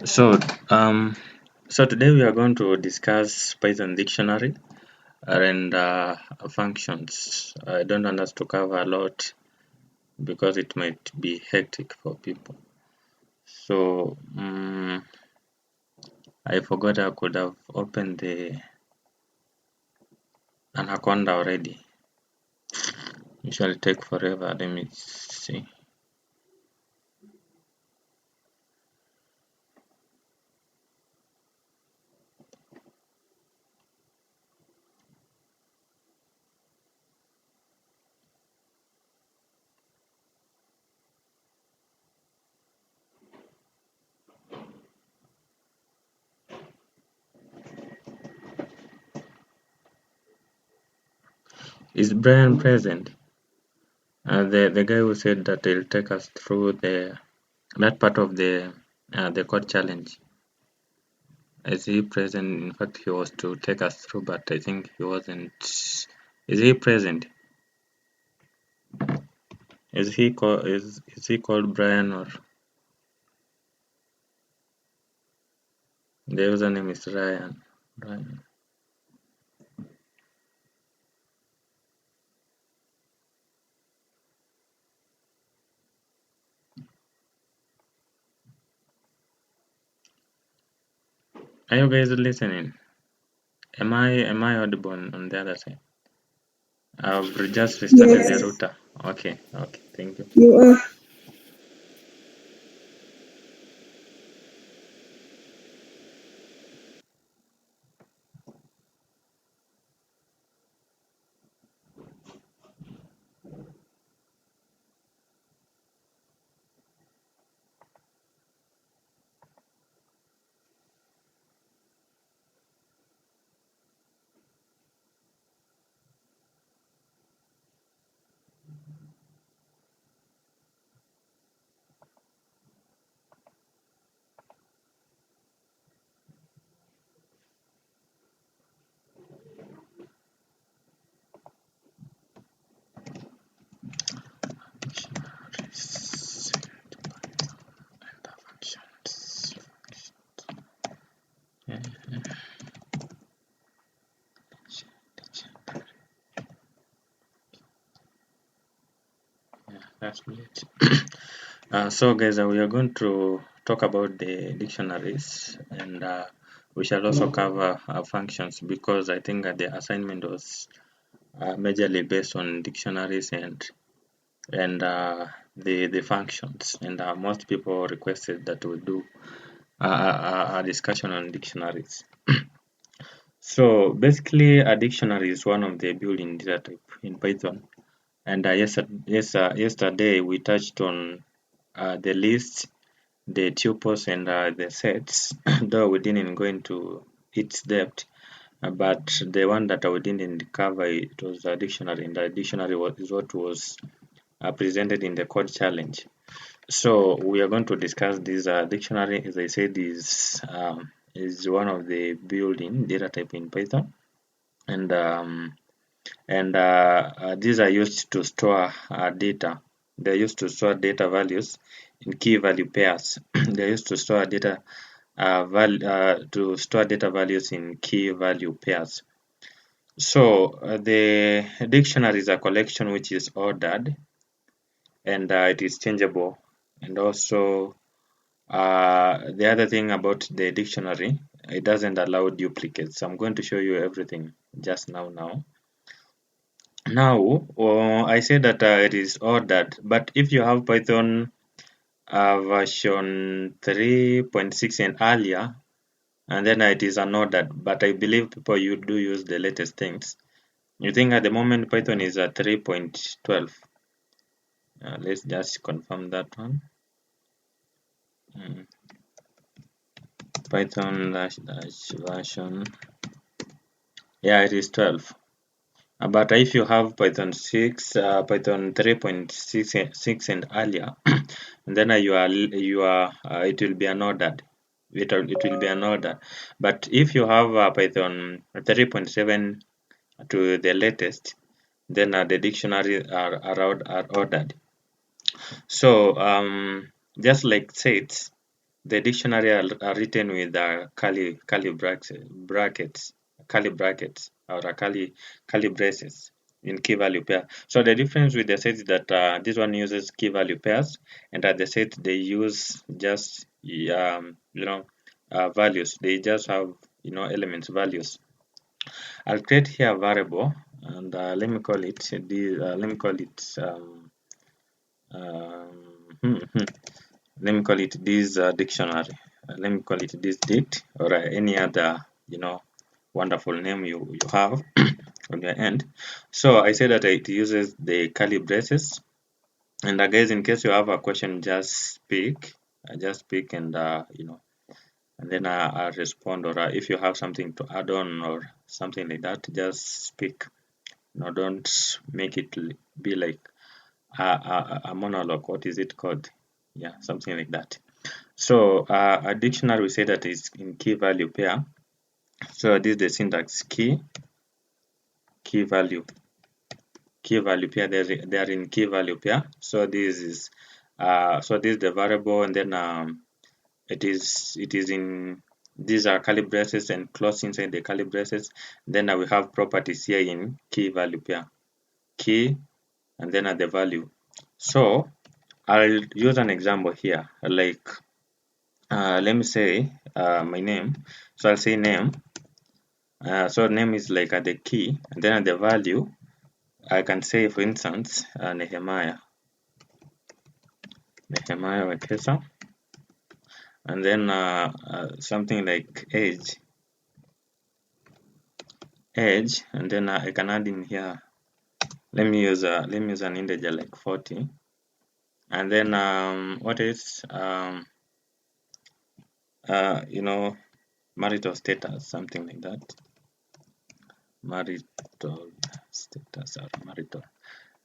So, um, so today we are going to discuss Python dictionary and functions. I don't want us to cover a lot because it might be hectic for people. So, I forgot I could have opened the Anaconda already. Usually take forever. Let me see. Is Brian present? The guy who said that he'll take us through that part of the code challenge. Is he present? In fact, he was to take us through, but I think he wasn't. Is he present? Is he called Brian, or the username is Ryan? Ryan. Are you guys listening? Am I audible on the other side? I've just restarted the Yes, router. Okay, thank you. you are. That's great. So guys, we are going to talk about the dictionaries, and we shall also cover functions, because I think that the assignment was majorly based on dictionaries and the functions, and most people requested that we do a discussion on dictionaries. So basically, a dictionary is one of the built-in data type in Python. And yesterday we touched on the list, the tuples, and the sets, though we didn't go into its depth. But the one that we didn't cover, it was a dictionary, and the dictionary is what was presented in the code challenge. So we are going to discuss this dictionary. As I said, is one of the built-in data type in Python, and these are used to store data. They're used to store data values in key value pairs. They're used to store data values in key value pairs. So the dictionary is a collection which is ordered, and it is changeable. And also the other thing about the dictionary, it doesn't allow duplicates. I'm going to show you everything just now. Now, I say that it is ordered, but if you have Python version 3.6 and earlier, and then it is unordered, but I believe people you do use the latest things. You think at the moment Python is at 3.12. Let's just confirm that one. Mm, Python dash version. Yeah, it is 12. But if you have Python 6, Python 3.6 and earlier, and then it will be unordered. It will be unordered. But if you have Python 3.7 to the latest, then the dictionary are ordered. So just like sets, the dictionary are written with curly brackets or curly braces in key value pair. So the difference with the set is that this one uses key value pairs, and at the set they use just values. They just have elements values. I'll create here a variable, and let me call it um, let me call it this dictionary. Let me call it this dict, or any other wonderful name you have on your end. So I say that it uses the curly braces. And guys, in case you have a question, just speak, and and then I'll respond. Or if you have something to add on or something like that, just speak. Don't make it be like a monologue. What is it called? Yeah, something like that. So a dictionary, we say that is in key value pair. So this is the syntax: key value pair. They are in key value pair. So this is the variable, and then it is in, these are curly braces and close inside the curly braces. Then we have properties here in key value pair, key, and then at the value. So I'll use an example here, like let me say my name. So I'll say name. So name is like at the key, and then at the value, I can say, for instance, Nehemiah Wekesa, and then something like age, and then I can add in here. Let me use an integer like 40, and then what is marital status, something like that. Marital status or marital.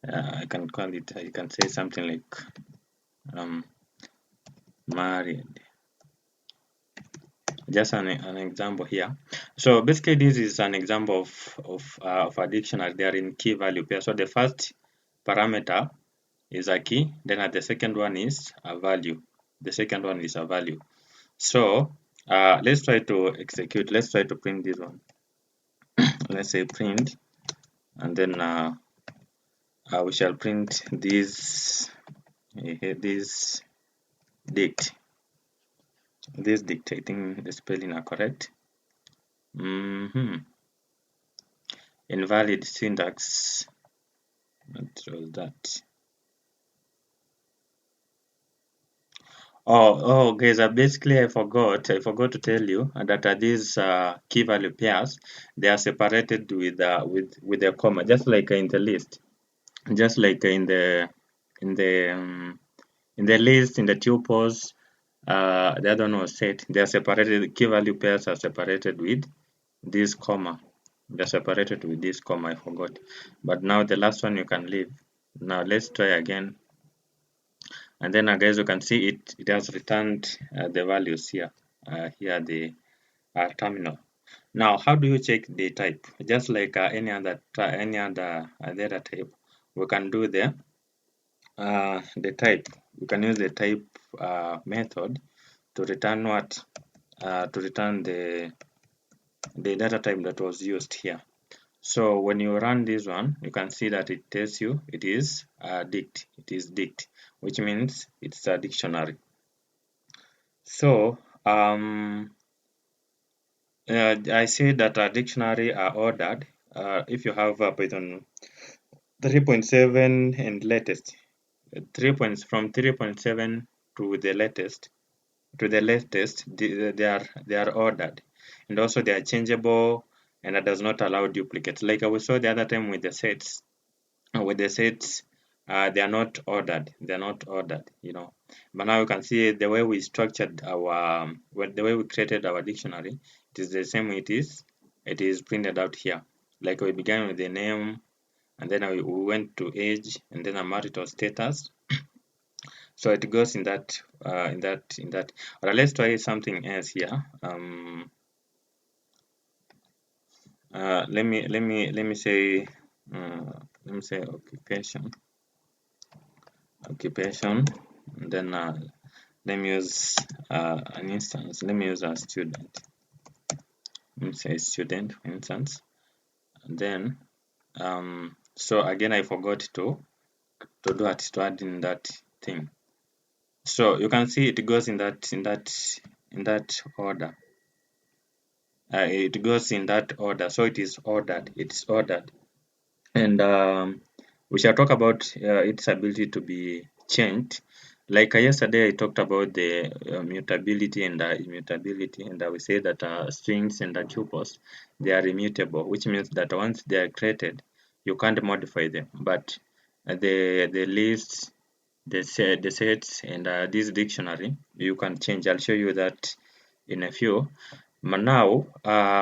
I can call it. I can say something like married. Just an example here. So basically, this is an example of a dictionary. They are in key value pair. So the first parameter is a key. Then the second one is a value. The second one is a value. So let's try to execute. Let's try to print this one. Let's say print, and then we shall print this dict. This dict. I think the spelling are correct. Invalid syntax. What was that? Oh, guys, basically I forgot to tell you that these key value pairs, they are separated with a comma, just like in the list, just like in the um, in the list, in the tuples. The other one was set. They are separated. Key value pairs are separated with this comma. They're separated with this comma. I forgot, but now the last one you can leave. Now let's try again. And then guys, you can see it has returned the values here. Here the terminal. Now, how do you check the type? Just like any other data type, we can do the type. We can use the type method to return what? To return the data type that was used here. So when you run this one, you can see that it tells you it is dict. It is dict, which means it's a dictionary. So I say that a dictionary are ordered if you have Python 3.7 and latest. 3.7 to the latest they are ordered, and also they are changeable, and it does not allow duplicates. Like we saw the other time with the sets. They are not ordered. They are not ordered, But now you can see the way we structured the way we created our dictionary. It is the same way it is printed out here. Like we began with the name, and then we went to age, and then a marital status. So it goes in that. Alright, let's try something else here. Let me say occupation, and then let me use an instance. Let me use a student. Let me say student, for instance. And then, so again, I forgot to do it to add in that thing. So you can see it goes in that order. It goes in that order. So it is ordered. It's ordered. And we shall talk about its ability to be changed. Like yesterday, I talked about the mutability and immutability, and we say that strings and tuples, they are immutable, which means that once they are created, you can't modify them. But the lists, the sets, and this dictionary, you can change. I'll show you that in a few. But now,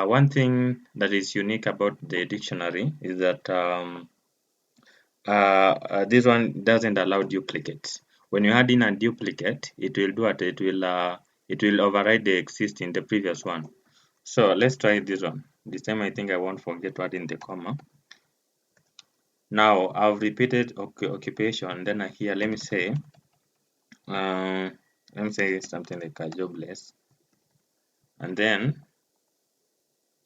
one thing that is unique about the dictionary is that this one doesn't allow duplicates. When you add in a duplicate, it will do it. It will override the existing the previous one. So let's try this one. This time I think I won't forget to add in the comma. Now I've repeated occupation. Then here uh, let me say something like a jobless, and then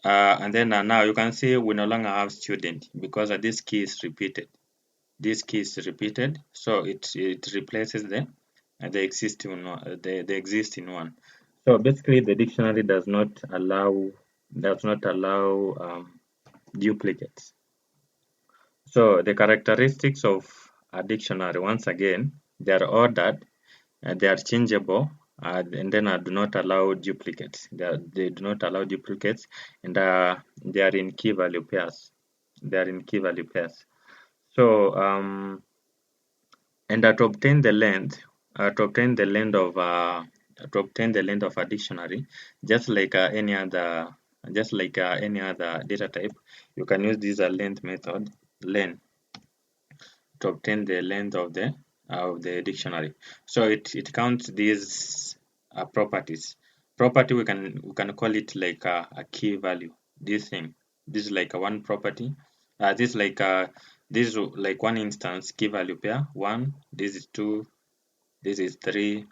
now you can see we no longer have student because this key is repeated. This key is repeated, so it replaces the existing one, the existing one. So basically, the dictionary does not allow duplicates. So the characteristics of a dictionary, once again, they are ordered, they are changeable, and then do not allow duplicates. They do not allow duplicates, and they are in key value pairs. They are in key value pairs. So and to obtain the length of a dictionary, just like any other data type, you can use this length method, len, to obtain the length of the dictionary. So it counts these properties. Property we can call it like a key value. This is like a one property. This is like one instance key value pair one. This is two. This is three.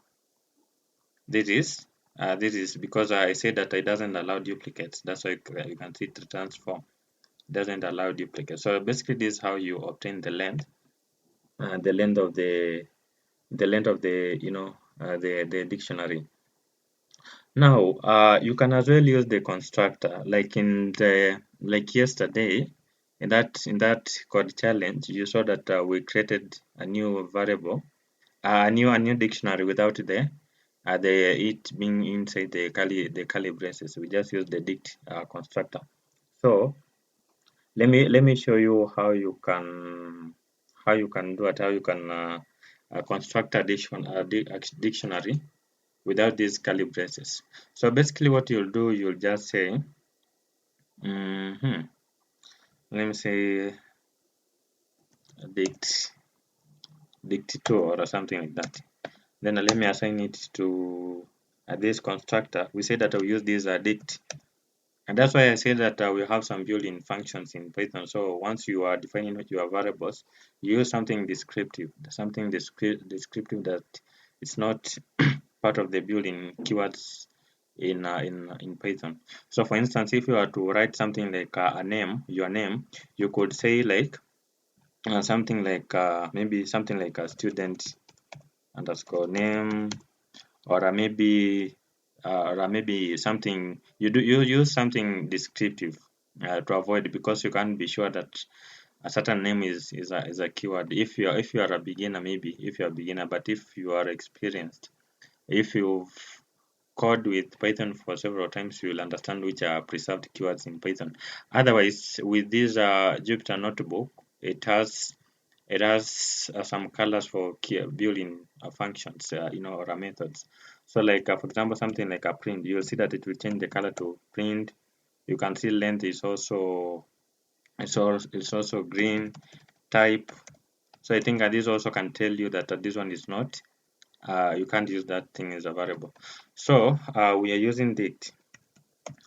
This is because I said that it doesn't allow duplicates. That's why you can see it returns 4. It doesn't allow duplicates. So basically, this is how you obtain the length of the the dictionary. Now you can as well use the constructor like yesterday in that code challenge. You saw that we created a new variable, a new dictionary without the it being inside the curly braces. We just use the dict constructor. So let me show you how you can do it, how you can construct a dictionary without these curly braces. So basically what you'll do, you'll just say, let me say dict 2 or something like that. Then let me assign it to this constructor. We say that I'll use this dict. And that's why I say that we have some built-in functions in Python. So once you are defining your variables, you use something descriptive that it's not part of the built-in keywords in Python. So for instance, if you are to write something like your name, you could say like something like maybe something like a student underscore name, or maybe something you use something descriptive to avoid, because you can't be sure that a certain name is a keyword. If you are a beginner, maybe if you are a beginner, but if you are experienced, if you've code with Python for several times, you will understand which are preserved keywords in Python. Otherwise, with this Jupyter notebook, it has some colors for built-in functions, or methods. So, like for example, something like a print, you'll see that it will change the color to print. You can see length is also it's also green type. So I think this also can tell you that this one is not. You can't use that thing as a variable. So we are using dict.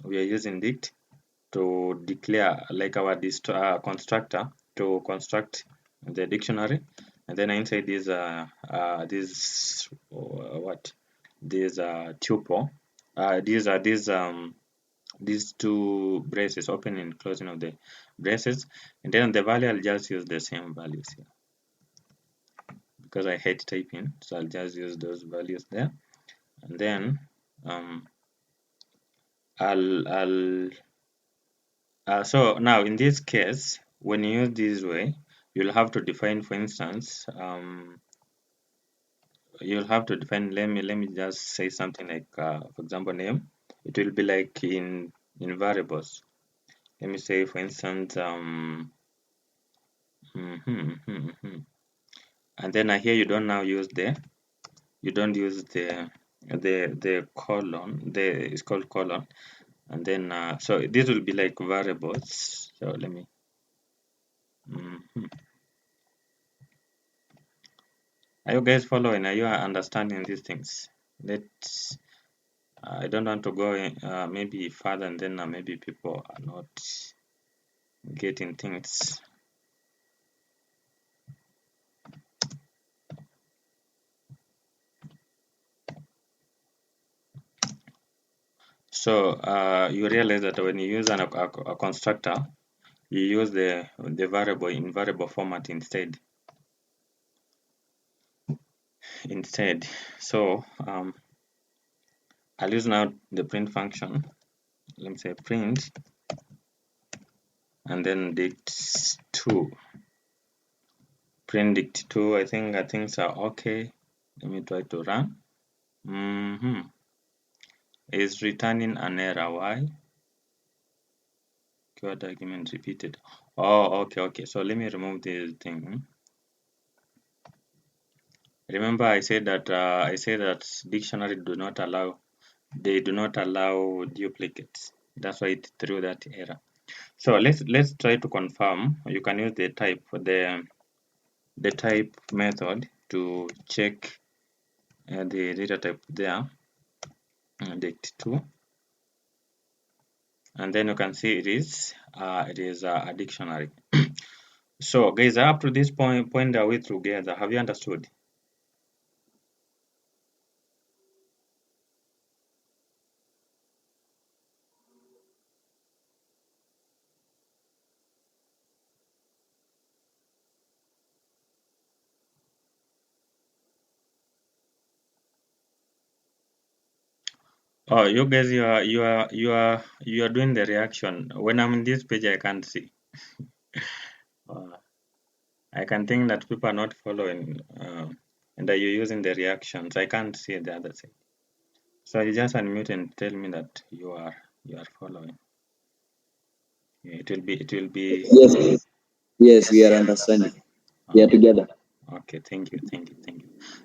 We are using dict to declare like our constructor to construct the dictionary, and then inside this what this tuple. These two braces, opening and closing of the braces, and then the value I'll just use the same values here because I hate typing, so I'll just use those values there, and then I'll so now in this case, when you use this way, you'll have to define, for instance, you'll have to define. Let me just say something like, for example, name. It will be like in variables. Let me say, for instance, and then here you don't now use the colon. It's called colon, and then so this will be like variables. So let me. Are you guys following? Are you understanding these things? Let's. I don't want to go maybe further, and then maybe people are not getting things. So you realize that when you use a constructor, you use the variable in variable format instead. So I'll use now the print function. Let me say print, and then dict2. Print dict2. I think things are okay. Let me try to run. Is returning an error. Why? Keyword argument repeated. Oh, okay. So let me remove this thing. Remember, I said that dictionary do not allow duplicates. That's why it threw that error. So let's try to confirm. You can use the type method to check the data type there, dict2, and then you can see it is a dictionary. So guys, up to this point are we together? Have you understood? Oh, you guys, you are doing the reaction. When I'm in this page, I can't see. Uh, I can think that people are not following, and that you're using the reactions. I can't see the other thing. So you just unmute and tell me that you are following. Yeah, it will be. Yes, yes, we are understanding. We are Uh, together. okay, thank you.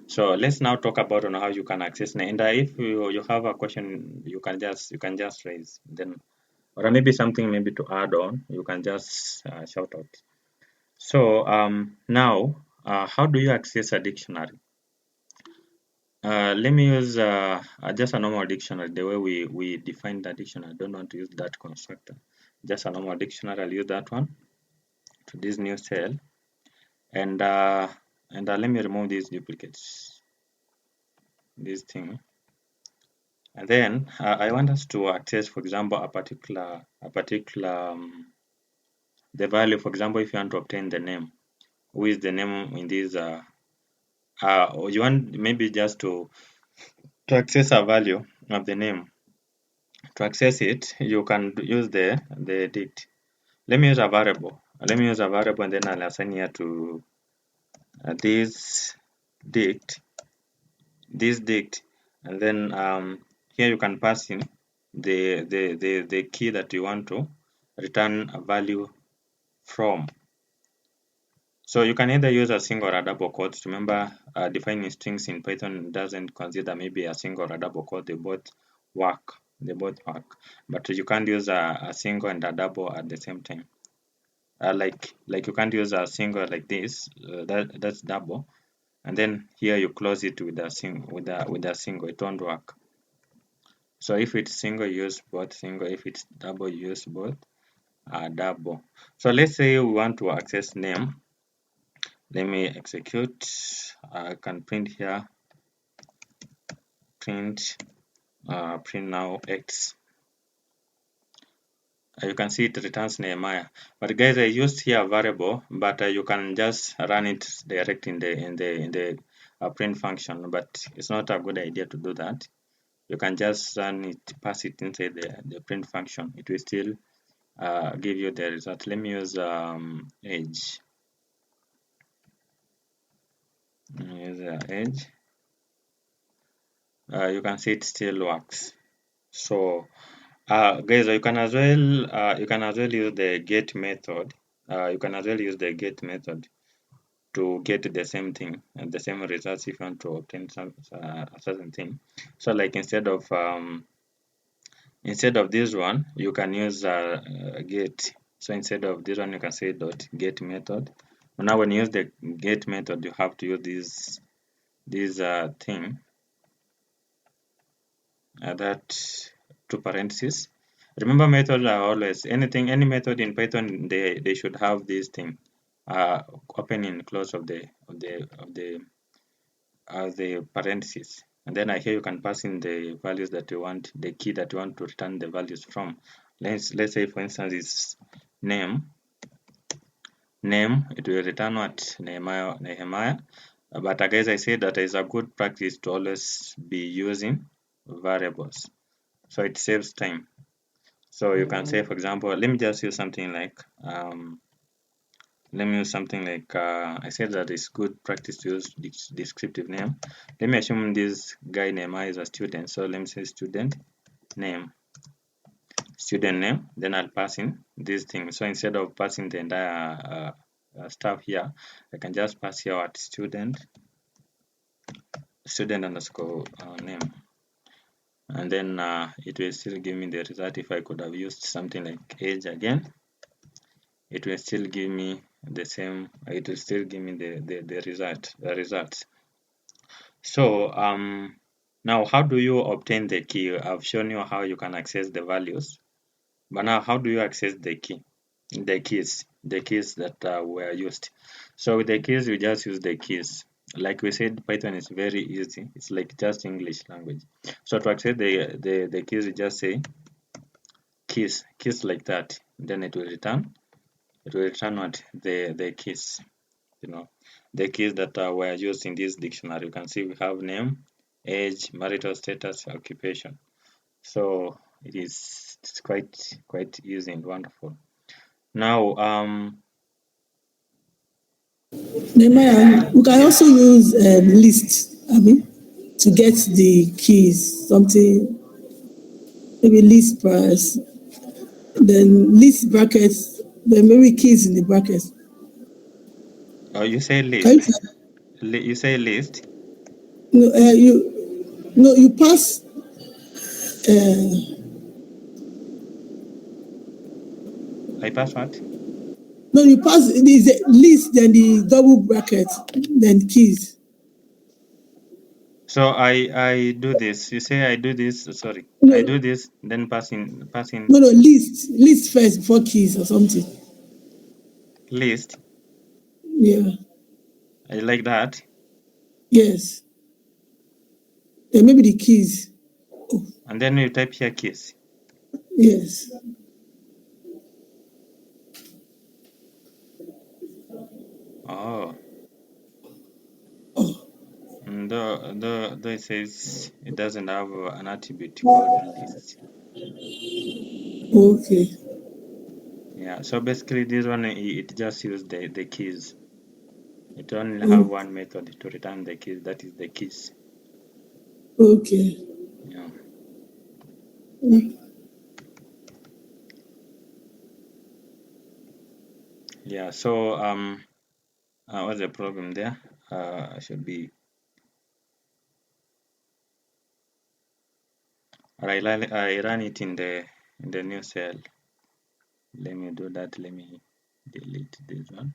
So let's now talk about on how you can access. And if you have a question, you can just raise then, or maybe something maybe to add on. You can just shout out. So now, how do you access a dictionary? Let me use just a normal dictionary, the way we define the dictionary. I don't want to use that constructor. Just a normal dictionary, I'll use that one to this new cell. And let me remove these duplicates, this thing. And then I want us to access, for example, the value. For example, if you want to obtain the name, who is the name in this, or you want maybe just to access a value of the name. To access it, you can use the dict. Let me use a variable. And then I'll assign here to this dict, and then here you can pass in the key that you want to return a value from. So you can either use a single or a double quotes. Remember, defining strings in Python doesn't consider maybe a single or a double quote. They both work. But you can't use a single and a double at the same time. Like you can't use a single like this. That's double, and then here you close it with a single. It won't work. So if it's single, use both single. If it's double, use both double. So let's say we want to access name. Let me execute. I can print here print now X. You can see it returns Nehemiah. But guys, I used here a variable, but you can just run it direct in the print function. But it's not a good idea to do that. You can just run it, pass it inside the print function. It will still give you the result. Let me use age. Use age. You can see it still works. So guys, you can as well use the get method. You can as well use the get method to get the same thing and the same results if you want to obtain some a certain thing. So like instead of this one, you can use get. So instead of this one, you can say dot get method. Now when you use the get method, you have to use this thing that two parentheses. Remember, methods are always any method in Python. They should have this thing, open and close of the parentheses. And then here you can pass in the values that you want, the key that you want to return the values from. Let's say for instance is name. Name, it will return what Nehemiah. But guys, I say that it's a good practice to always be using variables, so it saves time. So you can say, for example, let me just use something like I said that it's good practice to use descriptive name. Let me assume this guy Nehemiah is a student, so let me say student name, then I'll pass in this thing. So instead of passing the entire stuff here, I can just pass here at student underscore name, and then it will still give me the result. If I could have used something like age again, it will still give me the same, it will still give me the results. So now how do you obtain the key? I've shown you how you can access the values, but now how do you access the keys that were used? So with the keys, you just use the keys. Like we said, Python is very easy. It's like just English language. So to access the keys, you just say keys like that. Then it will return what the keys, the keys that were used in this dictionary. You can see we have name, age, marital status, occupation. So it's quite easy and wonderful. Now Nehemiah, we can also use list, to get the keys, something, maybe list price, then list brackets, then maybe keys in the brackets. you say Can you list. You say list. no, you pass I pass what? no, you pass the list, then the double bracket, then keys. So I do this. You say I do this. Sorry, I do No, this. Then passing no, list first before keys or something. list. Yeah, I like that. yes. Then maybe the keys. And then you type here keys. Yes. Oh, Oh, though it says it doesn't have an attribute called list. okay. Yeah. So basically, this one it just uses the keys. It only have Mm, one method to return the keys. That is the keys. okay. Yeah. Mm. Yeah. So what's the problem there? Should be. I run it in the new cell. Let me do that. Let me delete this one.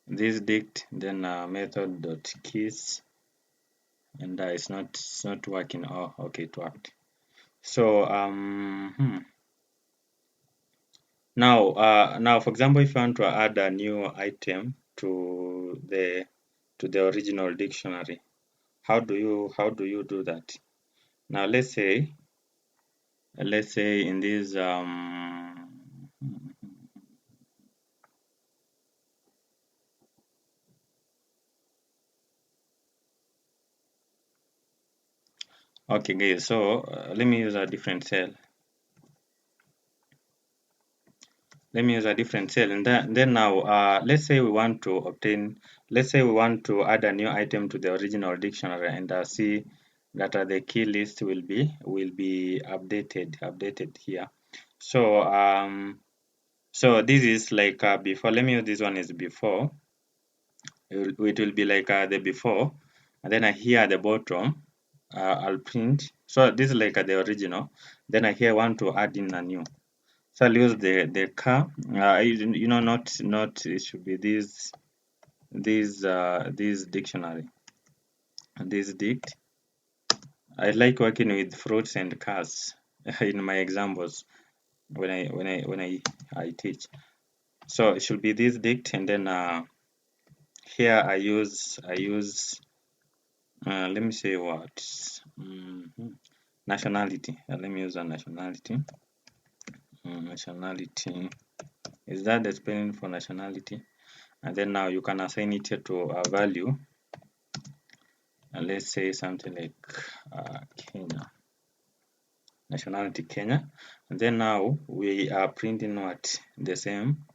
This dict then method dot keys, and it's not working. Oh, okay, it worked. So now for example, if you want to add a new item to to the original dictionary. How do you do that? Now let's say in this okay guys, so let me use a different cell. Let me use a different cell, and then now let's say we want to add a new item to the original dictionary, and see that the key list will be updated here. So this is like before. Let me use this one is before. It will be like the before, and then here at the bottom I'll print. So this is like the original. Then I here want to add in a new. So I'll use the car. Not it should be this dictionary. This dict. I like working with fruits and cars in my examples when I teach. So it should be this dict, and then here I use let me say what nationality. Let me use a nationality. Nationality, is that the spelling for nationality? And then now you can assign it to a value, and let's say something like Kenya, nationality Kenya. And then now we are printing what? The same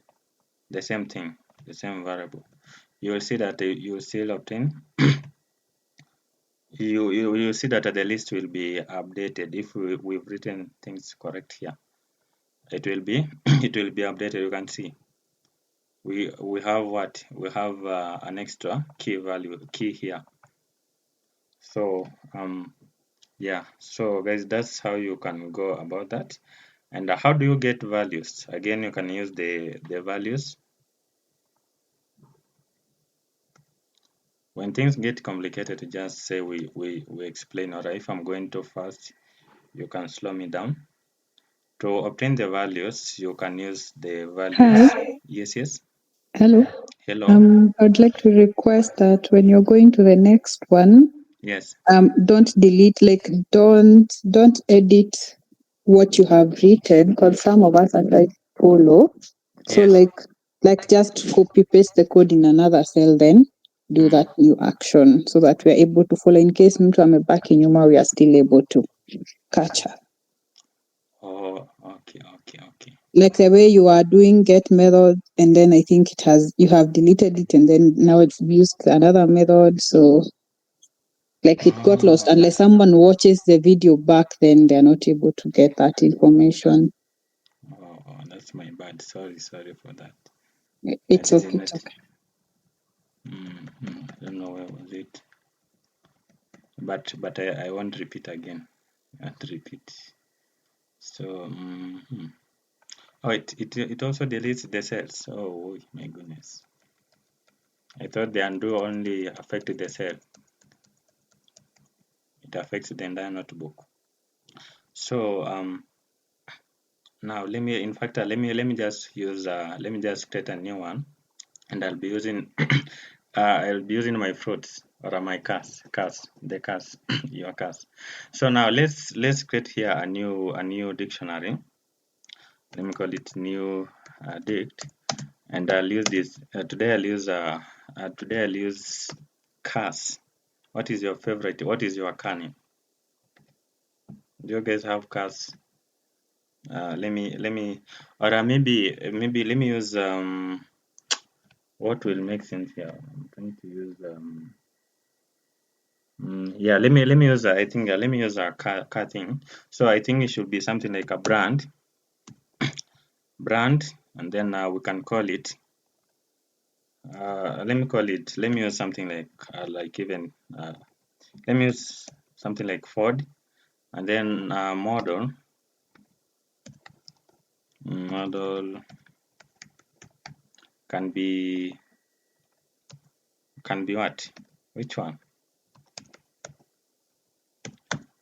thing, the same variable. You will see that you will still obtain you will see that the list will be updated if we've written things correct here. It will be updated. You can see we have what? We have an extra key here. So yeah, so guys, that's how you can go about that. And how do you get values? Again, you can use the values. When things get complicated, just say we explain, or if I'm going too fast, you can slow me down. To obtain the values, you can use the values. Hi. Yes. Hello. Hello. I'd like to request that when you're going to the next one, Yes. don't delete, like don't edit what you have written, because some of us are trying to follow. So Yes. like just copy paste the code in another cell, then do that new action so that we're able to follow. In case mtu amebaki nyuma, we are still able to catch up. Oh, okay. Like the way you are doing get method, and then I think you have deleted it, and then now it's used another method. So like it got lost unless someone watches the video back, then they're not able to get that information. Oh, that's my bad. Sorry for that. It's okay. I don't know where was it, but I won't repeat again. So oh, it also deletes the cells. Oh my goodness! I thought the undo only affected the cell. It affects the entire notebook. So now let me just use let me just create a new one, and I'll be using my fruits or my cars, your cars. So now let's create here a new dictionary. Let me call it new dict, and I'll use this today. I'll use cars. What is your favorite? What is your car name? Do you guys have cars? Let me, or maybe let me use what will make sense here. I'm trying to use yeah, let me use I think let me use a car thing. So I think it should be something like a brand, and then we can call it let me use something like even let me use something like Ford, and then model can be what? Which one?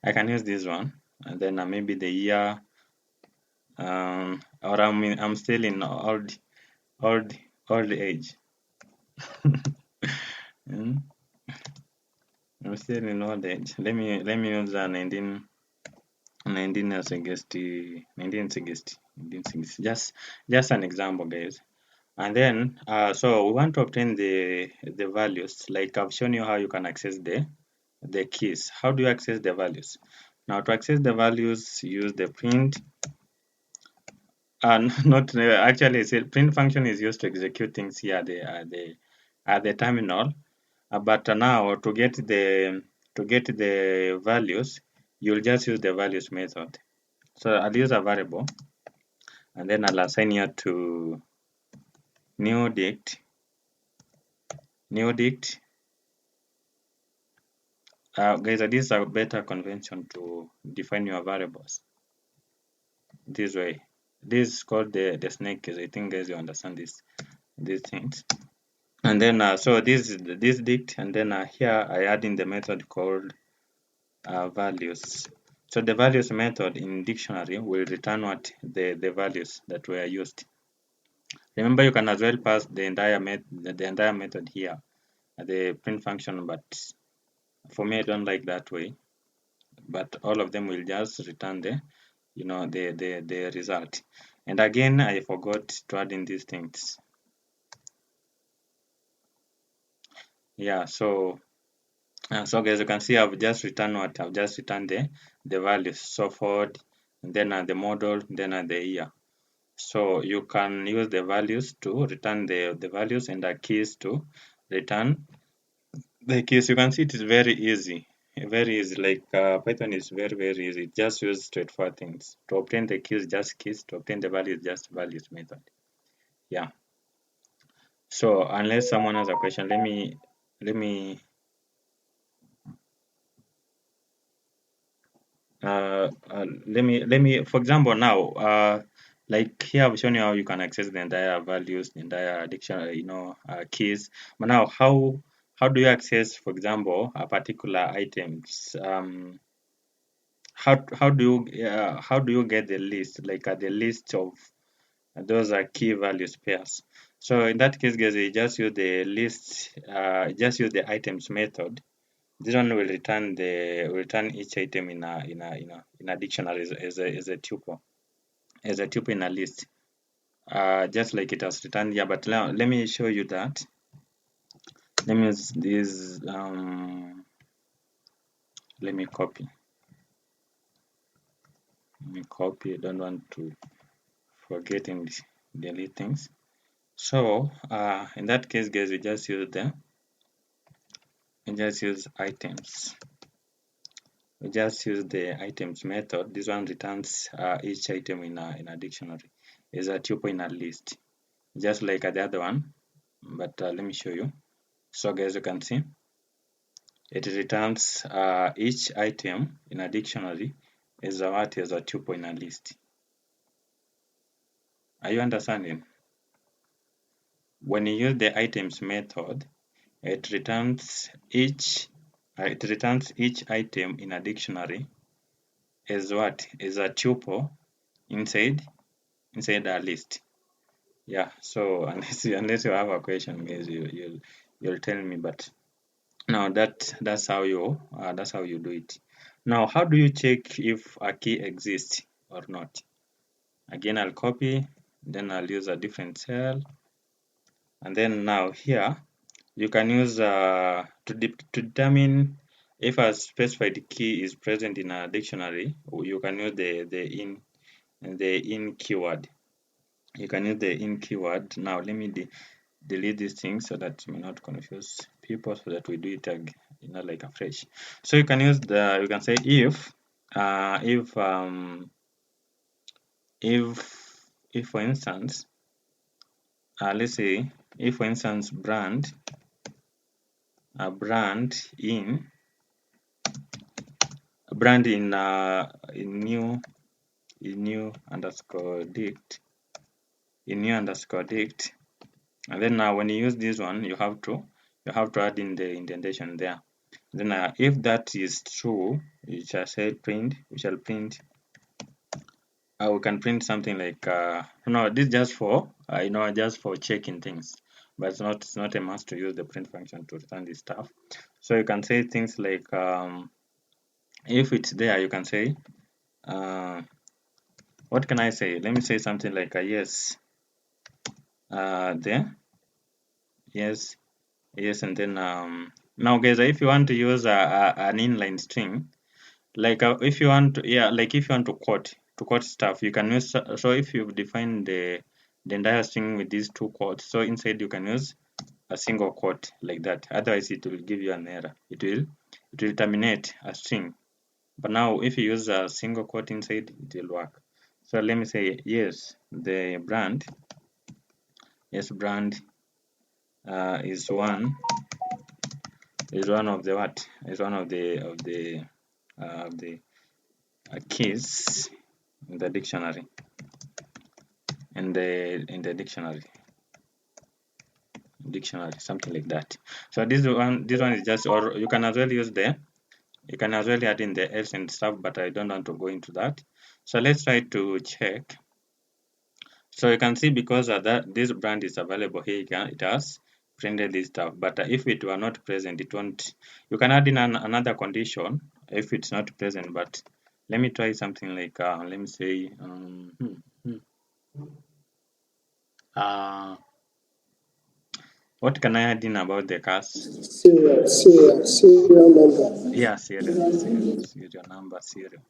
I can use this one, and then maybe the year, or I'm still in old age. still in old age. Let me use 1960. Just an example, guys. And then, so we want to obtain the values. Like I've shown you how you can access the keys. How do you access the values? Now, to access the values, use the print. And not actually, print function is used to execute things here at the terminal. But now to get the values, you'll just use the values method. So I'll use a variable, and then I'll assign here to new dict. Guys, this is a better convention to define your variables this way. This is called the snake case. I think guys you understand these things. And then so this is this dict, and then here I add in the method called values. So the values method in dictionary will return what the values that were used. Remember, you can as well pass the entire method here, the print function, but for me I don't like that way. But all of them will just return the the result. And again, I forgot to add in these things. Yeah, so guys, you can see I've just returned what? I've just returned the values. So forward, and then the model, then the year. So you can use the values to return the values and the keys to return the keys. You can see it is very easy. Very easy. Like Python is very easy. Just use straightforward things. To obtain the keys, just keys. To obtain the values, just values method. Yeah. So unless someone has a question, let me for example now like here I've shown you how you can access the entire values, the entire dictionary, keys. But now how do you access, for example, a particular items? How do you get the list, like the list of those are key values pairs? So in that case, guys, you just use the list, just use the items method. This one will return each item in a dictionary as a tuple, in a list, just like it has returned here. But now let me show you that. Let me use this. Let me copy. I don't want to forget and delete things. So in that case, guys, we just use items. We just use the items method. This one returns each item in a dictionary is a tuple in a list, just like the other one. But let me show you. So guys, you can see it returns each item in a dictionary is a tuple in a list. Are you understanding? When you use the items method, it returns each item in a dictionary is a tuple inside a list. Yeah, so unless you have a question, guys, you'll tell me. But now that's how you do it. Now, how do you check if a key exists or not? Again, I'll copy, then I'll use a different cell, and then now here you can use to determine if a specified key is present in a dictionary. You can use the in keyword. You can use the in keyword. Now let me delete these things so that may not confuse people, so that we do it like afresh. So you can use you can say if for instance, let's say if for instance brand in new underscore dict and then now when you use this one, you have to add in the indentation there. Then if that is true, we shall say print. We can print something like no, this is just for just for checking things. but it's not a must to use the print function to return this stuff. So you can say things like if it's there, you can say what can I say? Let me say something like yes, there, yes, yes, and then now guys, if you want to use an inline string, like if you want to, yeah, like if you want to quote stuff, you can use, so if you've defined the entire string with these two quotes, so inside you can use a single quote like that, otherwise it will give you an error. It will terminate a string. But now if you use a single quote inside, it will work. So let me say yes, the brand, yes, brand is one of the what, is one of the keys in the dictionary, in the dictionary, something like that. So this one is just, or you can as well use you can as well add in the else and stuff, but I don't want to go into that. So let's try to check. So you can see because that this brand is available here, it has printed this stuff. But if it were not present, it won't. You can add in another condition if it's not present. But let me try something like let me say uh, what can I add in about the cars? Serial number. Yeah, serial number, serial.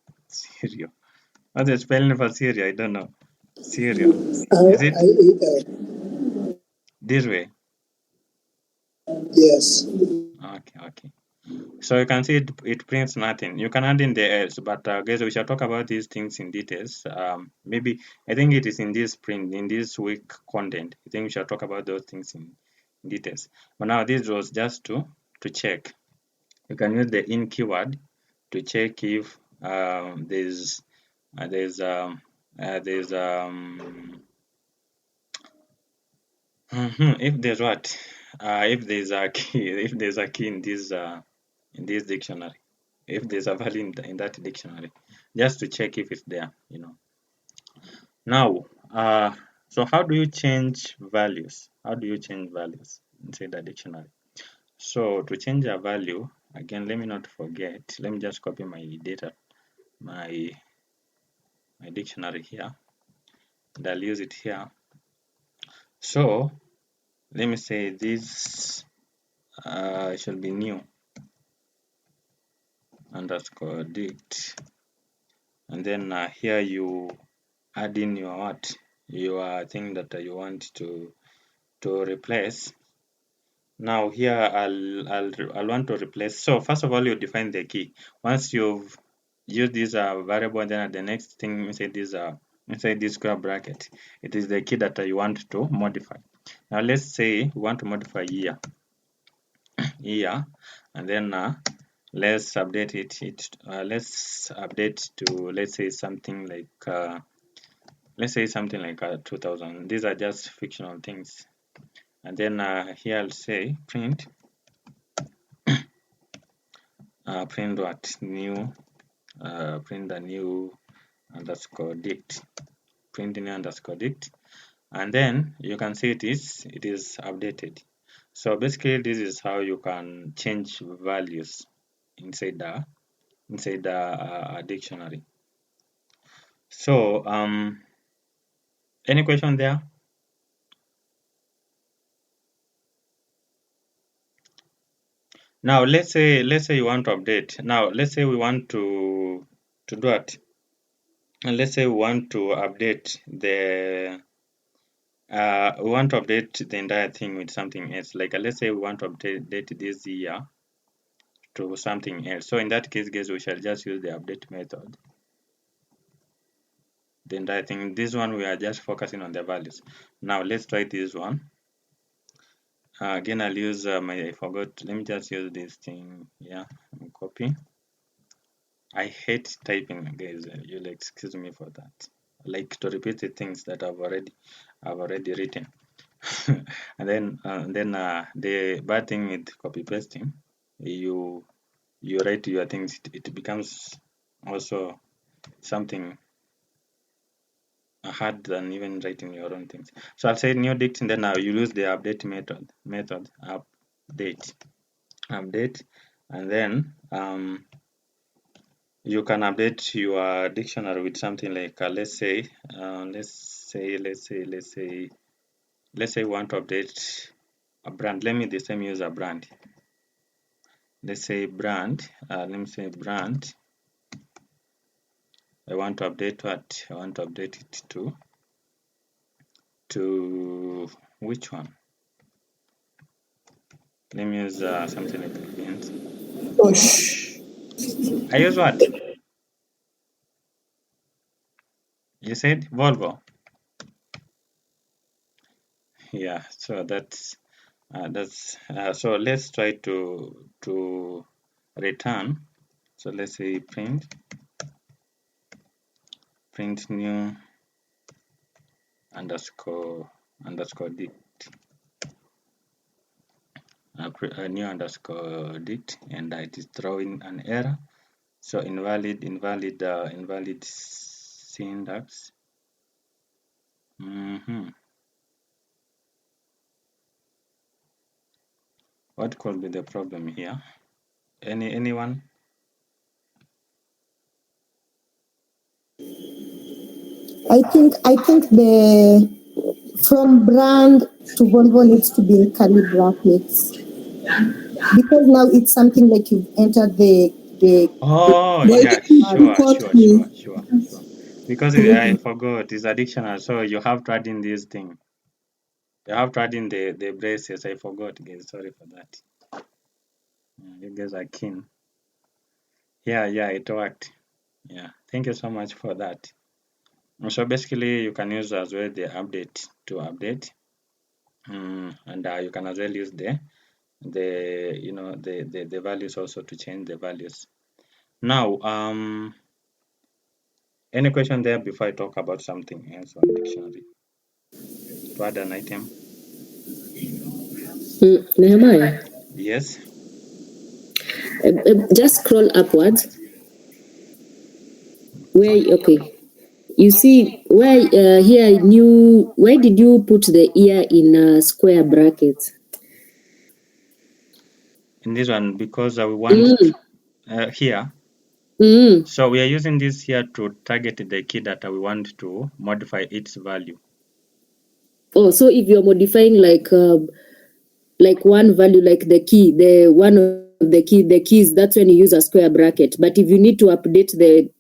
What's the spelling for serial? I don't know. Serial. Is it RIAL. this way? Yes. Okay. So you can see it prints nothing. You can add in the else, but guys, we shall talk about these things in details. Maybe I think it is in this week content. I think we shall talk about those things in details. But now this was just to check. You can use the in keyword to check if there's if there's what if there's a key in this dictionary, if there's a value in that dictionary, just to check if it's there, now so how do you change values inside the dictionary? So to change a value, again, let me not forget, let me just copy my data, my dictionary here, and I'll use it here. So let me say this should be new underscore dict, and then here you add in your thing that you want to replace. Now here I'll want to replace. So first of all, you define the key. Once you've used this variable, then the next thing inside this square bracket, it is the key that you want to modify. Now let's say we want to modify year, and then let's update let's update to, let's say something like 2000. These are just fictional things. And then here I'll say print what new, print the new underscore dict, print new underscore dict, and then you can see it is updated. So basically this is how you can change values inside the dictionary. So any question there? Now let's say you want to update. Now let's say we want to do it. And let's say we want to update the entire thing with something else. Like let's say we want to update this year to something else. So in that case, guys, we shall just use the update method. The entire thing. This one we are just focusing on the values. Now let's try this one. Again, I'll use I forgot. Let me just use this thing. Yeah, copy. I hate typing, guys. You'll excuse me for that. I like to repeat the things that I've already written. And then the bad thing with copy pasting, you write your things, it becomes also something hard than even writing your own things. So I'll say new dict, and then I'll use the update method update, and then you can update your dictionary with something like let's say you want to update a brand. Let me this time use a brand. Let's say brand. Let me say brand. I want to update what? I want to update it to which one? Let me use something like beans. Gosh. I use what? You said Volvo. Yeah. So that's so let's try to return. So let's say print new underscore dict. A new underscore dict, and it is throwing an error. So invalid syntax. What could be the problem here? Anyone? I think the from brand to Volvo needs to be in curly brackets because now it's something like you've entered the Oh But yeah, you caught me. sure. Because I Okay. forgot it's a dictionary, so you have to add in this thing. You have to add in the braces. I forgot, guys. Sorry for that. You guys are keen. Yeah, it worked. Yeah, thank you so much for that. So basically, you can use as well the update to update, and you can as well use the values also to change the values. Now, any question there before I talk about something else on dictionary? To add an item? Nehemiah, Yes. just scroll upwards. Where Okay. okay, you see where here new. Why did you put the year in square brackets? In this one, because we want here. So we are using this here to target the key that we want to modify its value. Oh, so if you're modifying like one value, like the key, the one of the keys, that's when you use a square bracket. But if you need to update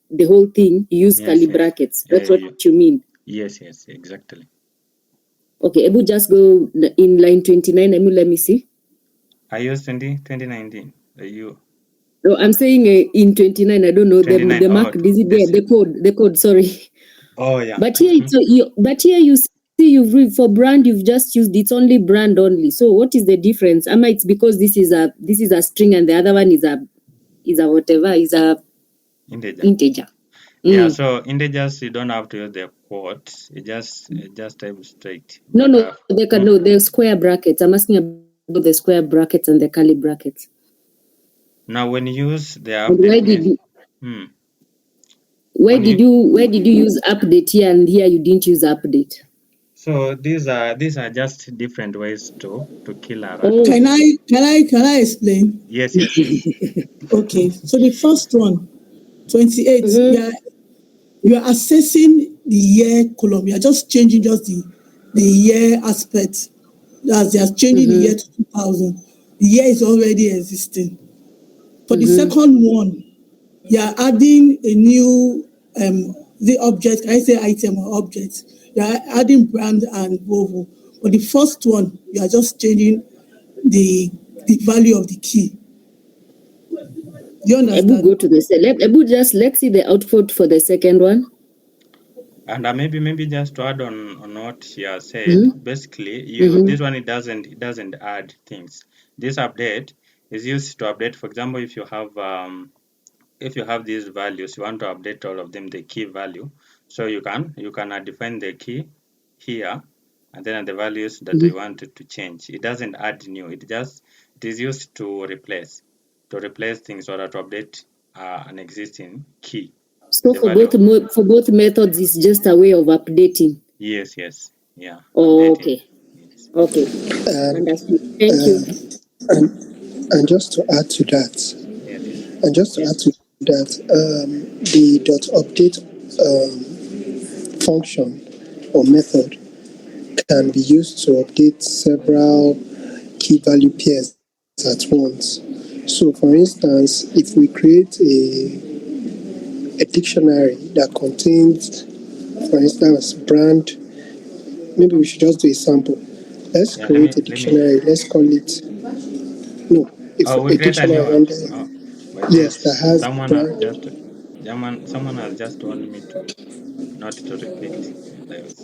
the whole thing, you use curly Yes. brackets. That's what you mean. Yes, exactly. Okay, Ebu, just go in line 29. Let me see. I used 2019. You No, I'm saying in 29. I don't know 29. the mark. Is it there? The code. Sorry. Oh yeah. But here you see you've for brand you've just used it's only brand only. So what is the difference? Ama it's because this is a string and the other one is a whatever is a integer. Yeah, so integers you don't have to use the quotes. It just type straight. No, But they can no the square brackets. I'm asking about the square brackets and the curly brackets. now when you use the And update why did you use update here and here you didn't use update? So these are just different ways to kill a rat. Oh. Can I explain? Yes. Okay. So the first one, 28. You are assessing the year column. You are just changing just the year aspect. As they are changing the year to 2000. The year is already existing. For the second one, you are adding a new the object. Can I say item or object? You are adding brand and Volvo. For the first one, you are just changing the value of the key. Do you understand? Ebu go to the Ebu just let's see the output for the second one. And maybe just to add on what you said, basically this one it doesn't add things. This update is used to update. For example, if you have these values, you want to update all of them the key value. So you can define the key here, and then the values that you want to change. It doesn't add new. It is used to replace things or to update an existing key. So the value. for both methods, it's just a way of updating. Yes, yeah, Oh, updating. okay. Yes. Okay. And Understood. Thank you. and just to add to that, Yes. the dot update function or method can be used to update several key value pairs at once. So, for instance, if we create a dictionary that contains, for instance, brand, maybe we should just do a sample. Let's Yeah. create a Let me. dictionary. Let's call it, no, if Oh, we a create a new dictionary one. under, Oh, but yes, that there's has someone has brand. just someone has just told me to not to repeat. There's.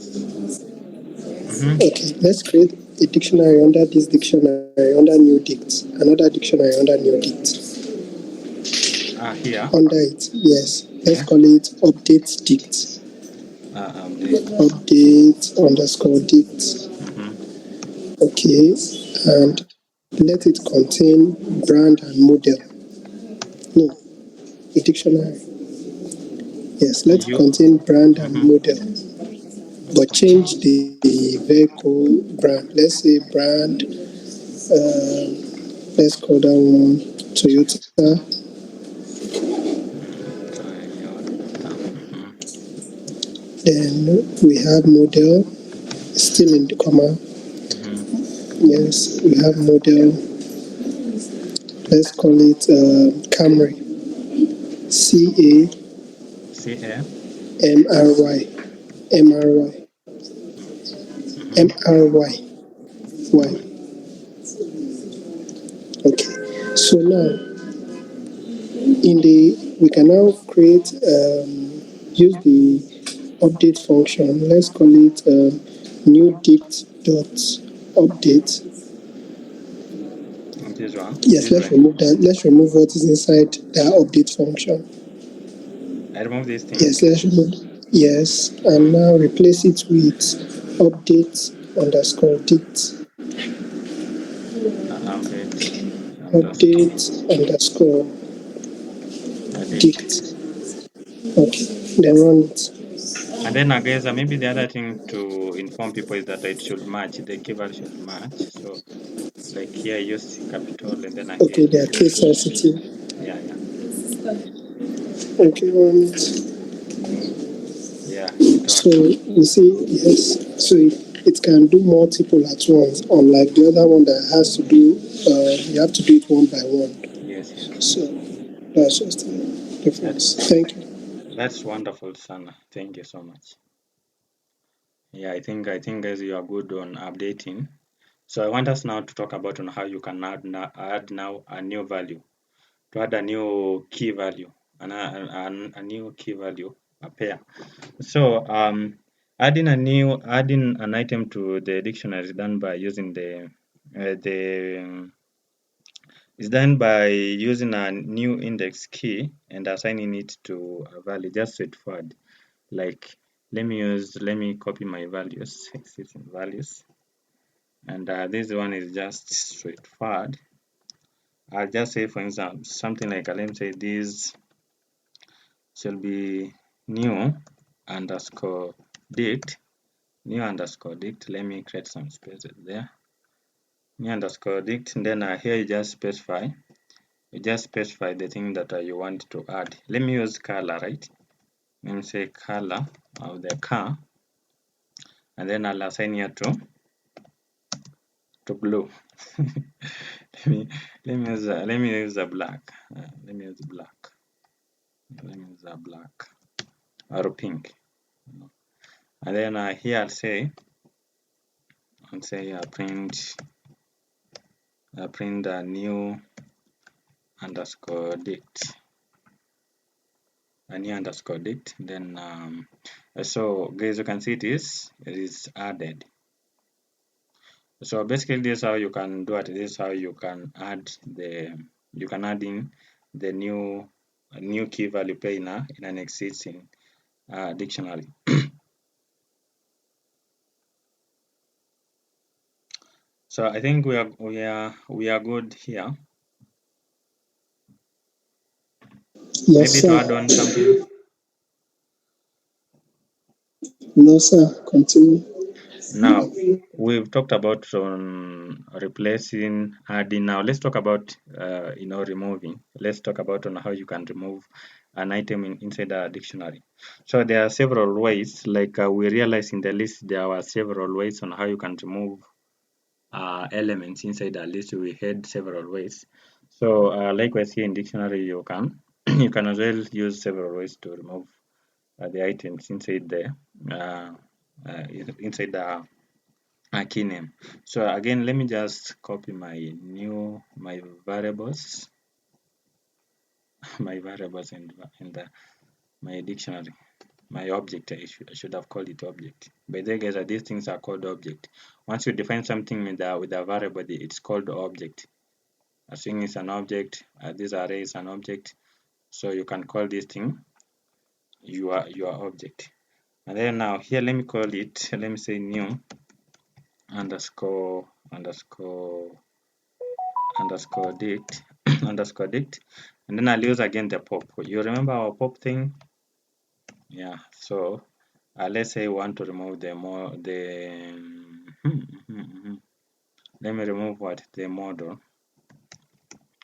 Okay, let's create a dictionary under this dictionary under new dict, another dictionary under new dict. Here. Under it, yes, let's Yeah. call it update dict. Update. Update underscore dict. Mm-hmm. Okay, and let it contain brand and model. No, a dictionary. Yes, let it You. contain brand and Mm-hmm. model, Let's but continue. change the vehicle brand. Let's say brand. Let's call that one Toyota. Toyota. Mm-hmm. Then we have model, still in the comma. Mm-hmm. Yes, we have model. Let's call it Camry. C CA. A M R Y. M R Y. Mm-hmm. Y. Okay. So now in the we can now create use the update function. Let's call it new dict dot update. This one. Yes, This let's way. remove that. Let's remove what is inside the update function. I remove this thing. Yes, let's remove. Yes, and now replace it with update underscore dict. Update underscore Update underscore edit. dict. Okay, then run it. And then I guess maybe the other thing to inform people is that it should match. The keyword should match. So like here I use capital and then I here Okay, they are use case sensitive. yeah. Okay, run it. Yeah, it So worked. you see, yes, so it can do multiple at once, unlike the other one that has to do, you have to do it one by one. Yes. So that's just the That difference. Thank you. that's wonderful, Sana. Thank you so much. Yeah, I think guys you are good on updating. So I want us now to talk about on how you can add now a new value. To add a new key value, a new key value, a pair. So adding an item to the dictionary is done by using the is done by using a new index key and assigning it to a value, just straightforward. Like let me copy my values, existing values, and this one is just straightforward. I'll just say for instance something like let me say this shall be new underscore date, new underscore date. Let me create some spaces there. New underscore date, and then here you just specify the thing that you want to add. Let me use color, right? Let me say color of the car, and then I'll assign here to blue. Let me use a black. Let me use black. Let me use a black or pink. And then here I'll say print a new underscore date, a new underscore date. Then so guys, you can see it is added. So basically, this is how you can do it. This is how you can add in the new key value pair in an existing dictionary. So I think we are good here. Yes, Maybe to sir. add on something. No, sir. Continue. Now, we've talked about replacing, adding. Now, let's talk about removing. Let's talk about on how you can remove an item inside a dictionary. So there are several ways. Like we realized in the list, there are several ways on how you can remove elements inside a list. We had several ways. So, like we see in dictionary, you can you can as well use several ways to remove the items inside there, inside the key name. So again, let me just copy my variables, my variables in the my dictionary, my object. I should have called it object. By the way, guys, these things are called object. Once you define something with a variable, it's called object. A string is an object. This array is an object. So you can call this thing your object. And then now here, let me call it. Let me say new underscore dict underscore dict, and then I'll use again the pop. You remember our pop thing? Yeah. So let's say we want to remove the more the let me remove what the model.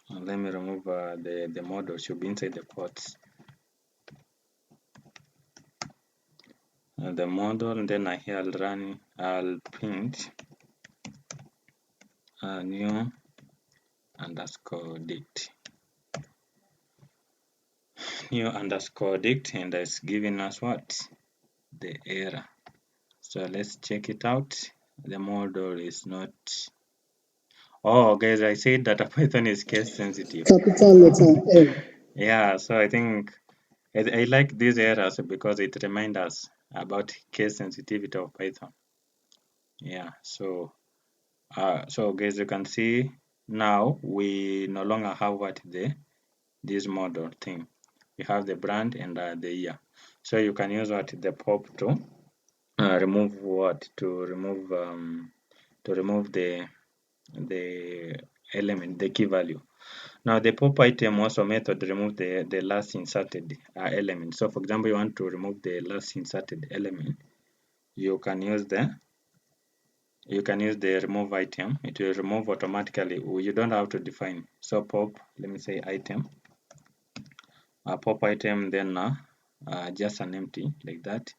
Let me remove the model should be inside the quotes. The model, and then I'll print new underscore dict. New underscore dict, and it's giving us what? The error. So let's check it out. The model is not. Oh, guys, I said that a Python is case sensitive. Capital letter M. Yeah, so I think I like these errors because it reminds us about case sensitivity of Python. Yeah, so guys, you can see now we no longer have what this model thing. We have the brand and the year. So you can use what the pop to remove what to remove the element, the key value. Now the pop item also method remove the last inserted element. So for example, you want to remove the last inserted element, you can use the remove item. It will remove automatically. You don't have to define. So pop, let me say item, pop item, then just an empty like that.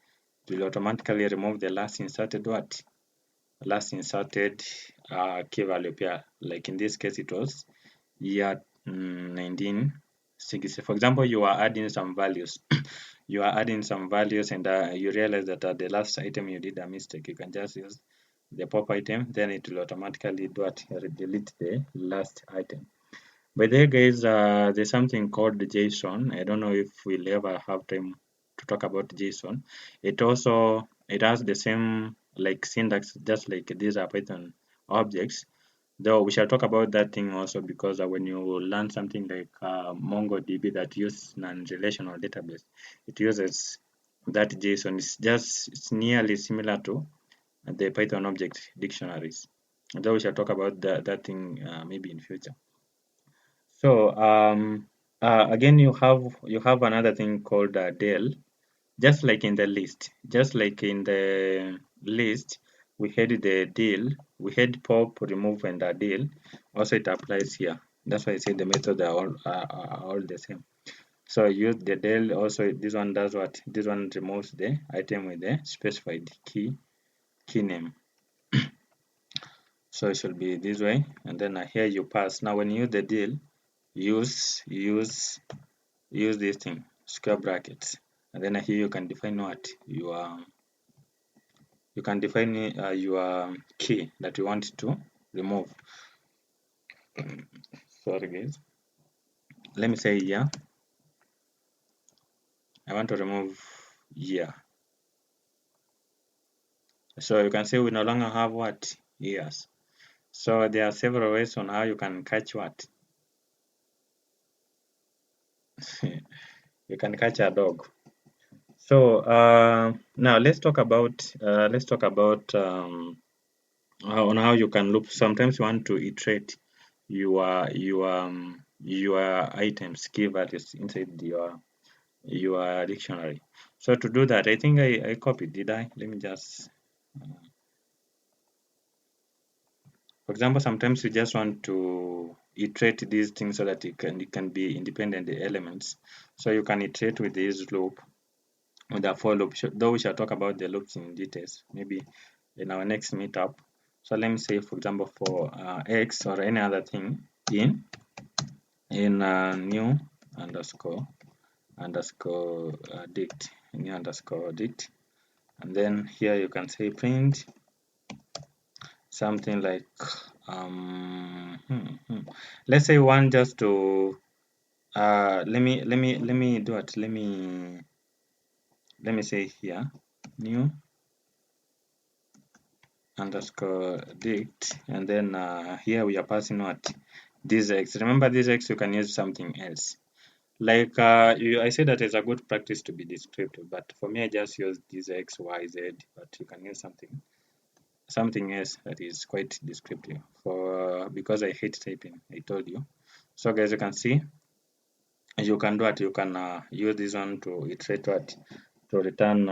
It will automatically remove the last inserted what? Last inserted key value pair. Like in this case, it was year 1960. For example, you are adding some values. You are adding some values, and you realize that the last item you did a mistake. You can just use the pop item, then it will automatically delete the last item. By the way, guys, there's something called JSON. I don't know if we'll ever have time to talk about JSON. It has the same like syntax, just like these are Python objects. Though we shall talk about that thing also because when you learn something like MongoDB that uses non-relational database, it uses that JSON. It's nearly similar to the Python object dictionaries. Though we shall talk about that thing maybe in future. So again, you have another thing called del. Just like in the list, we had the deal, we had pop, remove, and a deal. Also, it applies here. That's why I say the methods are all the same. So use the del. Also, this one does what? This one removes the item with the specified key name. So it should be this way, and then here you pass. Now, when you use the deal, use this thing, square brackets, and then here you can define what you can define your key that you want to remove. Sorry guys, let me say yeah, I want to remove year. So you can say we no longer have what? Years. So there are several ways on how you can catch what? You can catch a dog. So now let's talk about on how you can loop. Sometimes you want to iterate your items, key values inside your dictionary. So to do that, I think I copied, did I? Let me just, for example, sometimes you just want to iterate these things so that it can be independent elements. So you can iterate with this loop, with the for loop, though we shall talk about the loops in details, maybe in our next meetup. So let me say, for example, for x or any other thing in new underscore dict, new underscore dict, and then here you can say print something like let's say one just to let me do it. Let me say here new underscore dict, and then here we are passing what this x. Remember this x, you can use something else. Like I say that it's a good practice to be descriptive, but for me I just use this x, y, z, but you can use something else that is quite descriptive for because I hate typing, I told you. So guys, you can see you can do it. You can use this one to iterate what to return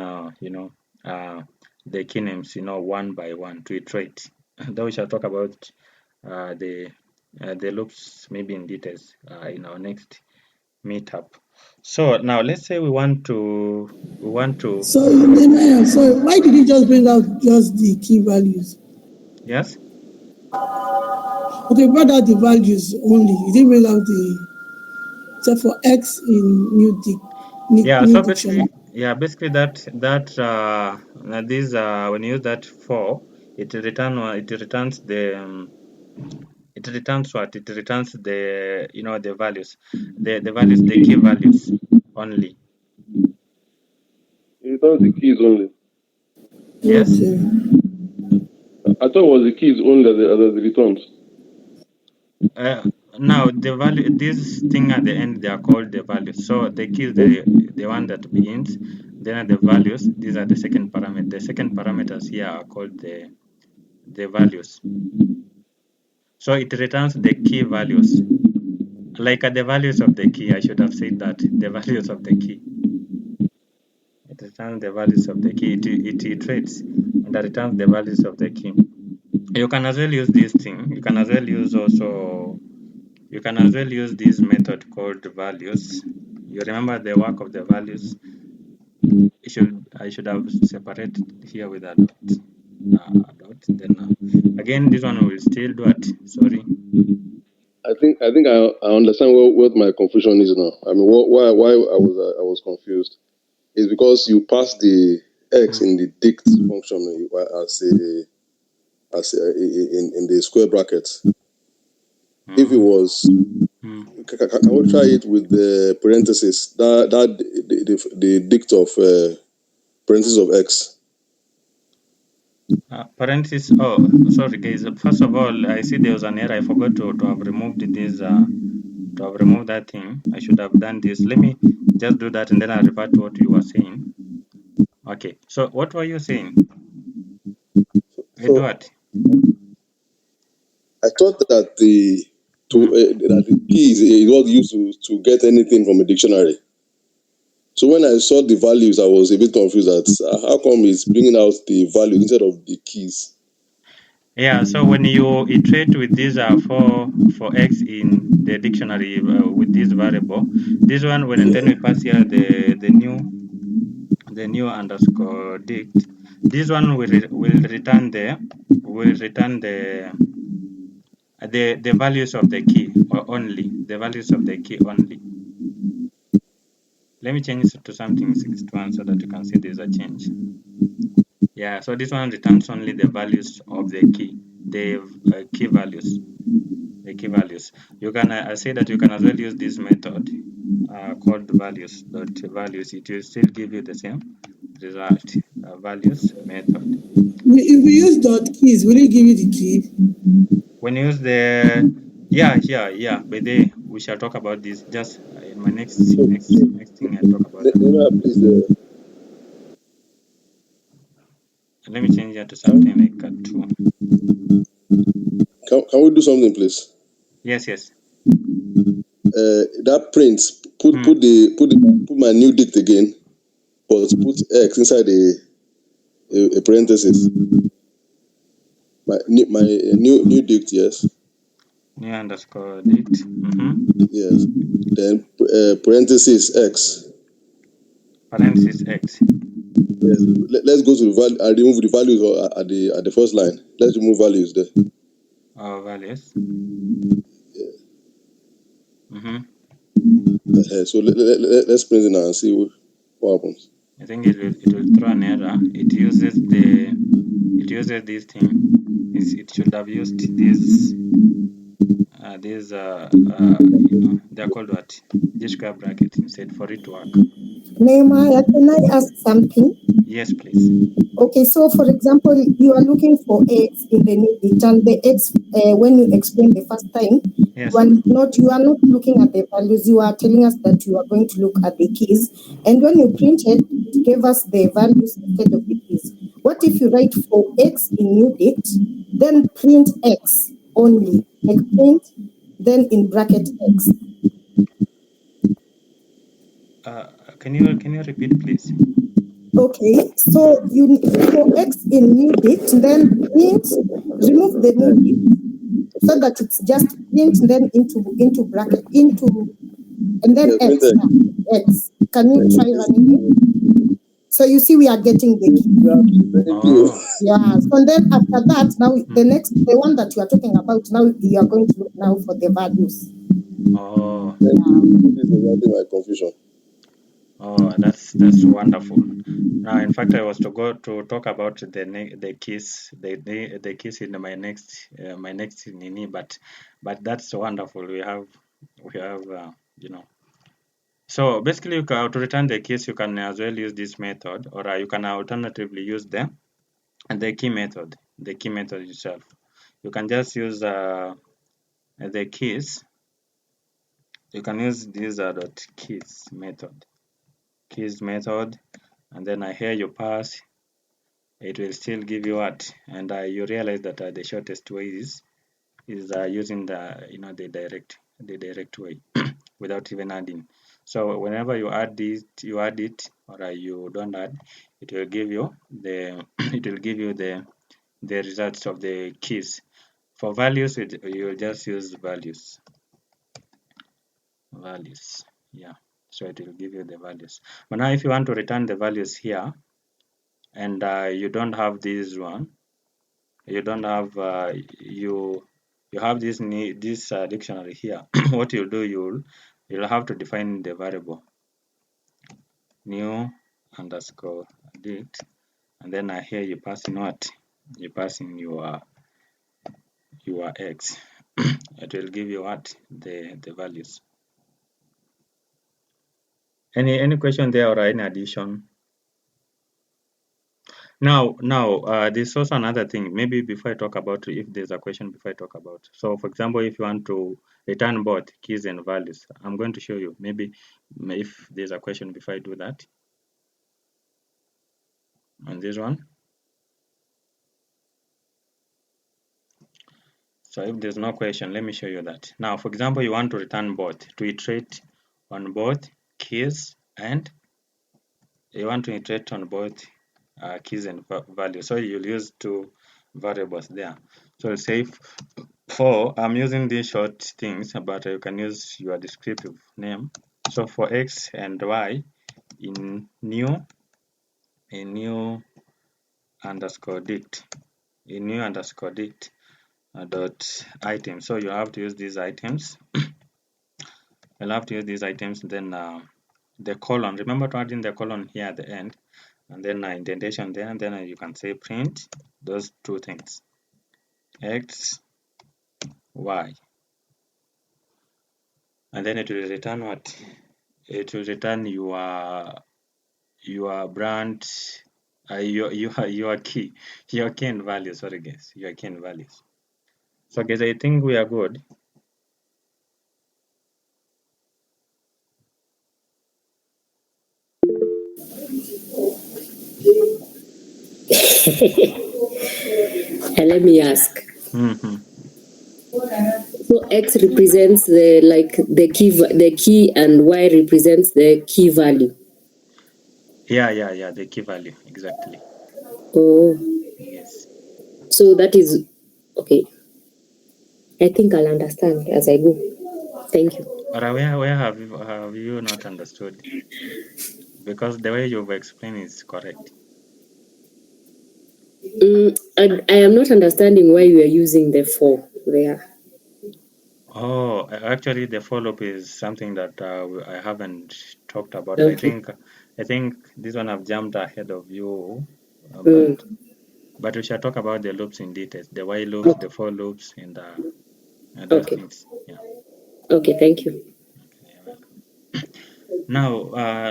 the key names one by one to iterate. Though we shall talk about the loops maybe in details in our next meetup. So now let's say we want to So, Nehemiah, sorry, why did you just bring out just the key values? yes. Okay, brought out the values only. You didn't bring out the, except for X in Yeah, new so dictionary. basically these when you use that for it returns it returns what? It returns the values, the values, the key values only. It returns the keys only. Yes. Okay. I thought it was the keys only that returns. Uh, Now the value, this thing at the end, they are called the values. So the key is the one that begins. Then are the values. These are the second parameter. The second parameters here are called the values. So it returns the key values. Like the values of the key, I should have said that the values of the key. It returns the values of the key. It iterates and it returns the values of the key. You can as well use this thing. You can as well use this method called values. You remember the work of the values. I should have separated here with a dot. Then again, this one will still do it. Sorry. I understand what my confusion is now. I mean, why I was confused is because you pass the x Mm, in the dict function as in the square brackets. If it mm, was, mm. can we try it with the parentheses? The dict of parentheses of x. Parentheses. Oh, sorry, guys. First of all, I see there was an error. I forgot to have removed this. To have removed that thing, I should have done this. Let me just do that, and then I'll revert to what you were saying. Okay. So what were you saying, So Edward? I thought that Mm. that the key is what used to get anything from a dictionary. So when I saw the values, I was a bit confused at how come it's bringing out the value instead of the keys. Yeah, so when you iterate with this for x in the dictionary with this variable, this one when and then we pass here the new underscore dict, this one will return the values of the key or only the values of the key only. Let me change it to something 61 so that you can see there's a change. Yeah, so this one returns only the values of the key, the key values. The key values. You can I say that you can as well use this method called values. It will still give you the same result. Values method. If we use dot keys, will it give you the key? When you use the yeah. By the way, we shall talk about this just in my next So next next thing. I'll talk about that. please, Let me change that to something like a two. can we do something, please? Yes, yes. that print, put my new dict again, but put X inside a parenthesis. My new dict, yes. New underscore dict. Yes. Then parenthesis X. Parenthesis X. Yes. Let's go to the value. I remove the values at the first line. Let's remove values there. Values. So let's print it now and see what happens. I think it will throw an error. It uses this thing. It should have used these they're called what? G-square bracket instead for it to work. Nehemiah, can I ask something? Yes, please. Okay, so for example, you are looking for X in the new bit, and the X, when you explained the first time, Yes. you are not looking at the values. You are telling us that you are going to look at the keys, and when you printed, it gave us the values instead of the keys. What if you write for X in new date, then print X only, like print, then in bracket X? Can you repeat, please? Okay, so you for X in new date, then print, remove the new date so that it's just print then into bracket and then Yes, X. X. Can you try running it? So you see we are getting the key. Thank you. Yeah. So then after that, now the one that you are talking about, now you are going to look now for the values. Oh. Thank you. This is exactly my confusion. Oh, that's wonderful. Now, in fact, I was to go to talk about the keys, the keys in my next nini, but that's wonderful. We have So basically, to return the keys, you can as well use this method, or you can alternatively use the key method, itself. You can just use the keys. You can use this dot keys method, and then here you pass. It will still give you what, and you realize that the shortest way is using the direct way without even adding. So whenever you add it, or you don't add, it will give you the the results of the keys. For values, you will just use values. Yeah. So it will give you the values. But now if you want to return the values here, and you don't have this one, you don't have you have this dictionary here. What you'll do, you'll have to define the variable new underscore dict, and then here you pass in what? You pass in your X. It will give you what? The values. Any question there, or any addition? Now, there's also another thing. Maybe before I talk about, if there's a question before I talk about. So, for example, if you want to return both keys and values, I'm going to show you. Maybe if there's a question before I do that. On this one. So if there's no question, let me show you that. Now, for example, you want to return both, to iterate on both keys, and you want to iterate on both keys and values. So you'll use two variables there. So say for I'm using these short things, but you can use your descriptive name. So for X and Y in new underscore dict, dot item. So you have to use these items. You'll have to use these items. Then the colon. Remember to add in the colon here at the end, and then indentation there, and then you can say print those two things, X, Y, and then it will return what? It will return your brand, your key and value. Sorry guys, your key and values. So guys, I think we are good. Let me ask. So X represents the key and Y represents the key value. Yeah, the key value, exactly. Oh, Yes. so that is okay. I think I'll understand as I go. Thank you. Or where have you not understood? Because the way you've explained is correct. I am not understanding why you are using the 4 there. Oh, actually, the follow-up is something that I haven't talked about. Okay. I think this one I've jumped ahead of you, Mm. but we shall talk about the loops in details, the while loops, the for loops, and those Okay. things. Yeah. Okay. Thank you. Okay, you're welcome.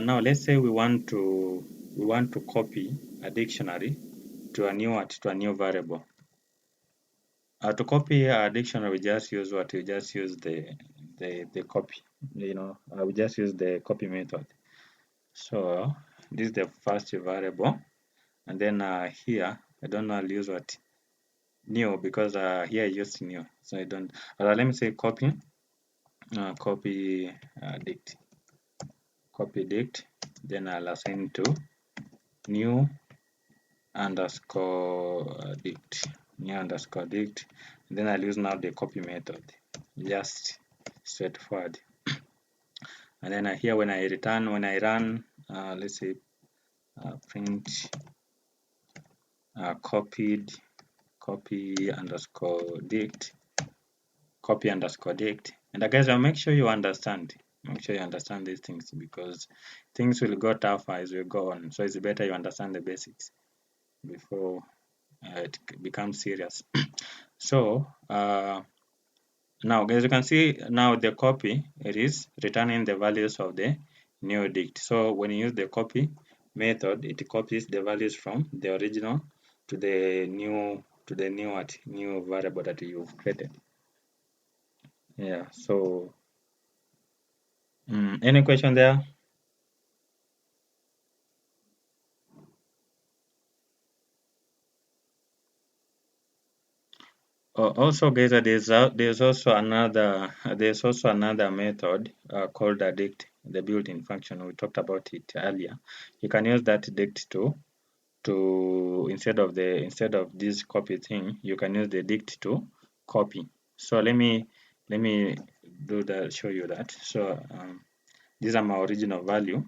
Now let's say we want to copy a dictionary to a new variable. To copy a dictionary, we just use what? We just use the copy. We just use the copy method. So this is the first variable, and then here I don't know. I'll use what? New, because here I used new, so I don't. Let me say copy, copy dict. Then I'll assign to new underscore dict, then I'll use now the copy method, just straightforward. And then here when I run, let's say print copied copy underscore dict, and guys, I'll make sure you understand. These things, because things will go tougher as we go on. So it's better you understand the basics before it becomes serious. So now, as you can see, now the copy, it is returning the values of the new dict. So when you use the copy method, it copies the values from the original to the new variable that you've created. Yeah. So any question there? Also, guys, there's also another method called a dict, the built-in function. We talked about it earlier. You can use that dict to instead of this copy thing, you can use the dict to copy. So let me show you that. So these are my original value,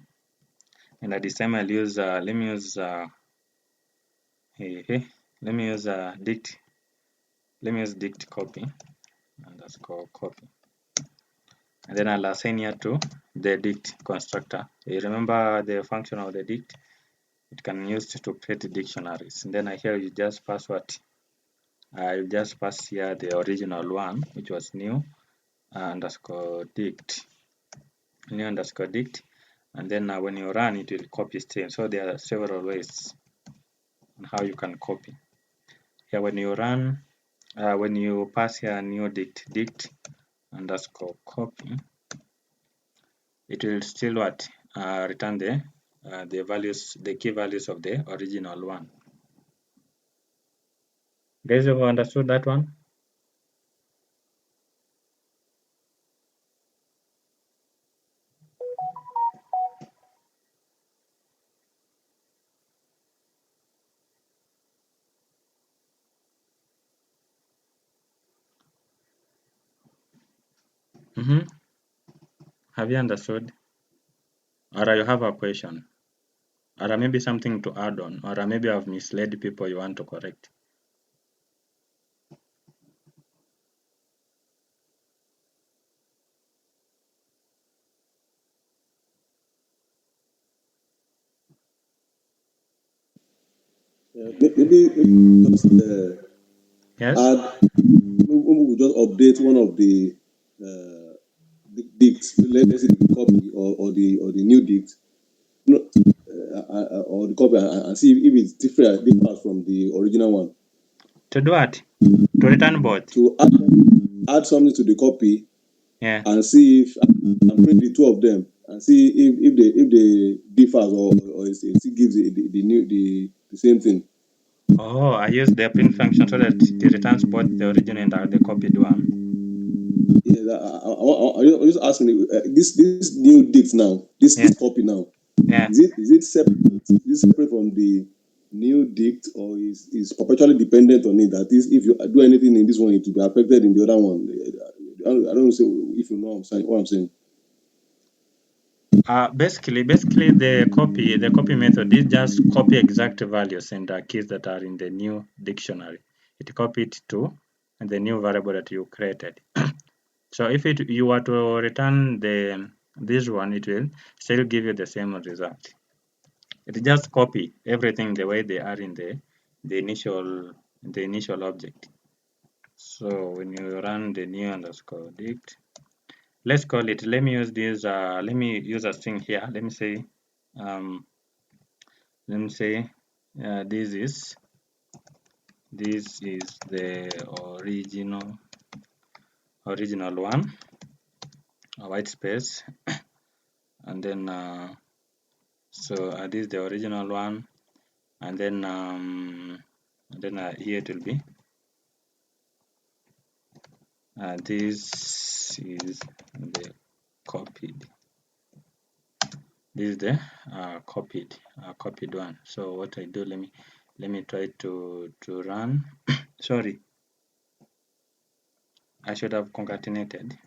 and at this time I'll use hey, hey, dict. Let me use dict copy underscore copy, and then I'll assign here to the dict constructor. You remember the function of the dict? It can be used to create dictionaries. And then here you just pass what? You just pass here the original one, which was new underscore dict, and then when you run, it will copy string. So there are several ways on how you can copy. Here, when you run, when you pass here new dict underscore copy, it will still what? Return the values, the key values of the original one. Guys, have you understood that one? Mm-hmm. Have you understood? Or you have a question? Or maybe something to add on? Or maybe I've misled people you want to correct? Maybe just Yes? add, maybe we just update one of the dicts, let's say the copy or the new dict, or the copy, and see if it's different from the original one. To do what? To return both? To add something to the copy Yeah. and see if and print the two of them and see if they differs or it still gives the same thing. Oh, I use the print function so that it returns both the original and the copied one. Yeah, I just asking this new dict now, this Yes. copy now. Yeah. Is it separate? Is it separate from the new dict, or is perpetually dependent on it? That is, if you do anything in this one, it will be affected in the other one. I don't know if you know what I'm saying. Basically, the copy method is just copy exact values and keys that are in the new dictionary. It copy it to the new variable that you created. So if you were to return this one, it will still give you the same result. It just copy everything the way they are in the initial object. So when you run the new underscore dict, let's call it. Let me use this. Let me use a string here. Um, let me say this is the original one, a white space, and then this is the original one, and then here it will be this is the copied. This is the copied one. So what I do, let me try to run. Sorry, I should have concatenated.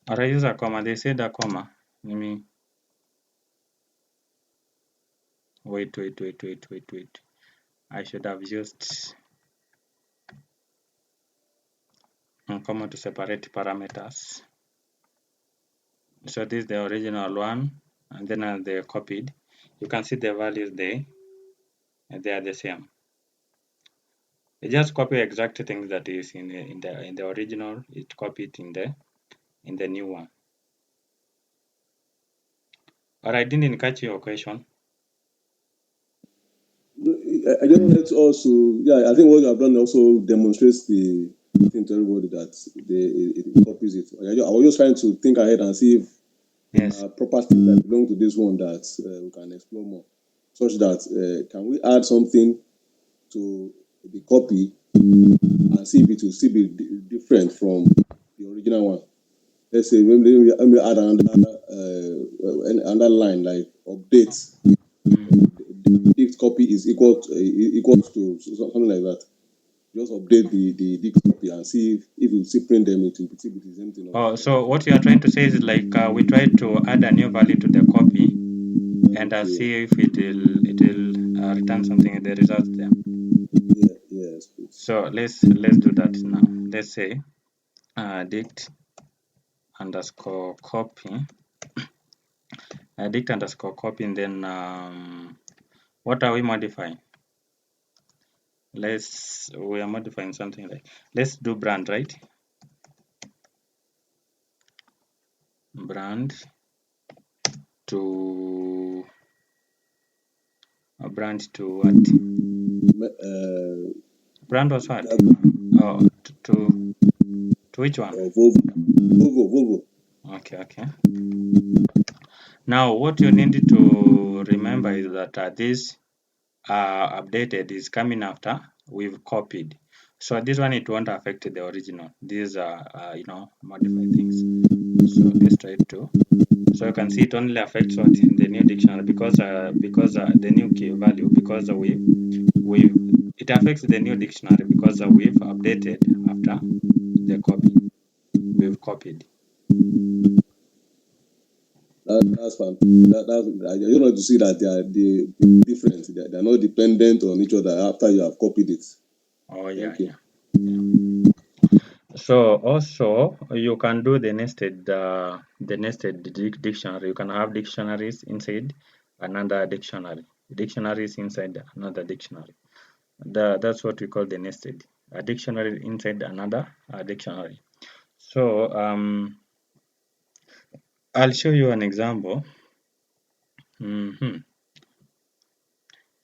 Or I use a comma. They said a comma. Let me wait. I should have used a comma to separate parameters. So this is the original one, and then they copied. You can see the values they are the same. You just copy exact things that is in the original. It copied in the new one. Or I didn't catch your question. I just wanted to also, yeah, I think what you have done also demonstrates the thing to everybody that it copies it. I was just trying to think ahead and see if there Yes. are properties that belong to this one that we can explore more, such that can we add something to the copy and see if it will still be different from the original one. Let's say when we add another line like update, the dict copy is equals to something like that. Just update the dict copy and see if you still print them, it will still be the same thing or Oh, so different. what you are trying to say is like we try to add a new value to the copy and Okay. see if it will return something in the results there. Yeah. Yes, please. So let's do that now. Let's say dict underscore copy, dict underscore copy, and then what are we modifying? We are modifying something like, let's do brand, right? Brand to what? Uh, Brand was what? Oh, to which one? Volvo. Okay. Now what you need to remember is that this updated is coming after we've copied. So this one, it won't affect the original. These are modified things. So let's try to. So you can see it only affects what, the new dictionary, because the new key value, because we it affects the new dictionary because we've updated after the copy. We've copied. That's fine. I just want to see that they different. They're not dependent on each other after you have copied it. Oh yeah, Thank you. yeah. So also you can do the nested dictionary. You can have dictionaries inside another dictionary. Dictionaries inside another dictionary. That's what we call the nested. A dictionary inside another dictionary. So I'll show you an example. hmm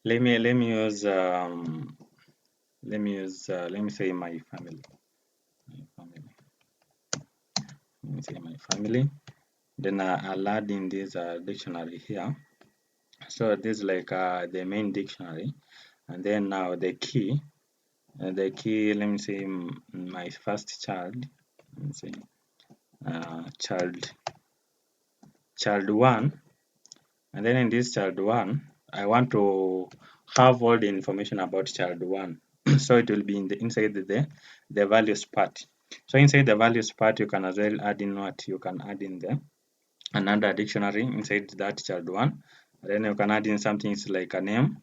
let me use let me say my family. My family. Let me say my family. Then I'll add in this dictionary here. So this is like the main dictionary, and then now the key, let me say my first child, let me say child 1, and then in this child 1 I want to have all the information about child 1. So it will be inside the values part. So inside the values part you can as well add in what you can add in there another dictionary inside that child 1. Then you can add in something like a name.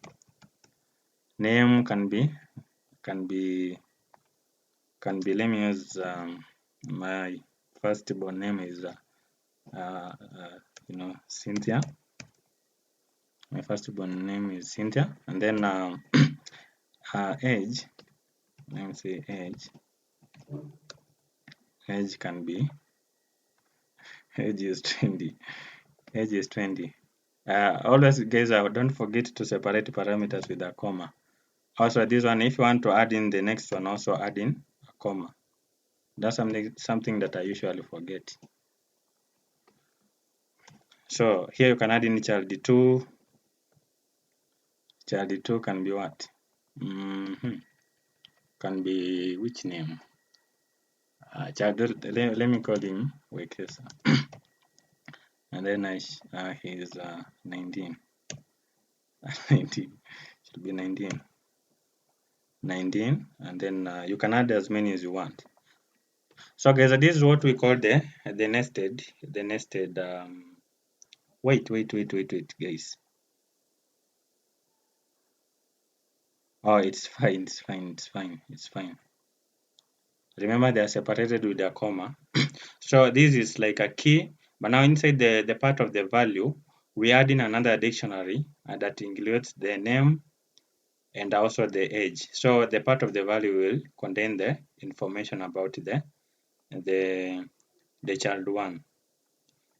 Name can be let me use my firstborn name is Cynthia. My firstborn name is Cynthia, and then her age, let me say age can be age is 20. Age is 20. Always guys, don't forget to separate parameters with a comma. Also this one, if you want to add in the next one, also add in a comma. That's something that I usually forget. So here you can add in child 2. Child 2 can be what? Can be which name? Let me call him Wekesa. And then he's 19. 19. Should be 19. 19, and then you can add as many as you want. So guys, this is what we call the nested wait guys. Oh, it's fine. Remember, they are separated with a comma. So this is like a key, but now inside the part of the value, we add in another dictionary that includes the name and also the age. So the part of the value will contain the information about the child 1.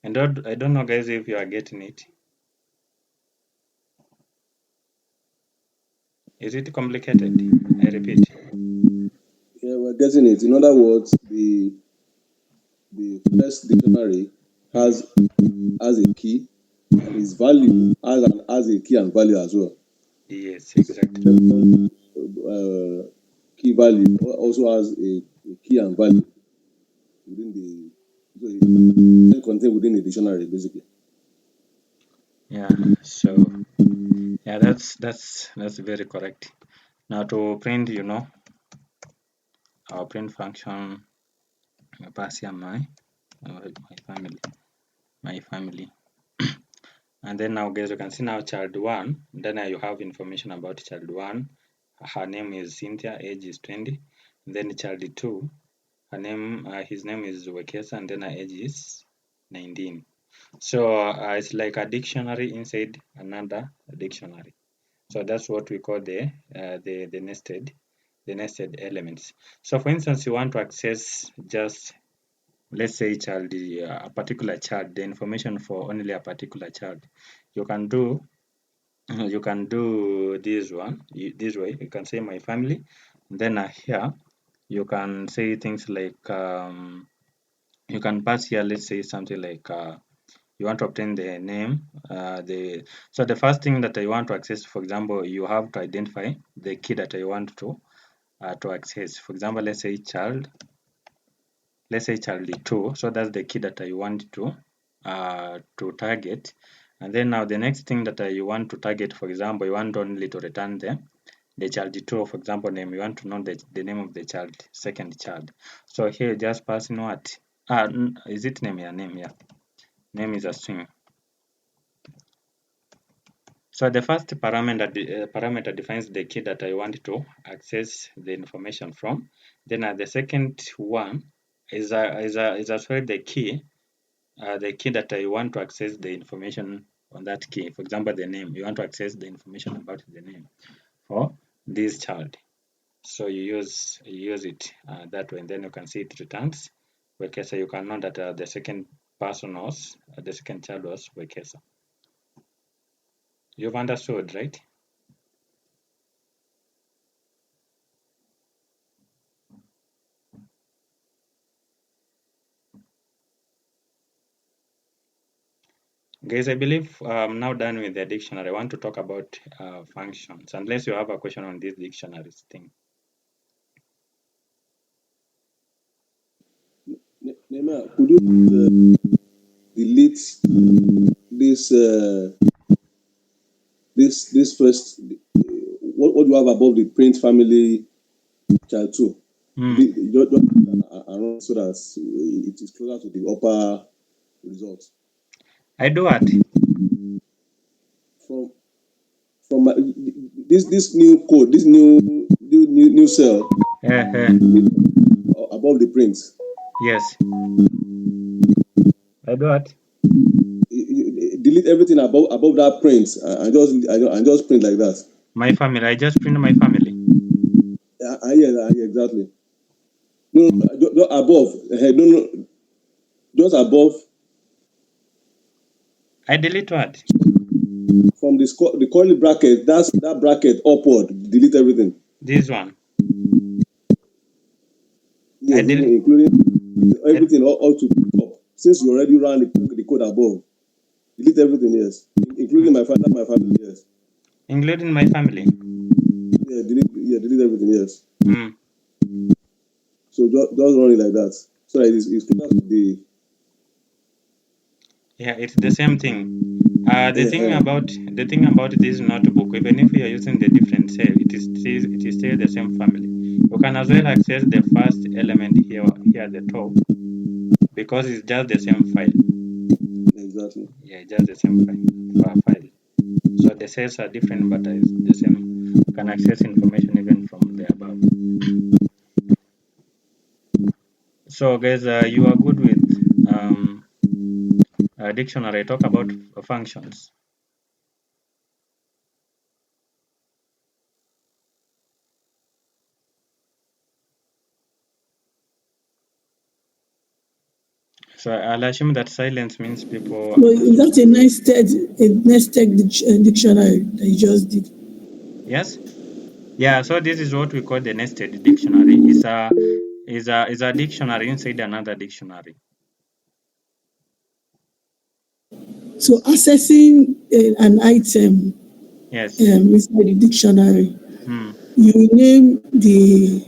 And I don't know guys if you are getting it. Is it complicated? I repeat. Yeah, we're getting it. In other words, the first dictionary has a key, and its value has a key and value as well. Yes, exactly. Second key value also has a key and value within contained within the dictionary, basically. Yeah. So yeah, that's very correct. Now to print, our print function pass here my family. And then now guys, you can see now child 1. Then you have information about child 1. Her name is Cynthia, age is 20. And then child 2, his name is Wekesa, and then her age is 19. So it's like a dictionary inside another dictionary. So that's what we call the nested elements. So for instance, you want to access just, let's say, a particular child, the information for only a particular child. You can do this way. You can say my family. Then here you can say things like you can pass here. Let's say something like you want to obtain the name. So the first thing that I want to access, for example, you have to identify the key that I want to access. For example, let's say child 2. So that's the key that I want to target. And then now the next thing that you want to target, for example, you want only to return the child 2, for example, name. You want to know the name of the child, second child. So here just pass in what? Is it name? Yeah, name. Yeah, name is a string. So the first parameter defines the key that I want to access the information from. Then the second one is actually the key that I want to access the information on that key. For example, the name. You want to access the information about the name for this child. So you use it that way, and then you can see it returns Wekesa. You can know that the second child was Wekesa. You've understood, right? Guys, I believe I'm now done with the dictionary. I want to talk about functions, unless you have a question on this dictionaries thing. Nehemiah, could you delete this this first what do you have above the print family child two? Hmm. Just around so that it is closer to the upper result. I do what? From this new code, this new cell Uh, above the print. yes. I do what? Delete everything above that print and just print like that. My family. I just print my family. Yeah, exactly. No, just above. No, just above I delete what? from the curly bracket. That bracket upward. Delete everything. This one. I Yes, even delete. including I, everything all to top. Since you already ran the code above, delete everything. Yes, including my family. Yes. including my family. Delete everything. Yes. Hmm. So just run it like that. So that it's closer to the. Yeah, it's the same thing. The thing about this notebook, even if you are using the different cell, it is still the same family. You can as well access the first element here at the top because it's just the same file. Exactly. Yeah, just the same file. So the cells are different, but it's the same. You can access information even from the above. So guys, you are good with dictionary. Talk about functions. So I'll assume that silence means people So is understood. that a nested dictionary that you just did? Yes. Yeah. So this is what we call the nested dictionary. Is a dictionary inside another dictionary. So accessing an item Yes. inside the dictionary, Hmm. you name the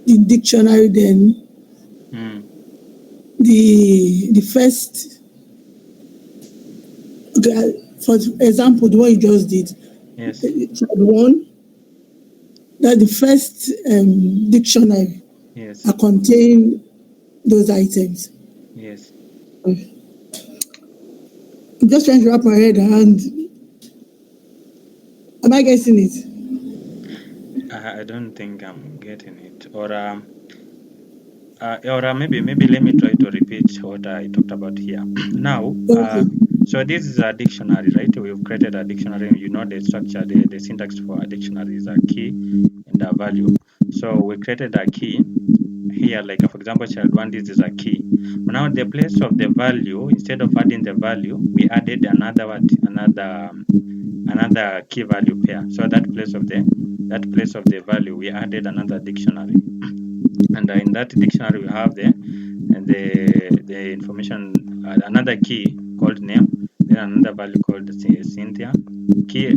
dictionary, then Hmm. the first, okay, for example, the one you just did, Yes. tried one, that the first dictionary Yes. contain those items. Yes. I'm just trying to wrap my head around. Am I getting it? I don't think I'm getting it. Or maybe let me try to repeat what I talked about here. Now, Okay. so this is a dictionary, right? We've created a dictionary. You know the structure, the syntax for a dictionary is a key and a value. So we created a key here, like for example, child one. This is a key. Now, the place of the value, instead of adding the value, we added another key value pair. So that place of the value, we added another dictionary. And in that dictionary we have the information, another key called name, then another value called Cynthia,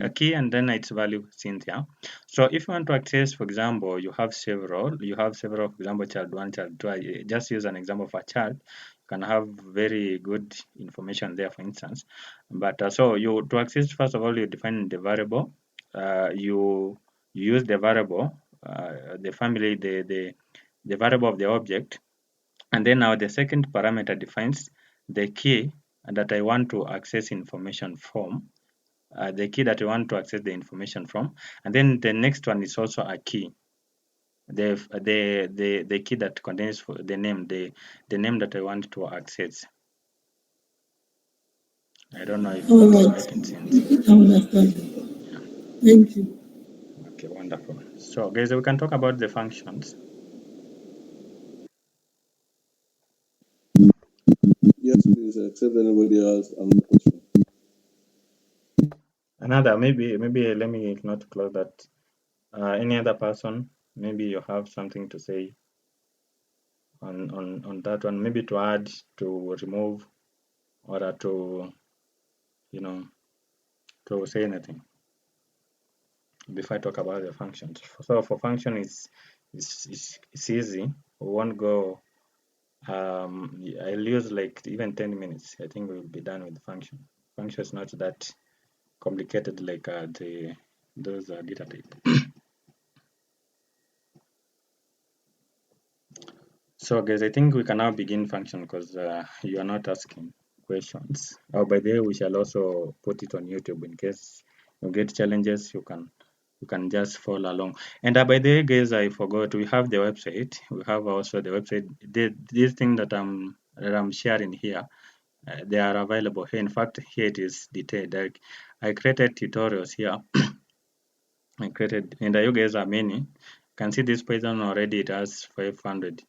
a key and then its value Cynthia. So if you want to access, for example, you have several, for example, child one, child two. I just use an example of a child. You can have very good information there, for instance. But so you to access, first of all, you define the variable. You use the variable, the family, the variable of the object, and then now the second parameter defines the key that I want to access information from, the key that I want to access the information from, and then the next one is also a key, the key that contains the name that I want to access. I don't know if All it's right. making sense. I understand. Yeah. Thank you. Okay, wonderful. So guys, we can talk about the functions. Yes, please accept anybody else. Another question. Another, maybe let me not close that. Any other person, maybe you have something to say on that one, maybe to add, to remove, or to to say anything before I talk about the functions. So for function, it's easy. We won't go. I'll use like even 10 minutes. I think we'll be done with the function. Function is not that complicated like those data type. So guys, I think we can now begin function because you are not asking questions. Oh, by the way, we shall also put it on YouTube in case you get challenges. You can just follow along. And by the way, guys, I forgot we have the website. We have also the website. This thing that I'm sharing here, they are available here. In fact, here it is detailed. I created tutorials here. I created, and you guys are many. You can see this Python already. It has 500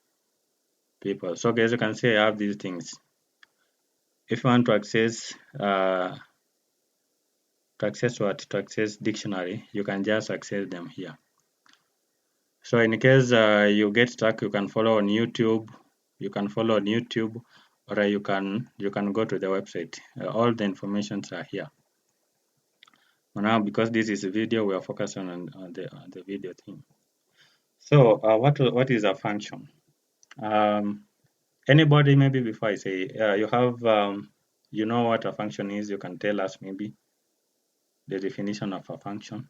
people. So guys, you can see I have these things. If you want to access to access dictionary, you can just access them here. So in case you get stuck, you can follow on YouTube. You can follow on YouTube, or you can go to the website. All the informations are here. Now, because this is a video, we are focusing on the video thing. So what is a function? Anybody, maybe before I say, you have, you know what a function is, you can tell us maybe the definition of a function.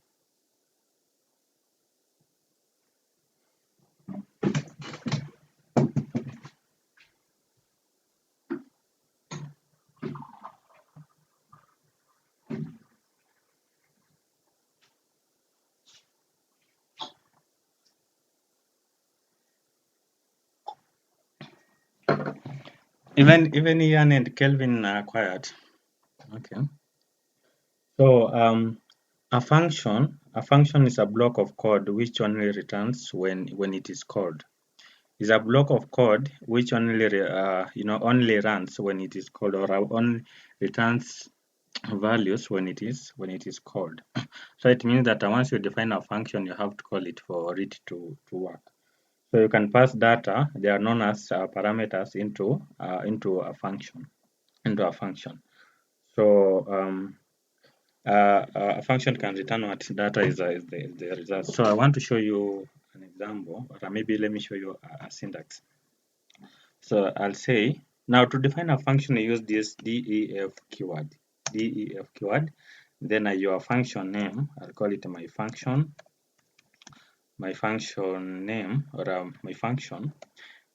Even Ian and Kelvin are quiet. Okay. So a function is a block of code which only returns when it is called. Is a block of code which only runs when it is called, or only returns values when it is called. So it means that once you define a function, you have to call it for it to work. So you can pass data, they are known as parameters into a function. So a function can return what data is the result. So I want to show you an example, or maybe let me show you a syntax. So I'll say, now to define a function, you use this def keyword. Def keyword. Then your function name, I'll call it my function name, or my function.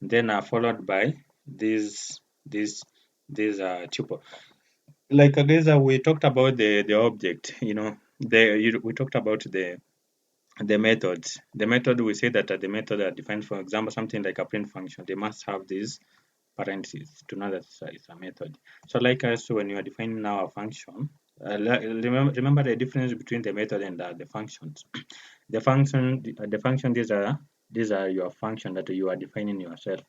Then followed by this tuple. Like guys, we talked about the object. We talked about the methods. The method, we say that the method are defined, for example, something like a print function. They must have these parentheses to know that it's a method. So like us, when you are defining now a function, remember the difference between the method and the functions. The function, these are your function that you are defining yourself.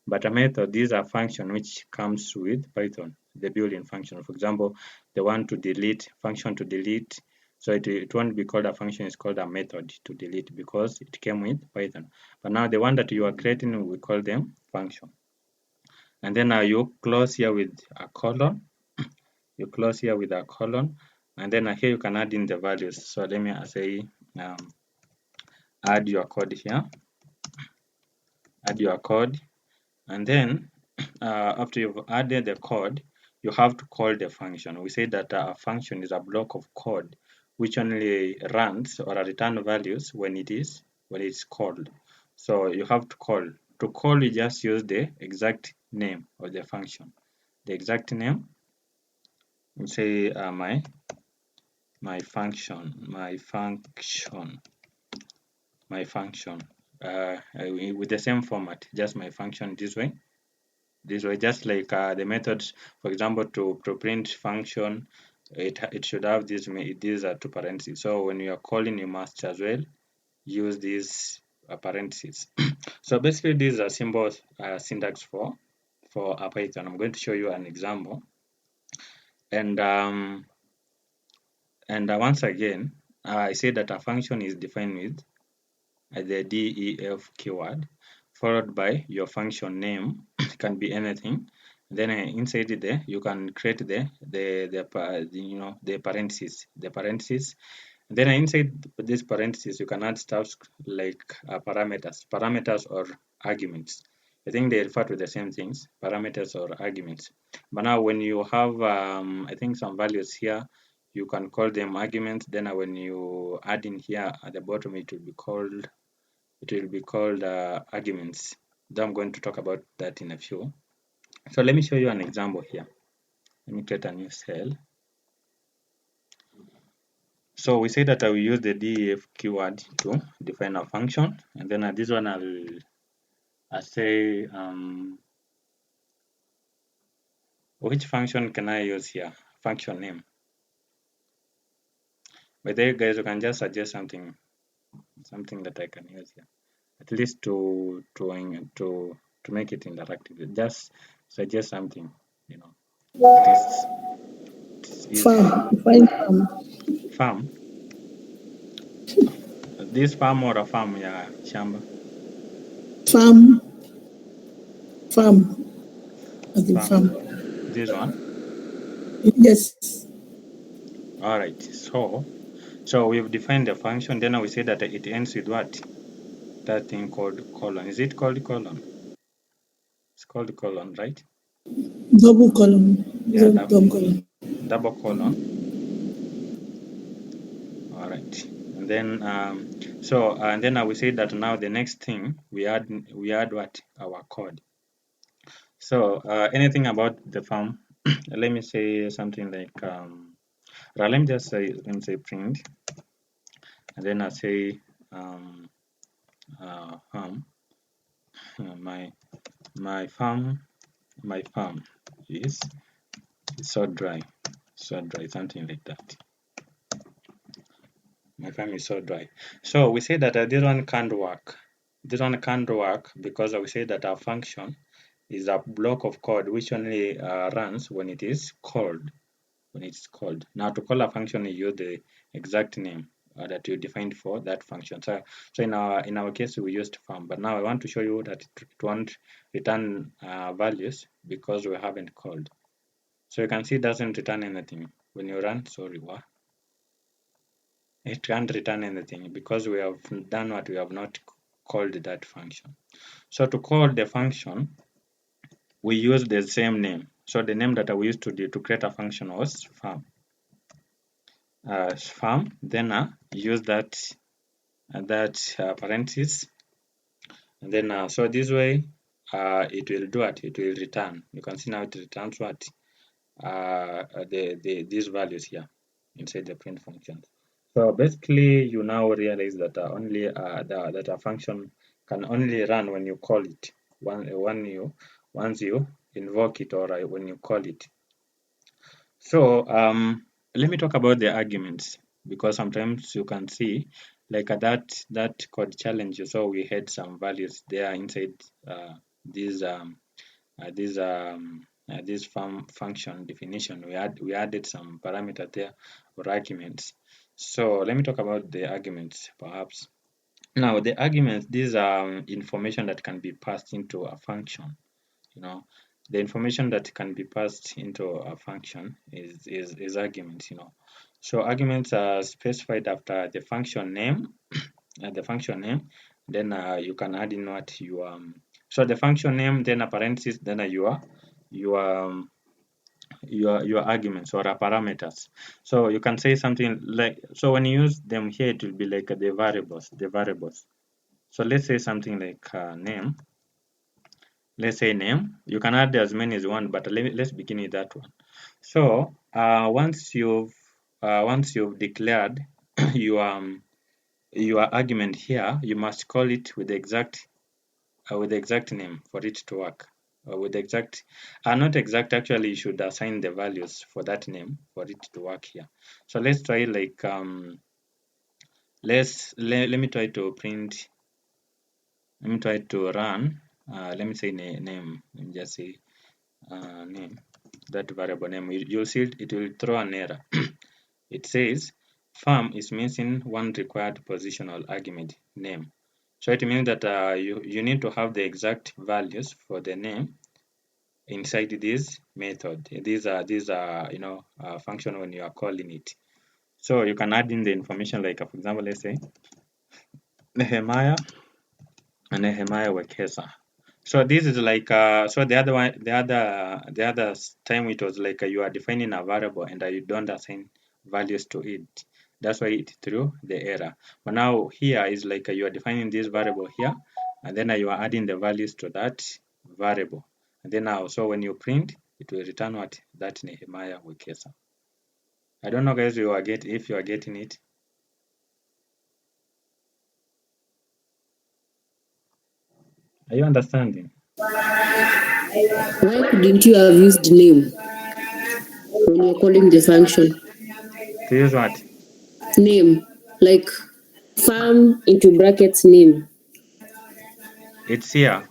But a method, these are function which comes with Python, the built-in function. For example, the one to delete, function to delete. So it won't be called a function, it's called a method to delete because it came with Python. But now the one that you are creating, we call them function. And then you close here with a colon. You close here with a colon. And then here you can add in the values. So let me say, add your code here. Add your code. And then after you've added the code, you have to call the function. We say that a function is a block of code which only runs or return values when it's called. So you have to call. To call, you just use the exact name of the function. The exact name, we say my function with the same format, just my function this way, just like the methods. For example, to print function, it should have these are two parentheses. So when you are calling, you must as well use these parentheses. So basically, these are symbols syntax for a Python. I'm going to show you an example, and once again, I say that a function is defined with the def keyword followed by your function name. It can be anything. Then inside there you can create the parentheses. Then inside these parentheses you can add stuff like parameters or arguments. I think they refer to the same things, parameters or arguments. But now when you have I think some values here, you can call them arguments. Then when you add in here at the bottom, it will be called arguments. Then I'm going to talk about that in a few. So let me show you an example here. Let me create a new cell. So we say that I will use the def keyword to define a function, and then this one I'll say which function can I use here? Function name. But there, guys, you can just suggest something that I can use here, at least to make it interactive. Just suggest something, you know. It's easy. Farm. Find farm. Farm. This farm or a farm, yeah, shamba. Farm. Farm. As in Farm. farm. This one. Yes. All right. So we've defined the function. Then we say that it ends with what? That thing called colon. Is it called colon? It's called colon, right? Double column. Yeah, Double column. double colon. All right. And then and then I will say that now the next thing we add what? Our code. So anything about the farm? Let me say something like let me just say print, and then I say farm. My farm is so dry, something like that. My farm is so dry. So we say that this one can't work. This one can't work because we say that our function is a block of code which only runs when it is called. Now to call a function, you use the exact name that you defined for that function. So in our case, we used farm, but now I want to show you that it won't return values because we haven't called. So you can see it doesn't return anything when you run. Sorry, what? It can't return anything because we have done what we have not called that function. So to call the function, we use the same name. So the name that we used to create a function was farm. Farm. Then use that parenthesis, and then so this way it will do what? It will return. You can see now it returns what? These values here inside the print function. So basically, you now realize that that a function can only run when you call it. Once you invoke it or when you call it. So let me talk about the arguments, because sometimes you can see like that code challenge. So we had some values there inside these this function definition. We added some parameter there or arguments. So let me talk about the arguments perhaps. Now the arguments, these are information that can be passed into a function. You know, the information that can be passed into a function is arguments. So arguments are specified after the function name. Then you can add in what you so the function name, then a parenthesis, then your your arguments or parameters. So you can say something like, so when you use them here, it will be like the variables. So let's say something like name. Let's say name. You can add as many as you want, but let's begin with that one. So once you've declared your argument here, you must call it with the exact name for it to work. With the exact, not exact, actually you should assign the values for that name for it to work here. So let's try like let me try to print. Let me try to run. Let me say name. Let me just say name, that variable name. You'll see it will throw an error. It says farm is missing one required positional argument, name. So it means that you need to have the exact values for the name inside this method. These are function when you are calling it. So you can add in the information like, for example, let's say Nehemiah and Nehemiah Wekesa. So this is like so the other one, the other time it was like you are defining a variable and you don't assign values to it. That's why it threw the error. But now here is like you are defining this variable here, and then you are adding the values to that variable. And then now, so when you print, it will return what that Nehemiah Wekesa. I don't know, guys, if you are getting it. Are you understanding? Why couldn't you have used name when you're calling the function? To use what? Name, like farm into brackets name. It's here.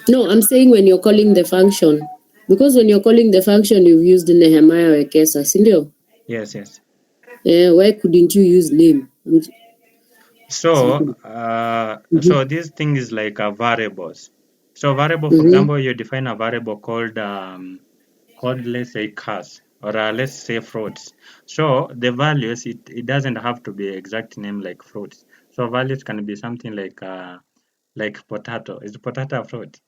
No, I'm saying when you're calling the function. Because when you're calling the function, you've used Nehemiah Wekesa, sindio? Yes, yes. Why couldn't you use name? So, Mm-hmm. so this thing is like a variables. So variable, for Mm-hmm. example, you define a variable called let's say cars or let's say fruits. So the values it doesn't have to be exact name like fruits. So values can be something like potato. Is potato a fruit?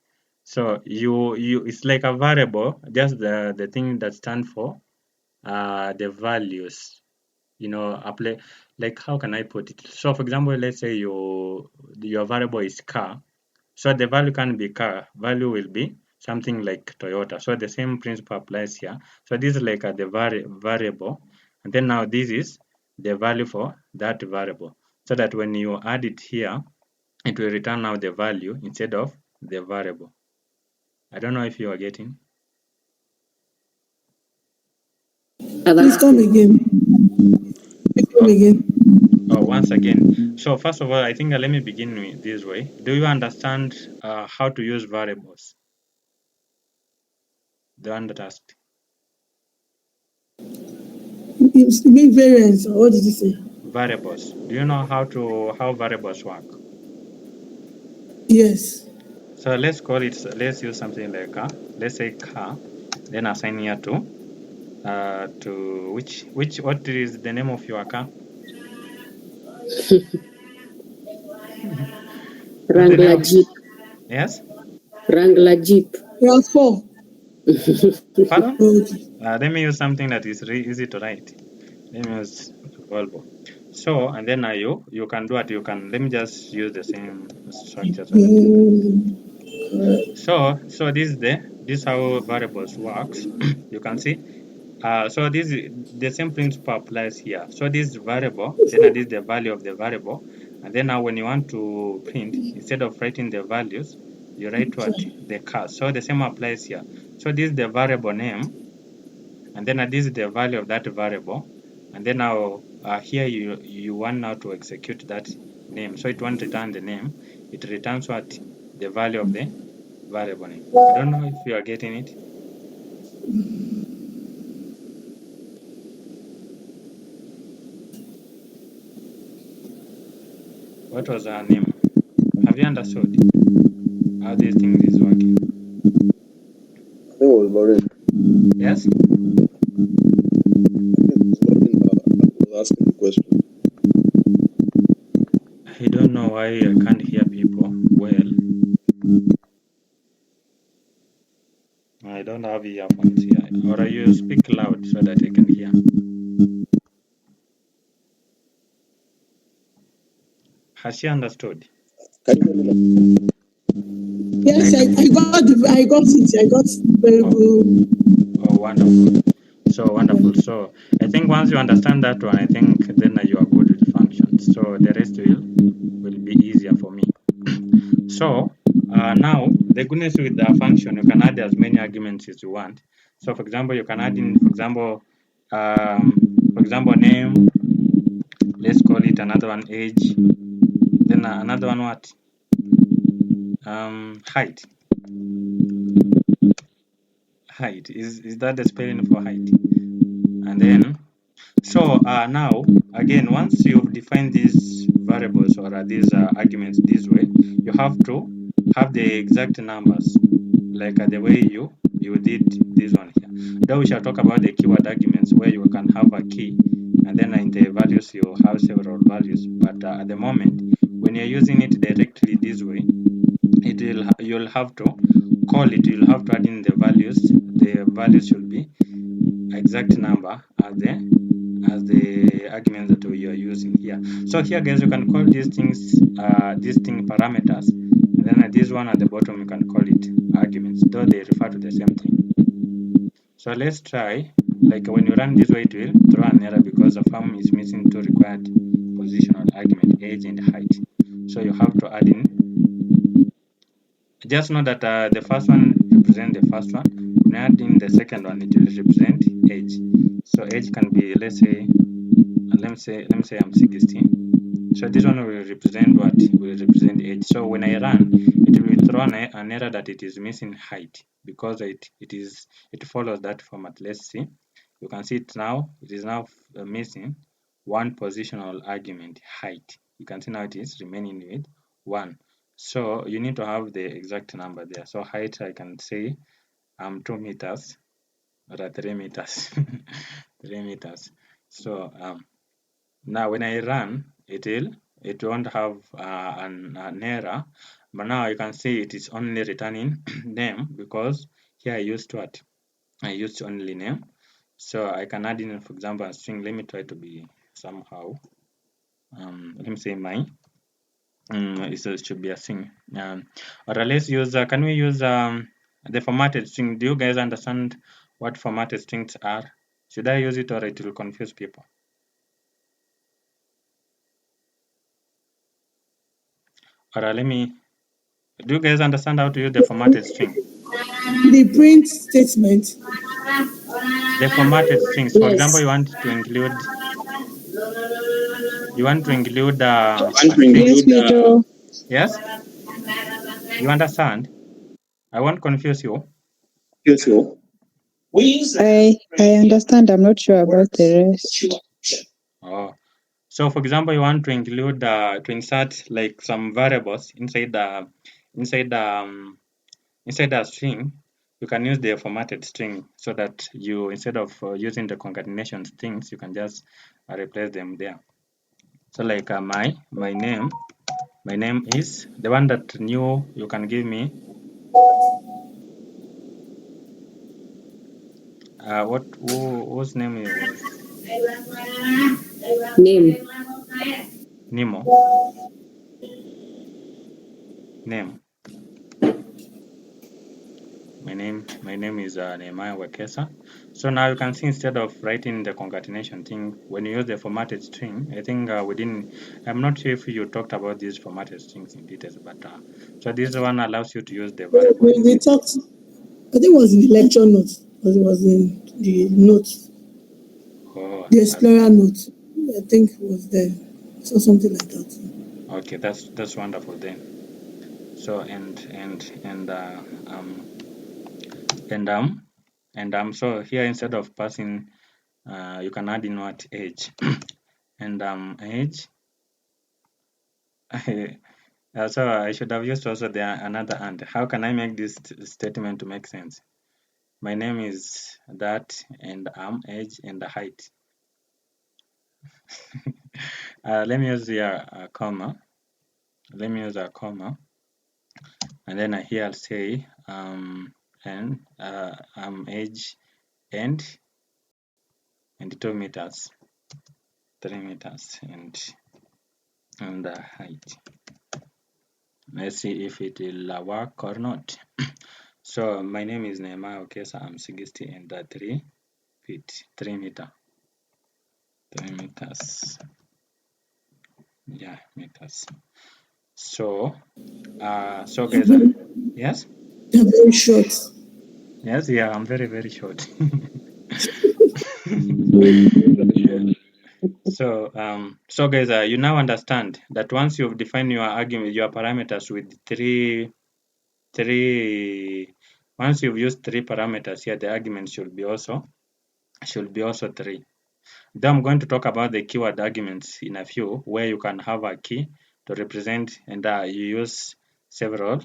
So you it's like a variable, just the thing that stand for the values. Apply, like, how can I put it? So for example, let's say your variable is car. So the value can be car, value will be something like Toyota. So the same principle applies here. So this is like the variable, and then now this is the value for that variable. So that when you add it here, it will return now the value instead of the variable. I don't know if you are getting. Please come again. Please come Oh, again. once again. So first of all, I think let me begin with this way. Do you understand how to use variables? The one that asked. You mean variance, or what did you say? Variables. Do you know how variables work? Yes. So let's use something like let's say car, then assign here to which what is the name of your car? What's the name Wrangler of? Jeep. Yes? Wrangler Jeep. You have four. Pardon? Okay. Let me use something that is really easy to write. Let me use Volvo. So, and then you can do it. You can, let me just use the same structure so that you can. So this is how variables works. You can see. So the same principle applies here. So this variable, then this is the value of the variable, and then now when you want to print, instead of writing the values, you write what the cars. So the same applies here. So this is the variable name, and then this is the value of that variable, and then now here you want now to execute that name. So it won't return the name; it returns what the value of the variable name. I don't know if you are getting it. What was our name? Have you understood how this thing is working? I think it was Lauren. Yes? It was Lauren was asking the question. I don't know why I can't hear people well. I don't have earphones here. Or you speak loud so that I can hear. Has she understood? Can you hear me now? Yes, I got it. I got very Oh, good. oh, wonderful. So wonderful. So I think once you understand that one, I think then you are good with functions. So the rest will be easier for me. So now the goodness with the function, you can add as many arguments as you want. So for example, you can add in, for example, name. Let's call it another one age. Then another one what? Height. Height is that the spelling for height? And then so now again, once you've defined these variables or these arguments this way, you have to have the exact numbers. like the way you did this one here. Though we shall talk about the keyword arguments where you can have a key and then in the values you have several values, but at the moment when you're using it directly this way, you'll have to call it, you'll have to add in the values. The values should be exact number as the arguments that you are using here. So here guys, you can call these things parameters, and then at this one at the bottom you can call it arguments, though they refer to the same thing. So let's try, like when you run this way it will throw an error because the form is missing two required positional argument, age and height. So you have to add in. Just know that the first one represents the first one. When you add in the second one, it will represent age. So age can be, let's say I'm 16. So this one will represent what? Will represent age. So when I run, it will throw an error that it is missing height because it follows that format. Let's see. You can see it now. It is now missing one positional argument, height. You can see now it is remaining with 1. So you need to have the exact number there. So height, I can say 2 meters or 3 meters. 3 meters. So now when I run, it won't have an error. But now you can see it is only returning name because here I used what? I used only name. So I can add in, for example, a string. Let me try to be somehow. Let me say mine. It should be a string. Or let's use. Can we use the formatted string? Do you guys understand what formatted strings are? Should I use it or it will confuse people? Or let me. Do you guys understand how to use the formatted string? The print statement. The formatted strings. For example, Yes. you want to include. You want to include a Yes, string. we do. Yes. You understand? I won't confuse you. Yes, so. I understand. I'm not sure about the rest. Oh. So for example, you want to include to insert like some variables inside the string. You can use the formatted string so that you, instead of using the concatenation strings, you can just replace them there. So like my name is the one that new you can give me. Whose name it was? Name. Nemo. Name. My name is Nehemiah Wekesa. So now you can see instead of writing the concatenation thing, when you use the formatted string, I think I'm not sure if you talked about these formatted strings in details, but so this one allows you to use the variable We inside. talked, I think it was in the lecture notes, because it was in the notes, Oh, the Explorer notes. I think it was there. So something like that. okay, that's wonderful then. So so here instead of passing, you can add in what age, and age. So I should have used also the another and. How can I make this statement to make sense? My name is that, and age and the height. Let me use here a comma. Let me use a comma, and then here I'll say and age and 2 meters, 3 meters, and the height. Let's see if it will work or not. So my name is Nehemiah Okesa. I'm 60 and 3 feet, 3 meter, 3 meters. Yeah, meters. So guys, yes, They're very short. yes, yeah, I'm very very short. So guys, you now understand that once you've defined your argument, your parameters with three. Once you've used 3 parameters here, the argument should be also 3. Then I'm going to talk about the keyword arguments in a few, where you can have a key to represent, and you use several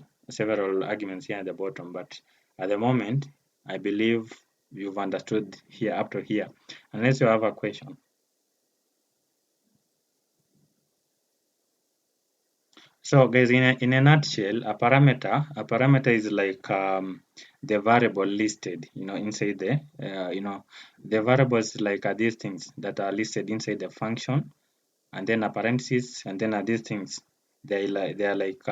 arguments here at the bottom. But At the moment, I believe you've understood here up to here, unless you have a question. So guys, in a nutshell, a parameter is like the variable listed, inside the variables like are these things that are listed inside the function, and then a parenthesis, and then are these things. They are like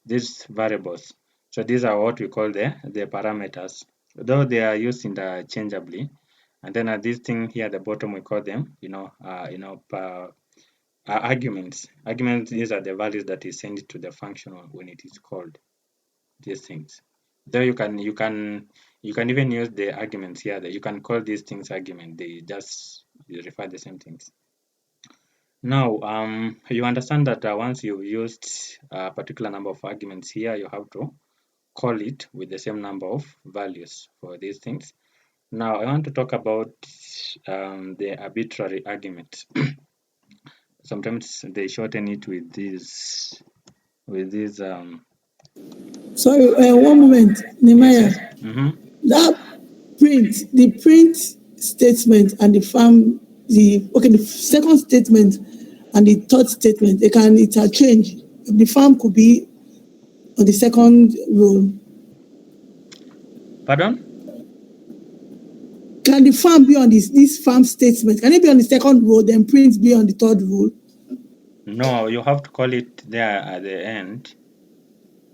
these variables. So these are what we call the parameters, though they are used interchangeably. And then these things here at the bottom we call them, arguments. Arguments, these are the values that is sent to the function when it is called. These things. Though you can even use the arguments here. That you can call these things argument. They just refer the same things. Now, you understand that once you've used a particular number of arguments here, you have to call it with the same number of values for these things. Now, I want to talk about the arbitrary argument. Sometimes they shorten it with these. Sorry, one moment, Yes, Nehemiah. yes. That the print statement and the second statement and the third statement, they can interchange. The farm could be on the second row. Pardon? Can the farm be on this farm statement? Can it be on the second row, then print be on the third row? No, you have to call it there at the end.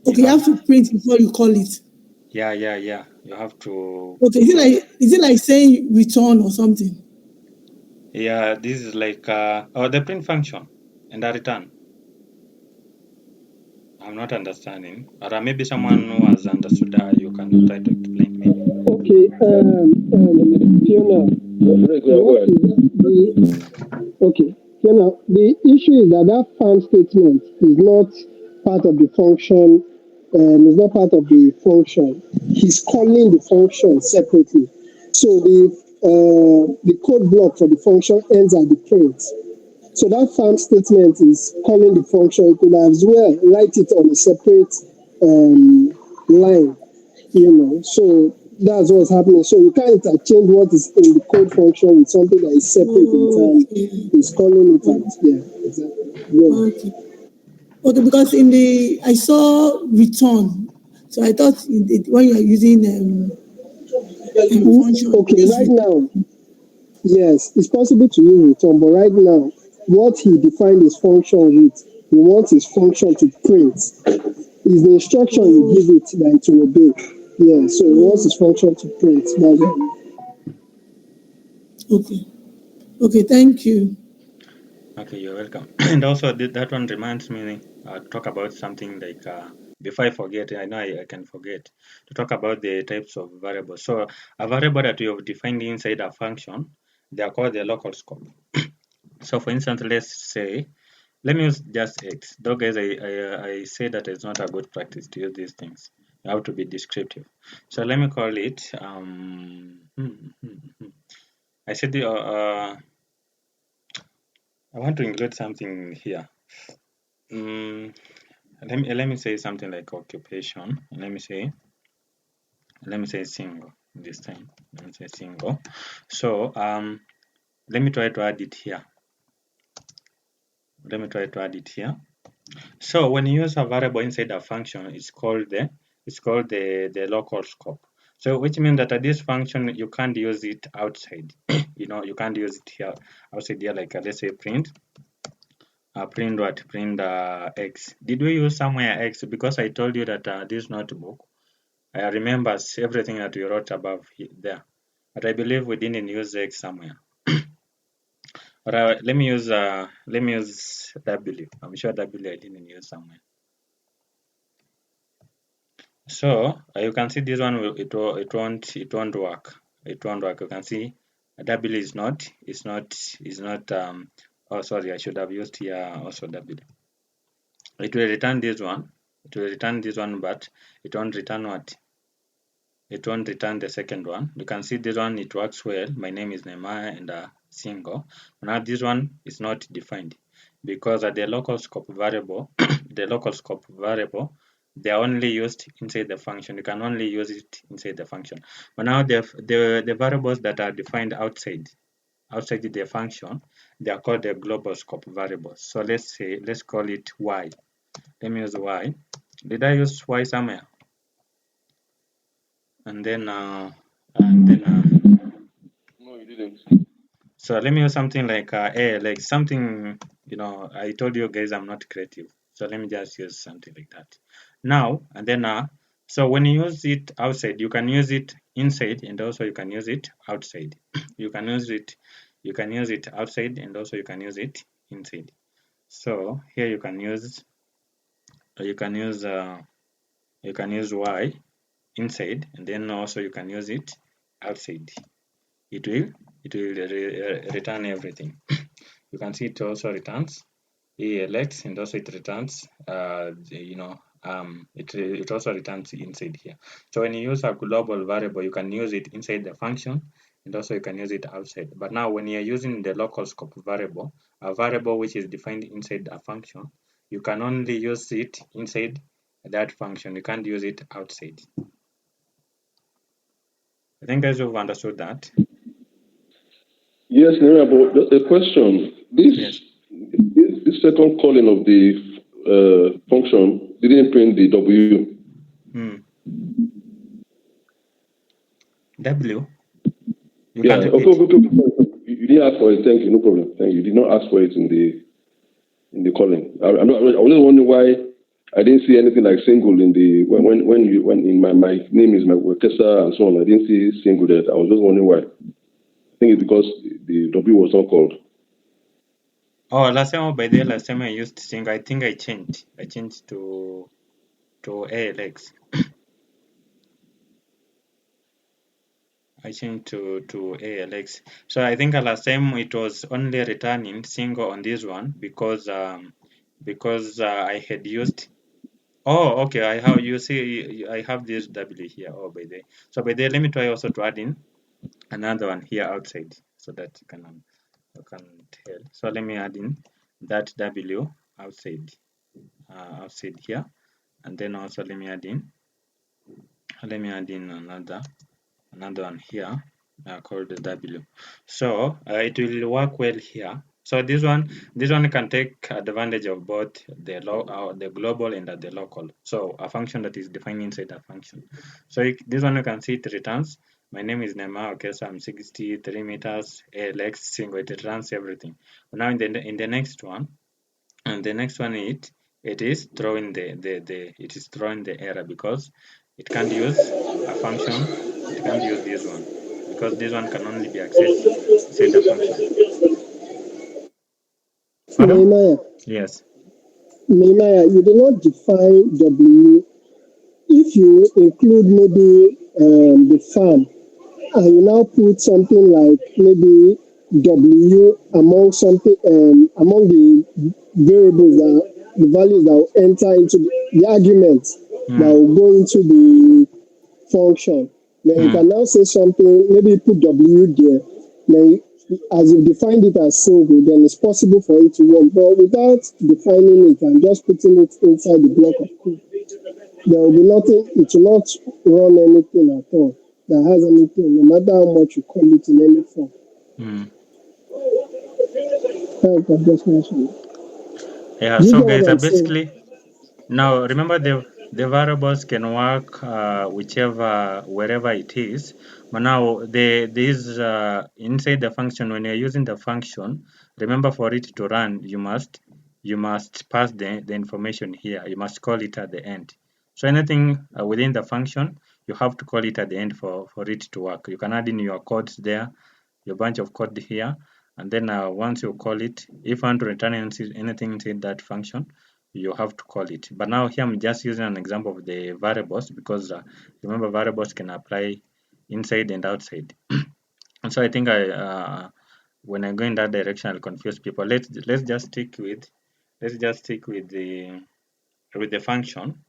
Okay, you have to print before you call it. Yeah. You have to. Okay, is it like saying return or something? Yeah, this is like the print function and the return. I'm not understanding. Or maybe someone who has understood you can try to explain maybe. Okay, Fiona. Okay, Fiona, the issue is that that farm statement is not part of the function, He's calling the function separately. So the code block for the function ends at the print. So that farm statement is calling the function. You could as well write it on a separate line, So that's what's happening. So you can't interchange what is in the code function with something that is separate entirely. It's calling it out. Yeah, exactly. Yeah. Okay, because I saw return, so I thought when you are using function. Okay, right now, yes, it's possible to use return, but right now, what he defined his function with, he wants his function to print. Is the instruction you give it that it will obey. Yeah, so he wants his function to print. Okay, thank you. Okay, you're welcome. And also that one reminds me talk about something like before I forget, I know I can forget to talk about the types of variables. So a variable that you have defined inside a function, they are called the local scope. So for instance, let's say, let me use just x. Though guys, I say that it's not a good practice to use these things. You have to be descriptive. So let me call it, I said I want to include something here. Let me say something like occupation. Let me say single this time. Let me say single. So let me try to add it here. So when you use a variable inside a function, it's called the local scope. So which means that this function you can't use it outside. You can't use it here outside here. Like let's say print what? Print X. Did we use somewhere X? Because I told you that this notebook remembers everything that we wrote above there. But I believe we didn't use X somewhere. But let me use W. I'm sure W I didn't use somewhere. So you can see this one it won't work. It won't work. You can see W is not oh sorry, I should have used here also W. It will return this one. But it won't return what? It won't return the second one. You can see this one, it works well. My name is Nehemiah and single. Now this one is not defined because the local scope variable, the local scope variable they are only used inside the function. You can only use it inside the function. But now the variables that are defined outside the function, they are called the global scope variables. So let's call it y. Let me use y. Did I use y somewhere? And then No, you didn't. so let me use something like like something, I told you guys I'm not creative. So let me just use something like that. Now, and then so when you use it outside, you can use it inside and also you can use it outside. You can use it outside and also you can use it inside. So here you can use y inside and then also you can use it outside. It will return everything. You can see it also returns ELX and also it returns it also returns inside here. So when you use a global variable, you can use it inside the function and also you can use it outside. But now when you're using the local scope variable, a variable which is defined inside a function, you can only use it inside that function. You can't use it outside. I think guys you've understood that. Yes, Nera, but the question, Yes. this second calling of the function didn't print the W. Hmm. W. You Yeah, can okay, repeat. okay, okay. You didn't ask for it. Thank you, no problem. Thank you. You did not ask for it in the calling. I was just wondering why I didn't see anything like single in the when in my name is my Wekesa and so on. I didn't see single there. I was just wondering why. I think it's because the W was not called. Oh, last time I used Sing, I think I changed. I changed to ALX. I changed to ALX. So I think last time it was only returning single on this one because I had used. Oh, okay. I have you see I have this W here. Oh, by the so by the let me try also to add in another one here outside so that you can tell. So let me add in that W outside here, and then also let me add in another one here called the W. So it will work well here. So this one can take advantage of both the global and the local. So a function that is defined inside a function. So this one you can see it returns. My name is Nema. Okay, so I'm 63 meters. ALX single. It returns everything. Now in the next one, and the next one it is throwing it is throwing the error because it can't use a function. It can't use this one because this one can only be accessed inside the function. Pardon? Nehemiah, Yes. Nehemiah, you did not define W. If you include maybe the farm, and you now put something like maybe W among something among the variables that the values that will enter into the argument that Hmm. will go into the function. Then you Hmm. can now say something, maybe you put W there. Then as you defined it as single, then it's possible for it to work. But without defining it and just putting it inside the block of code, there will be nothing, it will not run anything at all that has anything, no matter how much you call it in any form. Hmm. That's what I just mentioned. Yeah. Do you So get guys, what I'm saying? basically now remember the variables can work whichever wherever it is. But now these inside the function when you're using the function, remember for it to run you must pass the information here. You must call it at the end. So anything within the function you have to call it at the end for it to work. You can add in your codes there, your bunch of code here, and then once you call it, if you want to return anything inside that function, you have to call it. But now here I'm just using an example of the variables because remember variables can apply inside and outside. And so I think when I go in that direction I'll confuse people. Let's just stick with the function.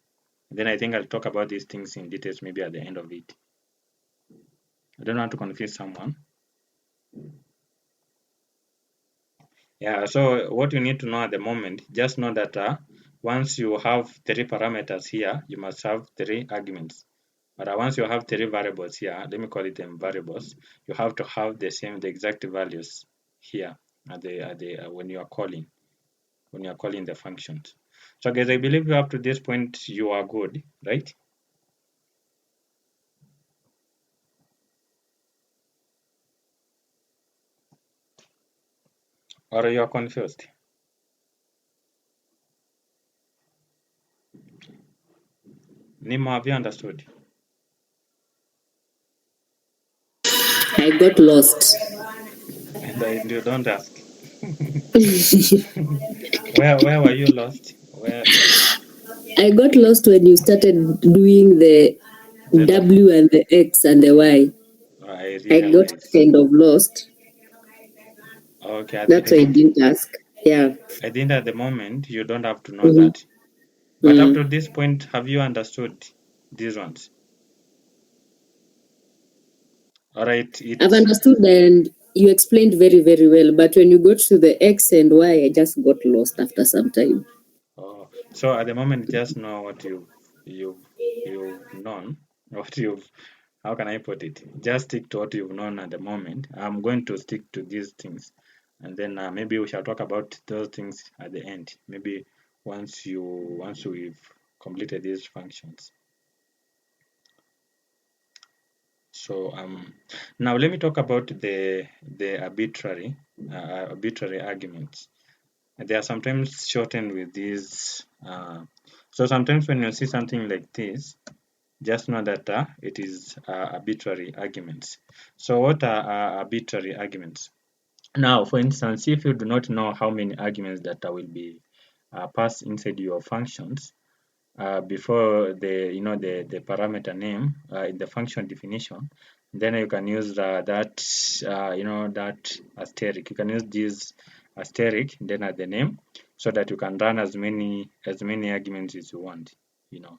Then I think I'll talk about these things in details maybe at the end of it. I don't want to confuse someone. Yeah, so what you need to know at the moment, just know that once you have 3 parameters here, you must have 3 arguments. But once you have 3 variables here, let me call it them variables, you have to have the exact values here when you are calling the functions. So guys, I believe up to this point you are good, right? Or you are confused? Nima, have you understood? I got lost. And you don't ask. Where were you lost? Where I got lost when you started doing the the W and the X and the Y. I I got realize. kind of lost. Okay, That's why I didn't ask. Yeah. I think at the moment you don't have to know Mhm. that. But up Mm. to this point, have you understood these ones? Alright, I've it's understood and you explained very, very well. But when you got to the X and Y, I just got lost after some time. so at the moment just know what you've known, what you've how can I put it? Just stick to what you've known at the moment. I'm going to stick to these things, and then maybe we shall talk about those things at the end. Maybe once we've completed these functions. So now let me talk about the arbitrary arguments. They are sometimes shortened with these. So sometimes when you see something like this, just know that it is arbitrary arguments. So what are arbitrary arguments? Now, for instance, if you do not know how many arguments that will be passed inside your functions, before the parameter name in the function definition, then you can use that asterisk. You can use this asterisk then at the name, so that you can run as many arguments as you want. You know,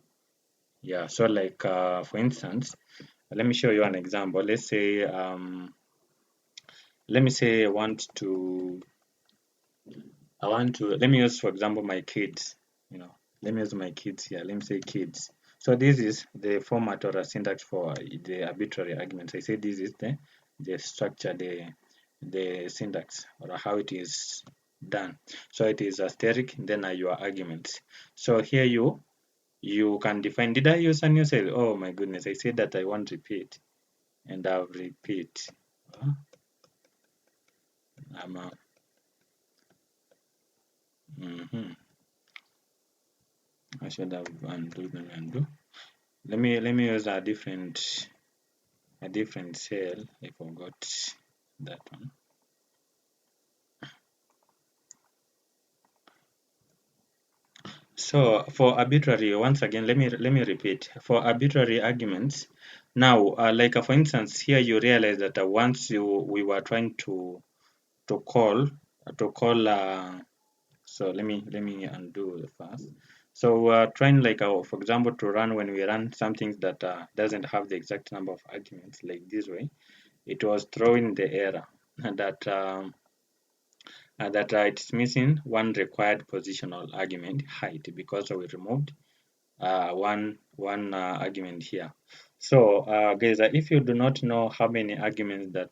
yeah. So like for instance, let me show you an example. Let me say I want to let me use for example my kids. You know, let me use my kids here. Let me say kids. So this is the format or a syntax for the arbitrary arguments. I say this is the structure, the syntax or how it is done. So it is asterisk, then are your arguments. So here you can define. Did I use a new cell? Oh my goodness, I said that I want repeat, and I'll repeat. Uh, I'm mhm. I should have undo. Let me use a different cell. I forgot that one. So for arbitrary, once again, let me repeat. For arbitrary arguments, now like for instance, here you realize that once we were trying to call to call. So let me undo the first. So we're trying like for example to run when we run something that doesn't have the exact number of arguments like this way. It was throwing the error that it's missing one required positional argument height because we removed one argument here. So guys, if you do not know how many arguments that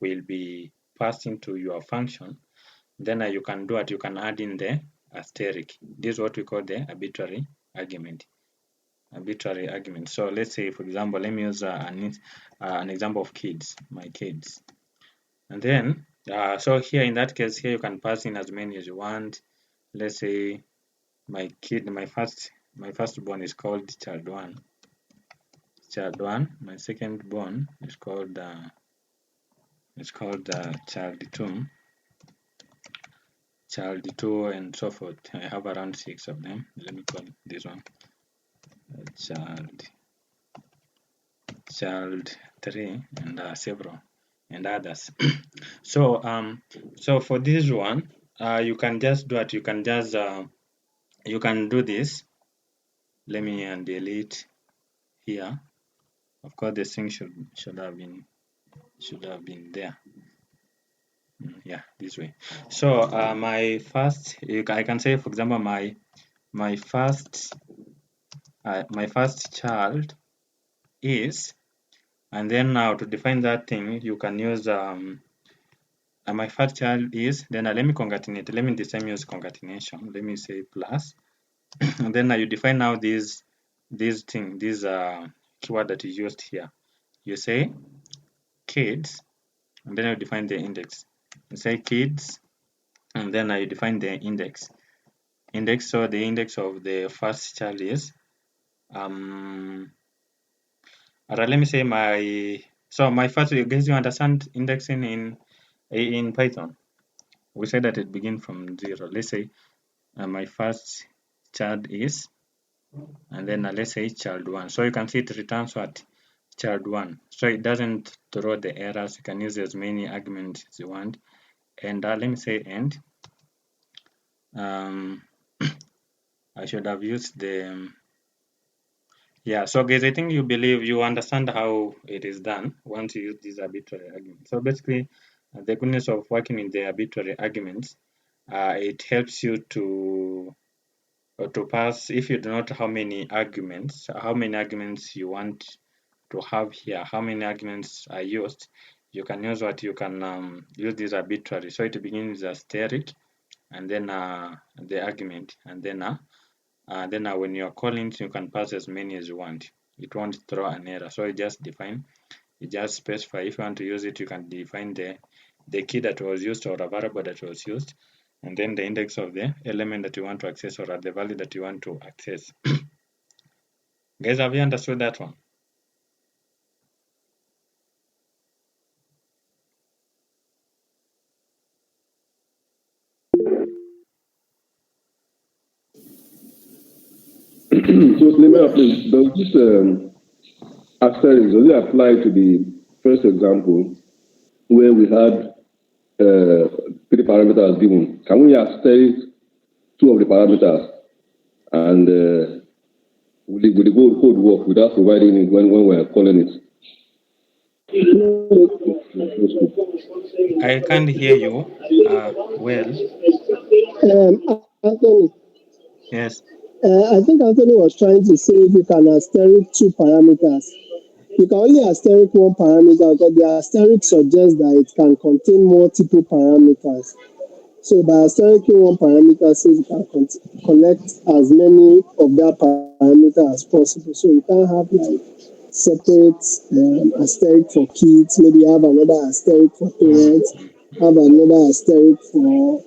will be passed into your function, then you can do it. You can add in the asterisk. This is what we call the arbitrary argument. Arbitrary argument. So let's say, for example, let me use an example of kids, my kids. And then, so here in that case, here you can pass in as many as you want. Let's say my kid, my firstborn is called child one. Child one. My second born is called child two. Child two and so forth. I have around 6 of them. Let me call this one child child three and several and others. So for this one, you can just do it. You can do this. Let me delete here. Of course, the string should have been there. Yeah, this way. So my first, I can say, for example, my first child is, and then now to define that thing, you can use my first child is, then let me concatenate. Let me this time use concatenation. Let me say plus, and then you define now this thing, this keyword that is used here. You say kids, and then you define the index. You say kids, and then you define the index. So the index of the first child is alright, let me say my first, you guys, you understand indexing in Python. We say that it begins from 0. Let's say my first child is, and then let's say child 1. So you can see it returns what? Child 1. So it doesn't throw the errors. You can use as many arguments as you want. And let me say end. I should have used the yeah. So guys, I think you understand how it is done once you use these arbitrary arguments. So basically, the goodness of working in the arbitrary arguments, it helps you to pass, if you do not how many arguments you want to have here, how many arguments are used, you can use what you can use this arbitrary. So it begins as asterisk, and then the argument, and then when you're calling, you can pass as many as you want. It won't throw an error. So you just define, you just specify. If you want to use it, you can define the key that was used or a variable that was used, and then the index of the element that you want to access or the value that you want to access. Guys, have you understood that one? So let me ask you, does this asterisk, does it apply to the first example where we had three parameters given? Can we asterisk two of the parameters and will the code work without providing it when we're calling it? I can't hear you well. Anthony, Yes. I think Anthony was trying to say if you can asterisk two parameters. You can only asterisk one parameter because the asterisk suggests that it can contain multiple parameters. So by asterisking one parameter says you can collect as many of that parameter as possible. So you can't have like separate asterisk for kids, maybe have another asterisk for parents, have another asterisk for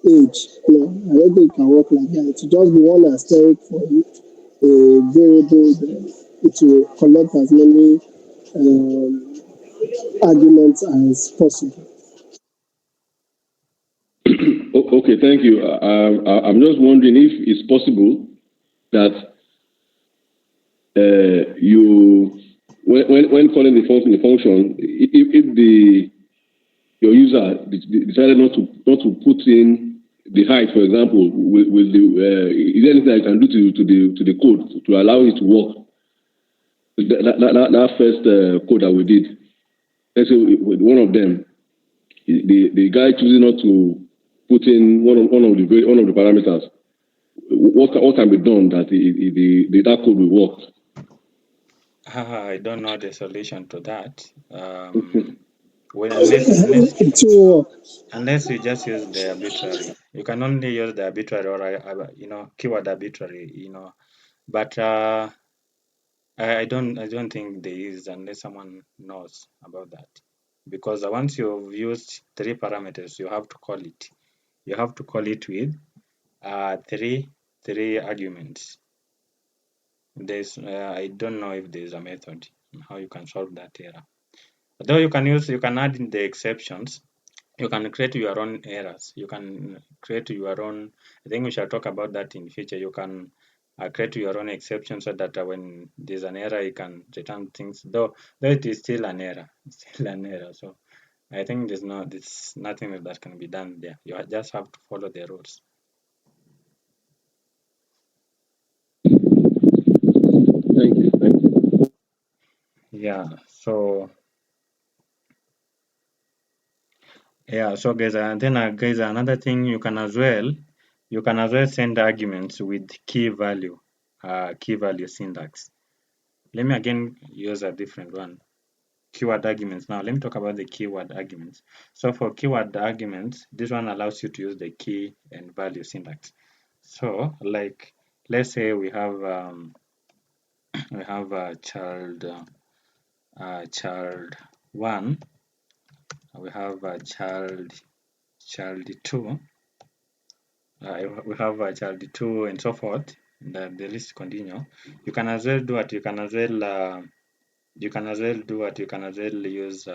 age. No, I don't think it can work like that. It will just be one asterisk for a variable. It will collect as many arguments as possible. Okay, thank you. I'm just wondering if it's possible that you, when calling the function, if your user decided not to put in the height, for example, with the is there anything I can do to the code to allow it to work? That first code that we did, let's say with one of them, the guy choosing not to put in one of the parameters. What can be done that that code will work? I don't know the solution to that. Okay. Well, It will work. unless you just use the arbitrary. You can only use the arbitrary or keyword arbitrary. But I don't think there is, unless someone knows about that. Because once you've used three parameters, you have to call it. You have to call it with three arguments. I don't know if there's a method how you can solve that error. Though you can add in the exceptions. You can create your own errors. You can create your own. I think we shall talk about that in future. You can create your own exceptions so that when there's an error, you can return things. Though it is still an error, it's still an error. So I think there's nothing that can be done there. You just have to follow the rules. Thank you. Thank you. Yeah. So guys, and then guys, another thing you can as well You can as well send arguments with key value syntax. Let me again use a different one. Keyword arguments. Now let me talk about the keyword arguments. So for keyword arguments, this one allows you to use the key and value syntax. So like let's say we have a child one, we have a child two, we have a child two, and so forth. The list continue. You can as well do what you can as well use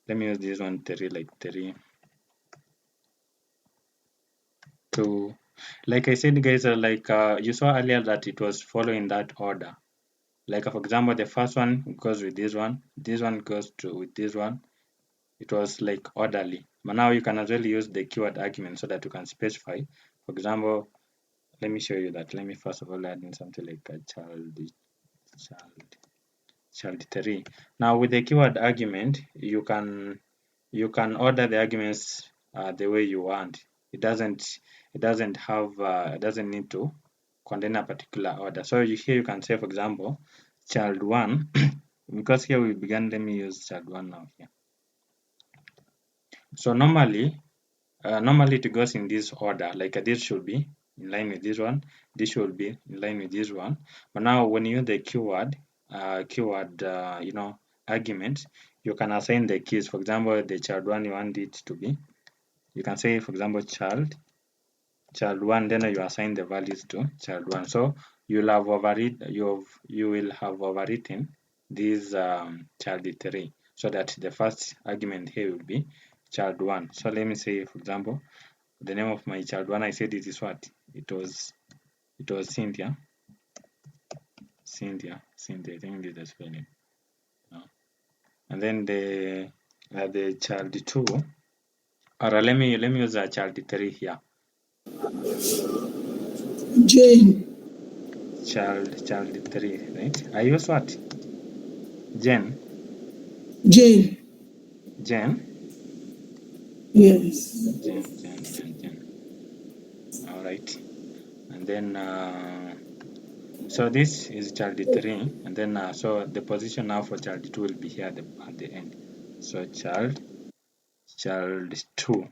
let me use this one 3, like 3 2. Like I said, guys, you saw earlier that it was following that order. Like for example, the first one goes with this one goes with this one. It was like orderly. But now you can as well use the keyword argument so that you can specify. For example, let me show you that. Let me first of all add in something like a child 3. Now with the keyword argument, you can order the arguments the way you want. It doesn't need to contain a particular order. So here you can say, for example, child 1 because here we began. Let me use child 1 now here. So normally it goes in this order. Like this should be in line with this one. This should be in line with this one. But now when you use the keyword argument, you can assign the keys. For example, the child 1 you want it to be. You can say, for example, child 1. Then you assign the values to child 1. So you will have overwritten this child 3, so that the first argument here will be child 1. So let me say, for example, the name of my child 1, I said it is what? It was Cynthia. I think this is the spelling. And then the child 2, or let me use a child 3 here. Jane. Child 3, right? I use what? Jane. Jane. Yes. Jane. All right. And then so this is child 3, and then so the position now for child 2 will be here at the end. So child 2.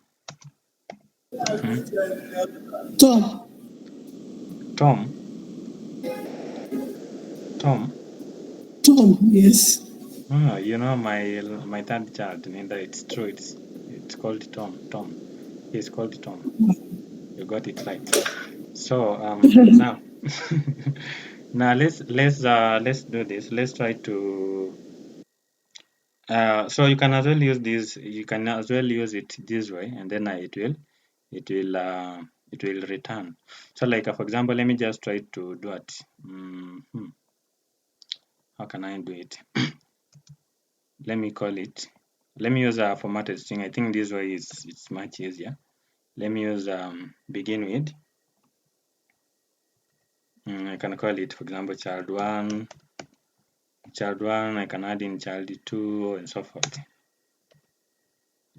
Tom, yes. Oh, you know my third child, Linda, it's true. It's called Tom. He's called Tom. You got it right. So now now let's do this. Let's try to so you can as well use this. You can as well use it this way, and then it will return. So like for example, let me just try to do it. How can I do it? Let me use a formatted string. I think this way it's much easier. Let me use begin with. I can call it, for example, child 1. I can add in child 2 and so forth.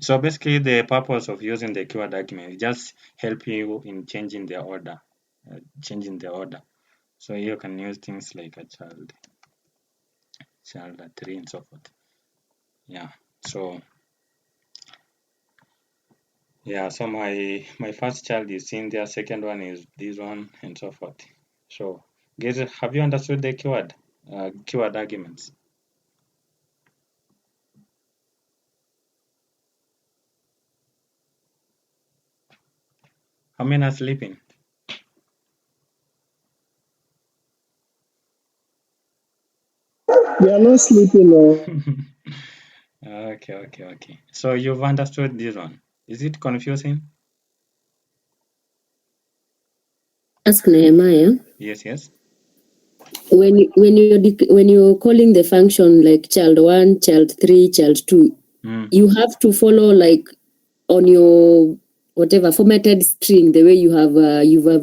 So basically the purpose of using the keyword argument is just help you in changing the order. So you can use things like a child 3 and so forth. Yeah. So my first child is Cynthia, second one is this one, and so forth. So guys, have you understood the keyword arguments? How many are sleeping? We are not sleeping now. Okay. So you've understood this one. Is it confusing? Ask Nehemiah. Yes. When you're calling the function like child 1, child 3, child 2, you have to follow like on your whatever formatted string the way you have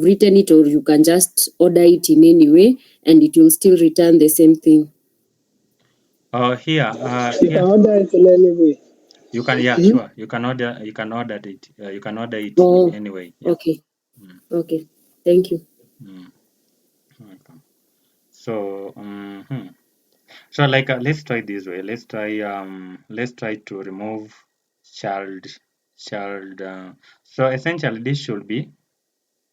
written it, or you can just order it in any way and it will still return the same thing. You can order it in any way. You can, yeah, Mhm. sure. You can order it. You can order it in Oh, any way. Yeah. okay. Mm, Okay. Thank you. mm, okay. So, so like let's try this way. Let's try to remove child child. So essentially, this should be,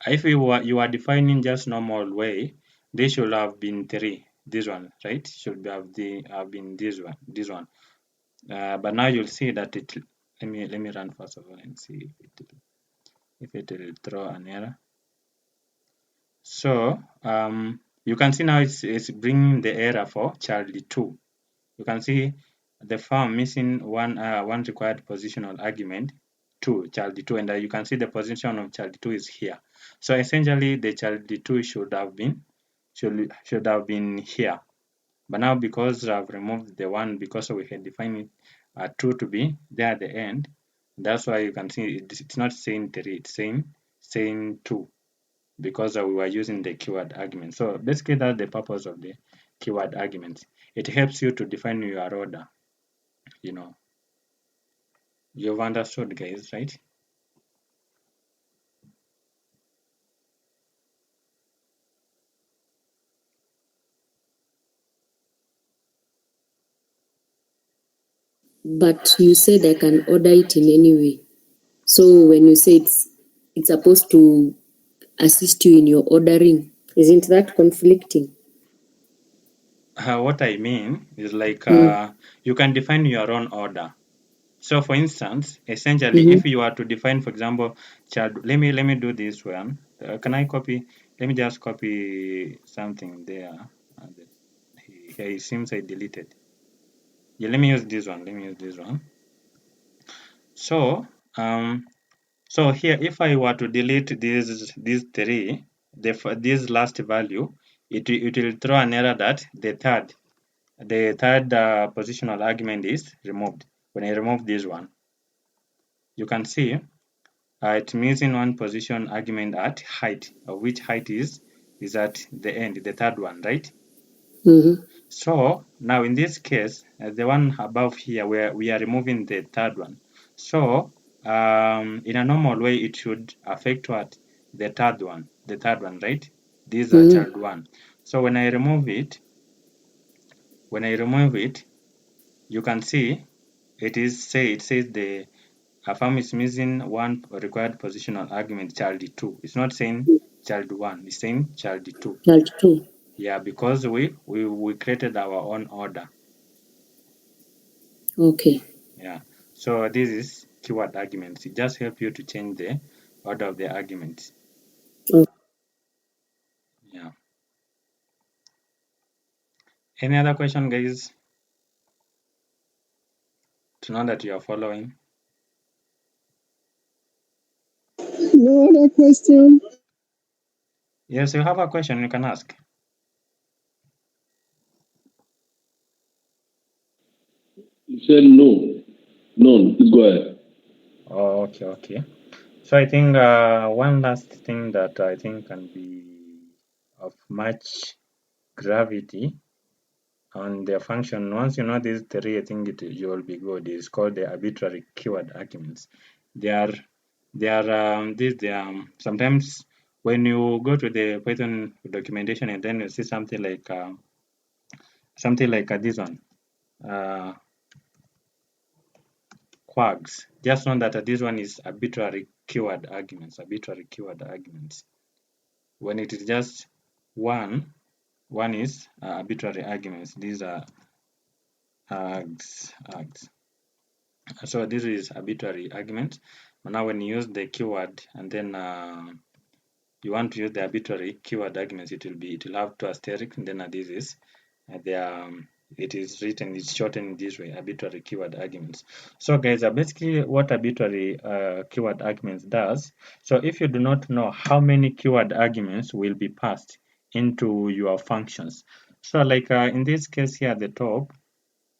if you are defining just normal way, this should have been three. This one, right? Should have been this one. But now you'll see that it. Let me run first of all and see if it will throw an error. So you can see now it's bringing the error for child 2. You can see the form missing one required positional argument, 2, child 2, and you can see the position of child 2 is here. So essentially the child 2 should have been here. But now because I've removed the one, because we had defined it 2 to be there at the end, that's why you can see it's not saying 3, it's saying 2, because we were using the keyword argument. So basically that's the purpose of the keyword arguments. It helps you to define your order, you know. You've understood, guys, right? But you said I can order it in any way. So when you say it's supposed to assist you in your ordering, isn't that conflicting? What I mean is like Mm. you can define your own order. So for instance, essentially, if Mm-hmm. you are to define, for example, child, let me do this one. Can I copy? Let me just copy something there. Here it seems I deleted. Yeah, let me use this one. Let me use this one. So so here, if I were to delete these three, this last value, it will throw an error that the third positional argument is removed. When I remove this one, you can see it's missing one position argument at height, of which height is at the end, the third one, right? Mm-hmm. So now in this case, the one above here, where we are removing the third one. So in a normal way, it should affect what? The third one, right? These are Mm-hmm. child one. So when I remove it, you can see it says the affirm is missing one required positional argument, child 2. It's not saying child 1, it's saying child 2. Child two. Yeah, because we created our own order. Okay. Yeah. So this is keyword arguments. It just helps you to change the order of the arguments. Oh. Yeah. Any other question, guys? To know that you are following. No other question. Yes, you have a question, you can ask. You said no. None. Please go ahead. Oh, okay. So I think one last thing that I think can be of much gravity on their function. Once you know these three, I think you will be good. It's called the arbitrary keyword arguments. They are sometimes when you go to the Python documentation and then you see something like this one, uh, quags. Just know that this one is arbitrary keyword arguments. Arbitrary keyword arguments. When it is just one is arbitrary arguments. These are args. So this is arbitrary argument. Now when you use the keyword and then you want to use the arbitrary keyword arguments, it will have two asterisks, and then this is the it is written, it's shortened this way, arbitrary keyword arguments. So guys, basically what arbitrary keyword arguments does, so if you do not know how many keyword arguments will be passed into your functions, so like in this case here at the top,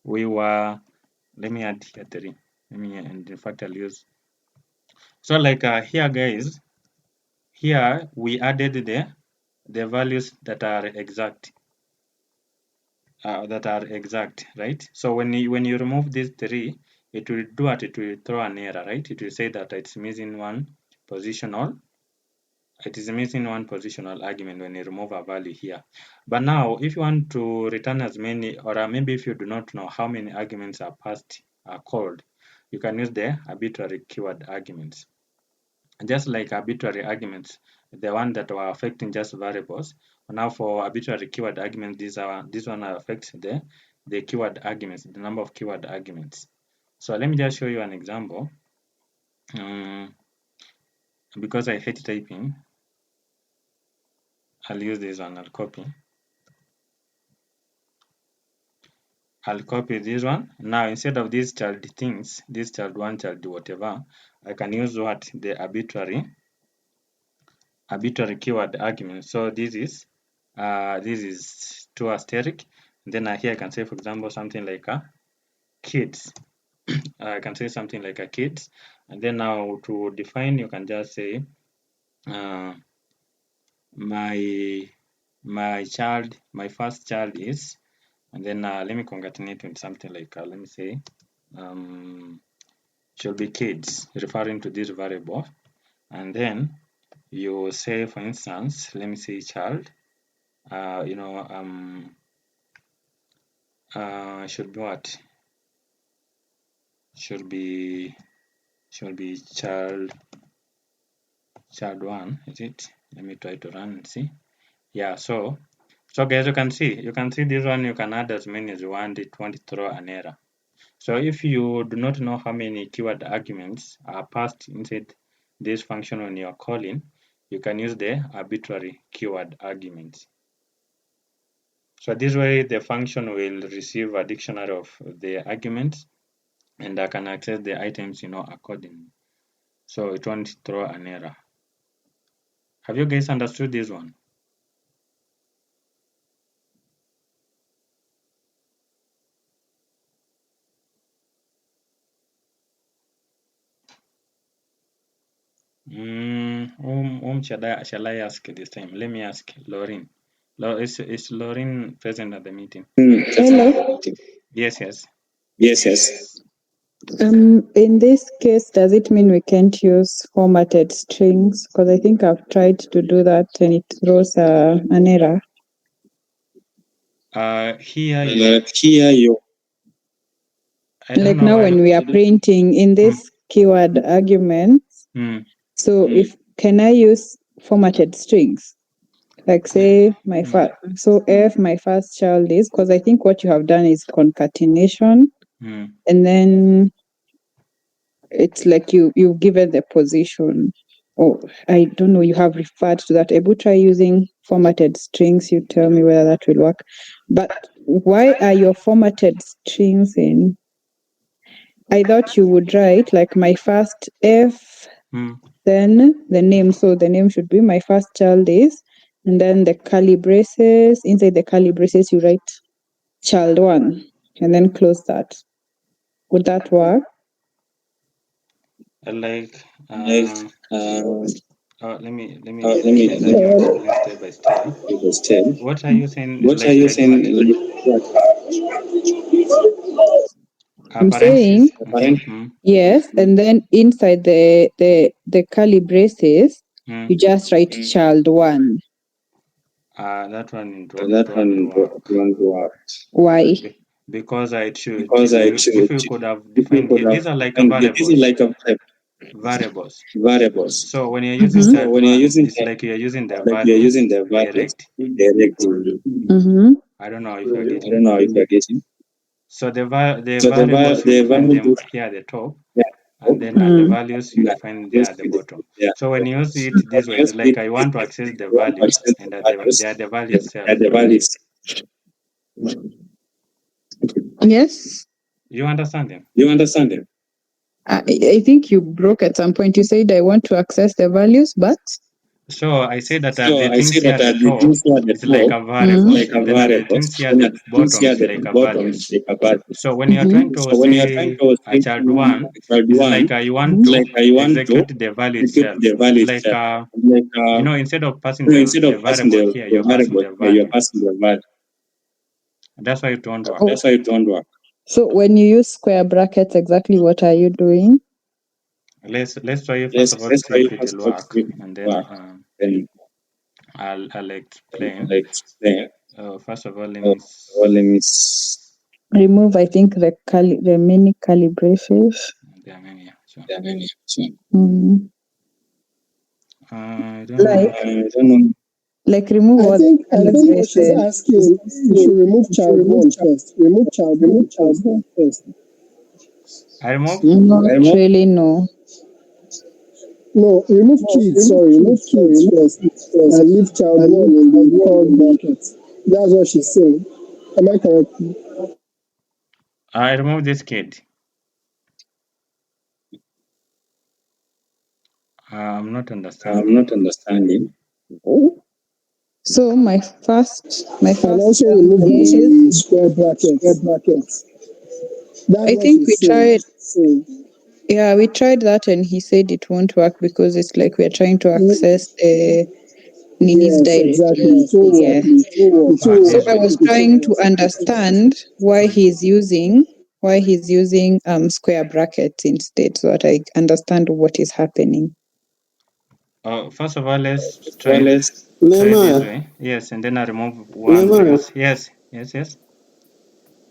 we were, let me add here 3. Let me, and in fact I'll use, so like here guys, here we added the values that are exact, right? So when you remove these 3, it will do what? It will throw an error, right? It will say that it's missing one positional. It is missing one positional argument when you remove a value here. But now, if you want to return as many, or maybe if you do not know how many arguments are passed, are called, you can use the arbitrary keyword arguments. Just like arbitrary arguments, the one that were affecting just variables. Now for arbitrary keyword arguments, this one affects the keyword arguments, the number of keyword arguments. So let me just show you an example. Because I hate typing, I'll use this one. I'll copy this one. Now instead of these child things, this child one, child whatever, I can use what? The arbitrary keyword argument. So this is 2 asterisk. Then here I can say, for example, something like kids. I can say something like a kids, and then now to define, you can just say my child, my first child is, and then let me concatenate with something like let me say should be kids, referring to this variable, and then you say, for instance, let me say child, should be what? Should be child one, is it? Let me try to run and see. Yeah, so guys, you can see this one, you can add as many as you want. It won't throw an error. So if you do not know how many keyword arguments are passed inside this function when you are calling, you can use the arbitrary keyword arguments. So this way the function will receive a dictionary of the arguments, and I can access the items accordingly. So it won't throw an error. Have you guys understood this one? Shall I ask this time? Let me ask Lauren. Is Lauren present at the meeting? Hello. Yes. Yes. In this case, does it mean we can't use formatted strings? Because I think I've tried to do that and it throws an error. Here you. I don't Like know now why. when we are printing in this keyword arguments, so if can I use formatted strings? Like say my so if my first child is, because I think what you have done is concatenation, and then it's like you've given the position. Oh, I don't know, you have referred to that. Able try using formatted strings, you tell me whether that will work. But why are your formatted strings in? I thought you would write like my first F, then the name. So the name should be my first child is, and then the curly braces. Inside the curly braces, you write child one, and then close that. Would that work? Like Like, let me let me try to explain step by step. understand. What are you saying? What are you Like what? saying? Like, I'm Parentheses. saying yes, and then inside the curly braces, you just write child one. That one That one won't work. won't work. Why? Because it should, Because I if should, you could have if you defined could here, have these are like a defined here, this is like a variables. variables. So when you're using So child when you're one, using it's like you're using the like you're values using the values direct. directly. I don't know if you're I getting. don't know if you're getting. So the So variables you the define them variables, here at the top, yeah, and then the values you define there at the bottom. yeah. So when you use it this way, it's like I want to access the You want to values, access and the they are the value values itself. at the values. Yes. You understand them? You understand them? I think you broke at some point. You said I want to access the values, but So I say that so the I things say here that at the the top things here at the is like top a variables, like a and then the variables, things here at and the the things bottom here is at the like a bottom values. is like a value. So when you are trying to So when you are trying say to a say child one, child it's one, like you want to like I want to execute the value execute itself. the It's value like itself. Like instead of passing instead the of passing variable here, the you're passing variable the here, you are value. passing the value. That's why it won't work. That's why it don't work. So when you use square brackets, exactly what are you doing? Let's try first of all to see if it will work, and then I'll explain. First of all, let me Remove, I think, the many calibrations. there many, yeah, sure. Mm. I don't know. Like remove I all think the what she's calibrations. asking, you should remove child one first. Remove child one first. I remove. Not really, no. No, remove kids. Sorry, remove kids first, and leave child one in the chord bracket. That's what she's saying. Am I correct? I remove this kid. I'm not understanding. So my first And step also remove the is, square brackets. That's I what think we she's saying. tried. Yeah, we tried that and he said it won't work because it's like we're trying to access Nini's Yes, exactly. directly. It won't Yeah. work. It won't Ah, work. So this I way. was trying to understand why he's using square brackets instead, so that I understand what is happening. First of all, let's try this Nema, way. Yes, and then I remove one because yes.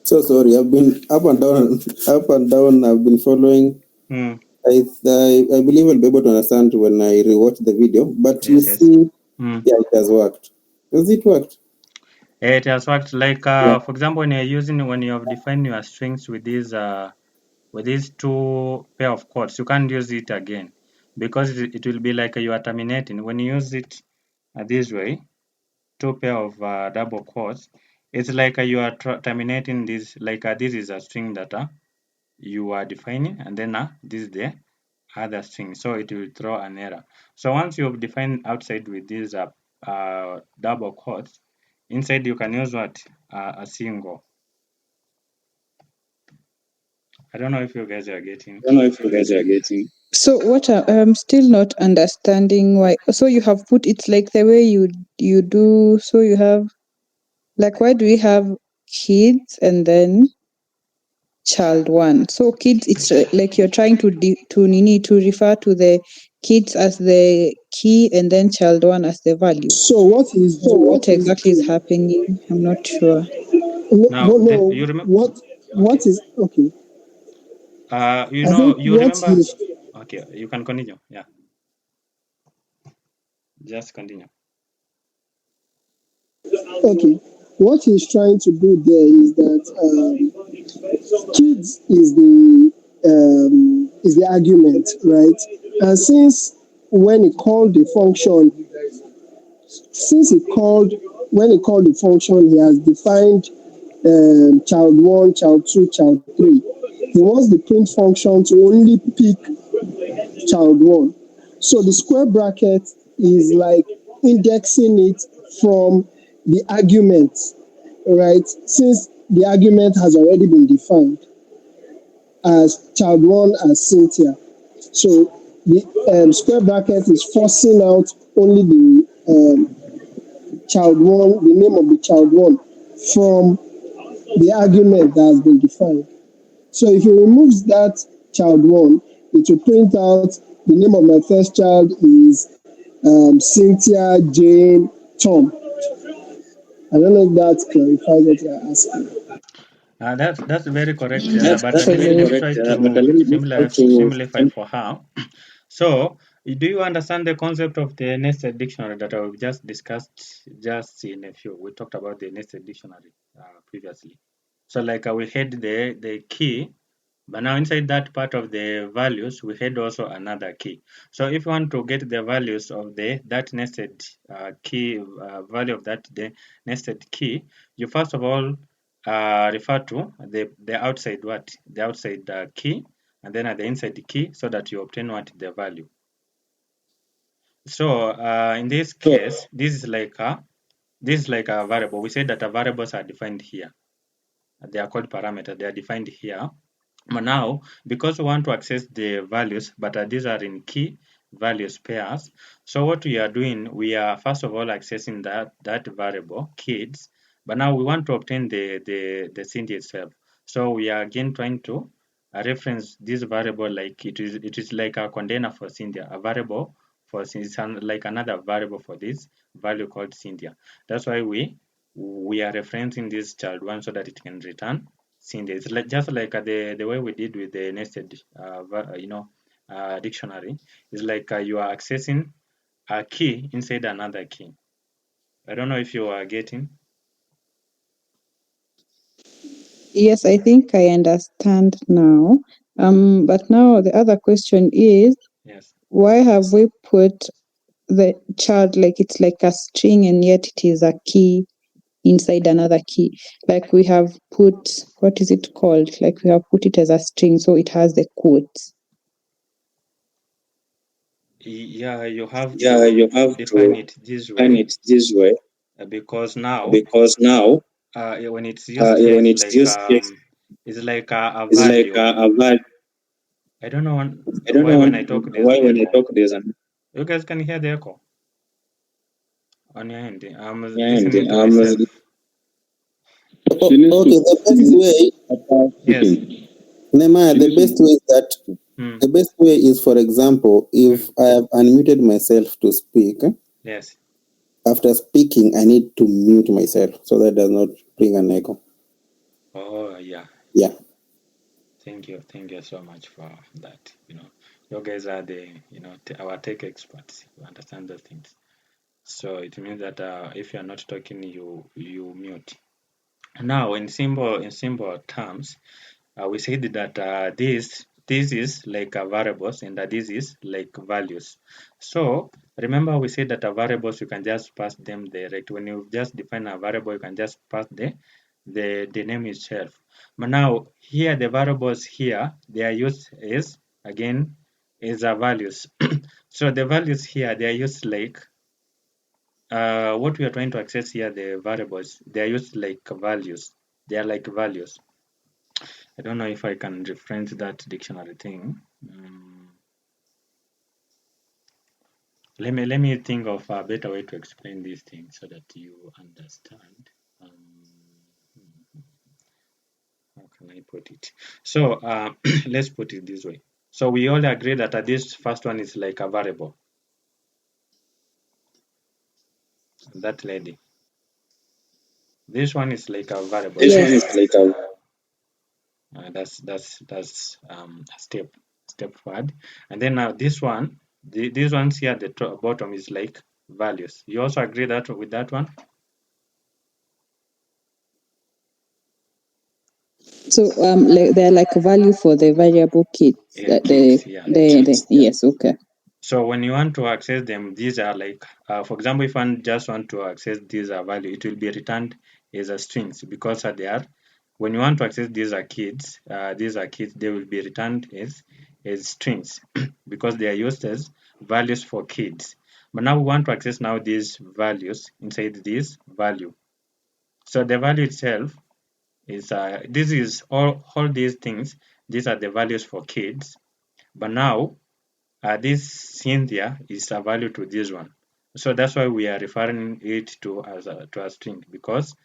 so sorry. I've been up and down, up and down. I've been following. Hmm. I believe I'll be able to understand when I rewatch the video. But you Yes. see, Hmm. yeah, it has worked. Has it worked? It has worked. Like for example, when you have defined your strings with these two pair of chords, you can't use it again because it will be like you are terminating. When you use it this way, two pair of double quotes, it's like you are terminating this, like this is a string that you are defining, and then this is the other string, so it will throw an error. So once you have defined outside with these double quotes, inside you can use what? A single. I don't know if you guys are getting. So what I'm still not understanding why. So you have put it like the way you do. So you have like, why do we have kids and then child one? So kids, it's like you're trying to refer to the kids as the key and then child one as the value. So what is So what exactly is happening? I'm not sure. Now, no, you remember? Okay. what is okay? You I think know, you what remember? he's Okay, you can continue. Yeah, just continue. okay. What he's trying to do there is that kids is the argument, right? And since when he called the function, since he called when he called the function, he has defined child one, child two, child three. He wants the print function to only pick child one. So the square bracket is like indexing it from the argument, right? Since the argument has already been defined as child one as Cynthia. So the square bracket is forcing out only the child one, the name of the child one from the argument that has been defined. So if you remove that child one, it will print out the name of my first child is Cynthia Jane Tom. I don't know if that clarifies what you're asking. That's very correct. But let me Actually, try to simplify for her. So, do you understand the concept of the nested dictionary that I've just discussed just in a few? We talked about the nested dictionary previously. So, like we had the key, but now inside that part of the values, we had also another key. So, if you want to get the values of the that nested key value of the nested key, you first of all refer to the outside the outside key, and then at the inside the key, so that you obtain what the value. So in this case, this is like a variable. We said that the variables are defined here. They are called parameters. They are defined here. But now, because we want to access the values, but these are in key values pairs. So what we are doing, we are first of all accessing that variable kids. But now we want to obtain the Cindy itself. So we are again trying to reference this variable like it is like a container for Cynthia, a variable for like another variable for this value called Cynthia. That's why we are referencing this child one so that it can return Cynthia. It's like just like the way we did with the nested dictionary. It's like you are accessing a key inside another key. I don't know if you are getting. Yes, I think I understand now. But now the other question is, Yes. why have we put the child like it's like a string and yet it is a key inside another key? Like we have put, what is it called? Like we have put it as a string, so it has the quotes. Yeah, you have Yeah, to you have define to it this define way it this way because now because now when it's used here, when it's used here, it's like a it's like value. a value. I don't know I don't why know when I talk there's why an when I echo. talk there's an You guys can hear the echo on your end. I'm and listening to myself. She needs Okay, to the best way, after Yes. speaking. Nehemiah, She the needs best to way is that Hmm. the best way is, for example, if Hmm. I have unmuted myself to speak, Yes. after speaking, I need to mute myself so that does not bring an echo. Oh yeah. Yeah. Thank you so much for that. You guys are the our tech experts. You understand those things. So it means that if you are not talking, you mute. Now, in simple terms, we said that this is like variables and that this is like values. So remember, we said that variables you can just pass them direct. When you just define a variable, you can just pass the name itself. But now here the variables here they are used is again is a values. So the values here they are used like what we are trying to access here, the variables, they are used like values. They are like values. I don't know if I can reference that dictionary thing. Let me think of a better way to explain these things so that you understand. How can I put it? So let's put it this way. So we all agree that this first one is like a variable. That lady. This one is like a variable, this one right? is like a That's a step forward, and then now this one, these ones here at the bottom is like values. You also agree that with that one? So like they're like a value for the variable kids. Yeah, kids. Yeah. Yes, okay. So when you want to access them, these are like, for example, if one just want to access these value, it will be returned as a strings because they are. When you want to access these are kids, they will be returned as strings because they are used as values for kids. But now we want to access now these values inside this value. So the value itself is this is all these things. These are the values for kids. But now this Cynthia is a value to this one. So that's why we are referring it to as to a string because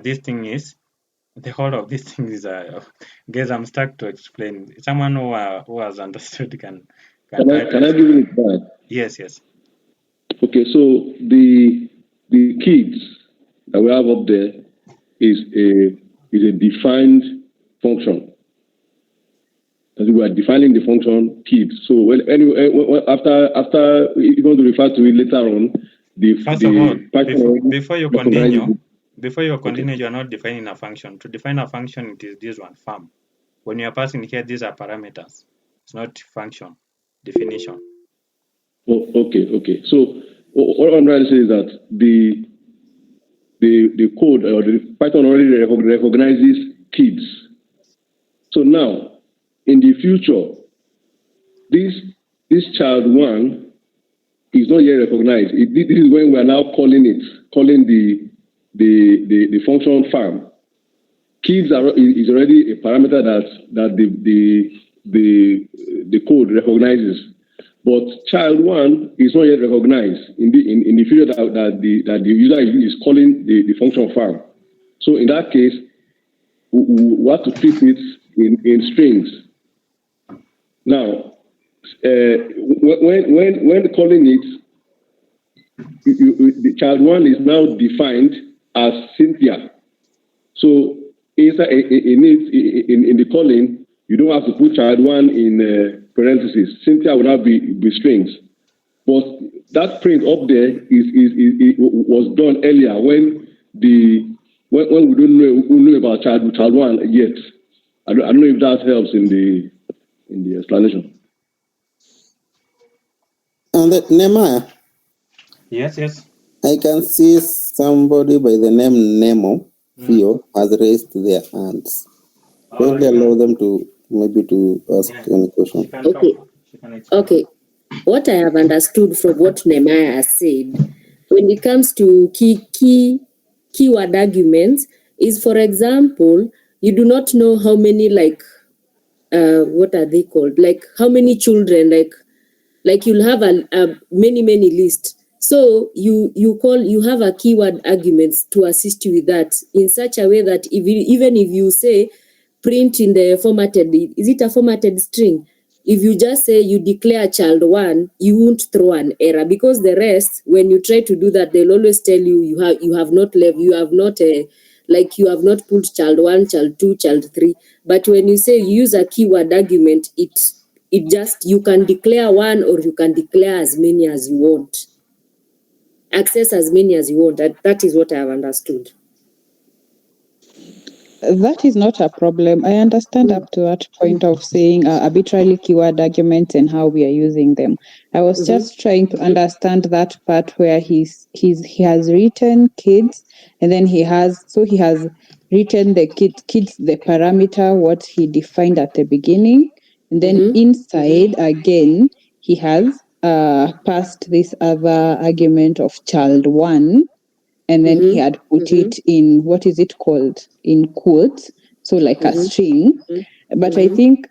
this thing is the whole of this thing is guys I'm stuck to explain. Someone who has understood can Can try I to can I give explain. you a back? Yes. Okay, so the kids that we have up there is a defined function. As we are defining the function kids. So after you're going to refer to it later on, First of all, the Python already recognizes it. before you Okay. continue, you are not defining a function. To define a function, it is this one, farm. When you are passing here, these are parameters. It's not function definition. Oh, okay. So what I'm trying to say is that the code or the Python already recognizes kids. So now, in the future, this child one is not yet recognized. This is when we are now calling the function farm. Kids is already a parameter that the code recognizes. But child one is not yet recognized in the future that the user is calling the function farm. So in that case, we have to treat it in strings. Now, when calling it, the child one is now defined as Cynthia. So inside in the calling, you don't have to put child one in parentheses. Cynthia will now be strings. But that print up there was done earlier when when we don't know about child one yet. I don't know if that helps in the explanation. And that Nehemiah, Yes, yes. I can see somebody by the name Nemo Theo has raised their hands. Kindly allow them to maybe to ask any question. She can Okay. talk. She can explain. Okay. What I have understood from what Nehemiah has said, when it comes to keyword arguments, is, for example, you do not know how many, like, what are they called? Like, how many children, like you'll have a many list. So you have a keyword arguments to assist you with that in such a way that even if you say print in the formatted, is it a formatted string? If you just say you declare child one, you won't throw an error, because the rest, when you try to do that, they'll always tell you you have not left, you have not like you have not put child one, child two, child three. But when you say you use a keyword argument, it just, you can declare one or you can declare as many as you want. Access as many as you want. That is what I have understood. That is not a problem. I understand up to that point of saying arbitrarily keyword arguments and how we are using them. I was just trying to understand that part where he has written kids, and then he has written the kids the parameter what he defined at the beginning, and then inside again he has passed this other argument of child one, and then he had put it in, what is it called, in quotes, so like a string. But I think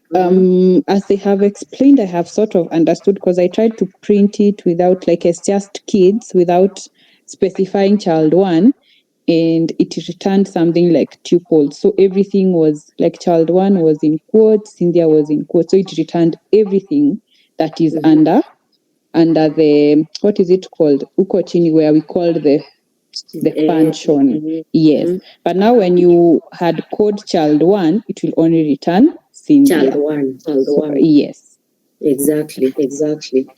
as they have explained, I have sort of understood, because I tried to print it without, like, it's just kids without specifying child one, and it returned something like tuple. So everything was like child one was in quotes, Cynthia was in quotes, so it returned everything that is under the, what is it called, uko chini, where we called the function. Yes. But now when you had code child one, it will only return Cynthia. Child one. So, yes. Exactly.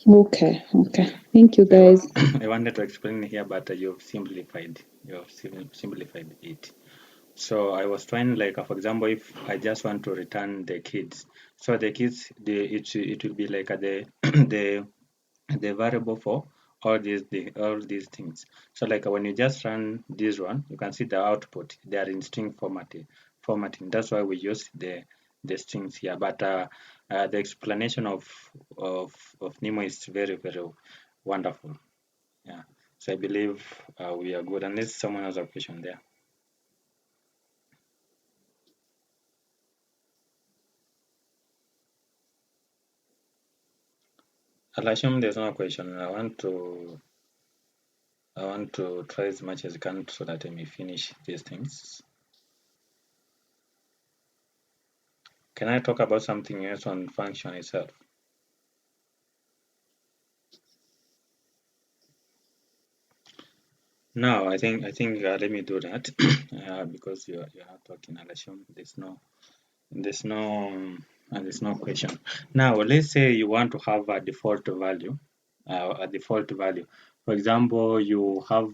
Okay. Thank you, guys. I wanted to explain here, but you've simplified. Simplified it. So I was trying, like, for example, if I just want to return the kids, so the kids, it will be like the the variable for all these things. So like when you just run this one, you can see the output. They are in string formatting. That's why we use the strings here. But the explanation of Nemo is very wonderful. Yeah. So I believe we are good. Unless someone has a question there. I'll assume there's no question. I want to try as much as I can so that I may finish these things. Can I talk about something else on function itself? No, I think let me do that because you're not talking. I'll assume there's no question. Now let's say you want to have a default value, For example, you have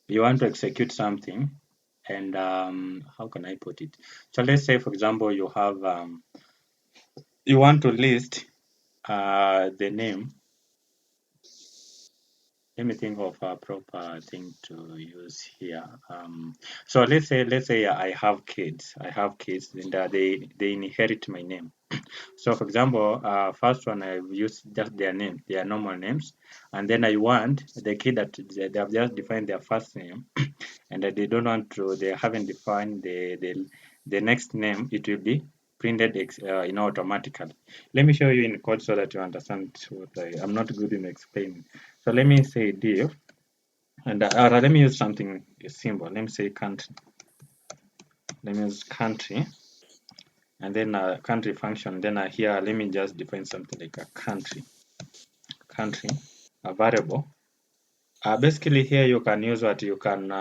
you want to execute something, and how can I put it? So let's say, for example, you want to list the name. Let me think of a proper thing to use here. So let's say I have kids. And they inherit my name. So for example, first one I use just their name, their normal names, and then I want the kid that they have just defined their first name, and that they don't want to, they haven't defined the next name. It will be printed automatically. Let me show you in code so that you understand what I'm not good in explaining. So let me say div And let me use something simple. Let me say country. Let me use country, and then country function. Then here, let me just define something like a country. Country, a variable. Basically, here you can use what you can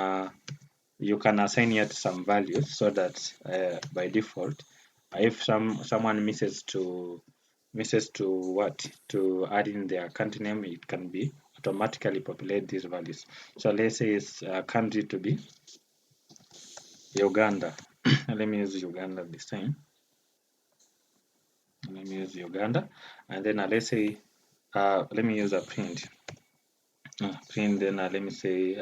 assign yet some values so that by default, if someone misses to what to add in their country name, it can be automatically populate these values. So let's say it's country to be Uganda. Let me use Uganda this time. Let me use Uganda, and then let's say let me use a print. Print. Then let me say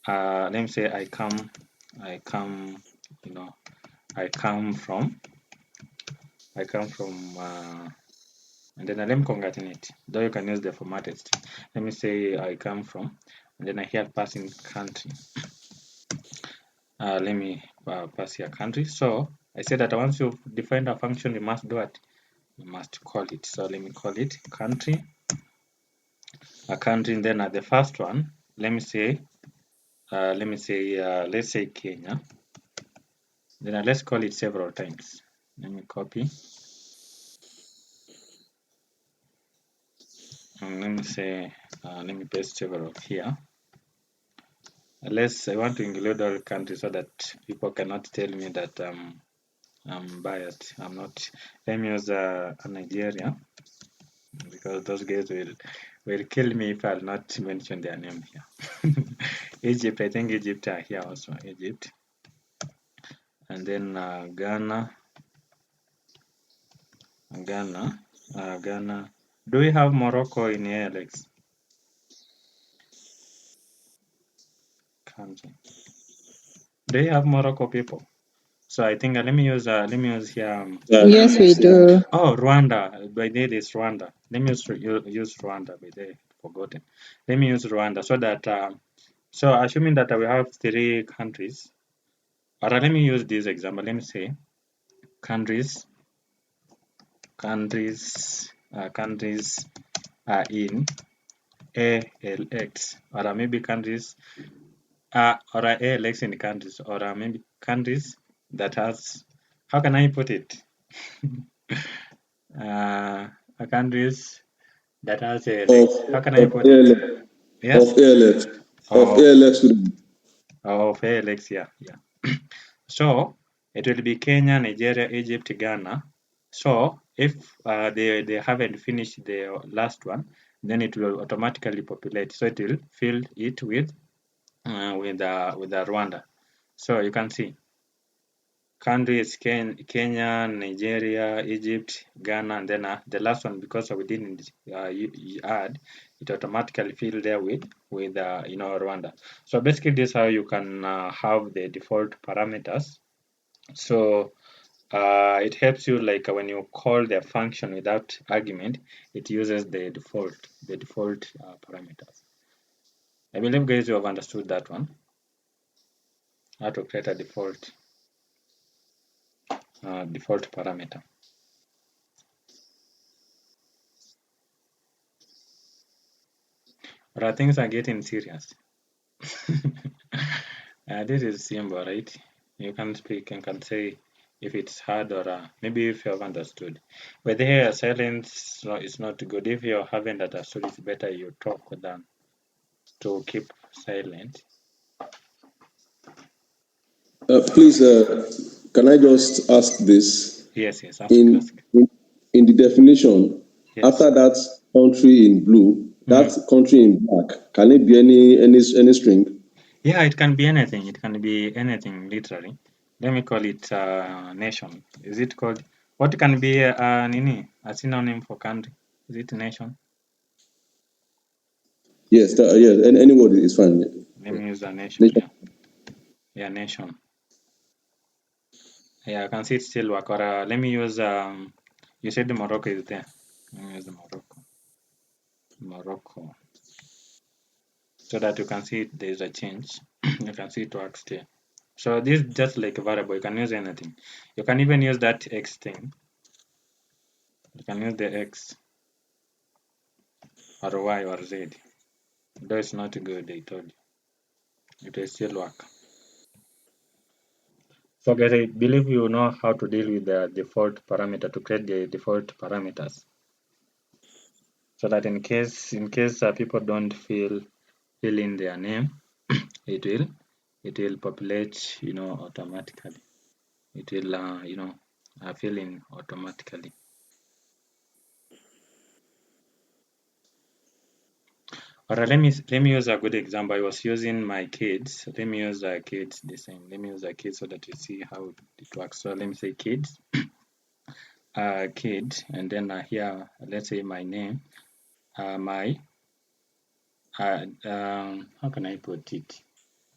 I come, you know, I come from, and then let me concatenate. Though you can use the formatted string. Let me say I come from, and then I here pass in country. Let me pass here country. So I said that once you've defined a function, you must do it. You must call it. So let me call it country. A country, and then the first one, let's say Kenya. Then let's call it several times. Let me copy. And let me paste several here. Unless I want to include all countries so that people cannot tell me that I'm biased. I'm not. Let me use Nigeria, because those guys will kill me if I'll not mention their name here. Egypt, I think Egypt are here also. Egypt, and then Ghana. Ghana. Do we have Morocco in here, Alex? Country. Do you have Morocco people? So I think let me use here. Yes, we do. Oh, Rwanda. By the way, it's Rwanda. Let me use Rwanda. By the way, forgotten. Let me use Rwanda so that so assuming that we have three countries. Or let me use this example. Let me say countries countries are in ALX, or maybe countries or ALX in countries, or maybe countries that has, how can I put it? uh, countries that has of ALX. How can I of put it? ALX Yes? of Of ALX student. ALX, yeah, yeah. So it will be Kenya, Nigeria, Egypt, Ghana. So if they haven't finished the last one, then it will automatically populate. So it will fill it with the Rwanda. So you can see countries Kenya, Nigeria, Egypt, Ghana, and then the last one, because we didn't add, it automatically fill there with Rwanda. So basically, this is how you can have the default parameters. So it helps you, like when you call the function without argument, it uses the default parameters. I believe, guys, you have understood that one. How to create a default parameter. But things are getting serious. This is simple, right? You can speak and can say if it's hard, or maybe if you have understood. But here, silence is not good. If you haven't understood, it's better you talk than to keep silent. Please, can I just ask this? Yes, yes, ask, In, ask. in in the definition, Yes. after that country in blue, that Mhm. country in black, can it be any string? Yeah, it can be anything. It can be anything, literally. Let me call it nation. Is it called? What can be a synonym for country? Is it nation? Yes, yes. Any word is fine. Let me use a nation. Nation. Yeah, yeah, nation. Yeah, I can see it still work. Or let me use you said the Morocco is there. Let me use the Morocco, so that you can see there is a change. You can see it works there. So this is just like a variable. You can use anything. You can even use that X thing. You can use the X or Y or Z. Though it's not good, I told you. It will still work. So guys, I believe you know how to deal with the default parameter, to create the default parameters. So that in case people don't fill in their name, it will populate, automatically. It will fill in automatically. Alright, let me use a good example. I was using my kids. Let me use kids the same. Let me use kids so that you see how it works. So let me say kids, kid, and then here let's say my name, my how can I put it?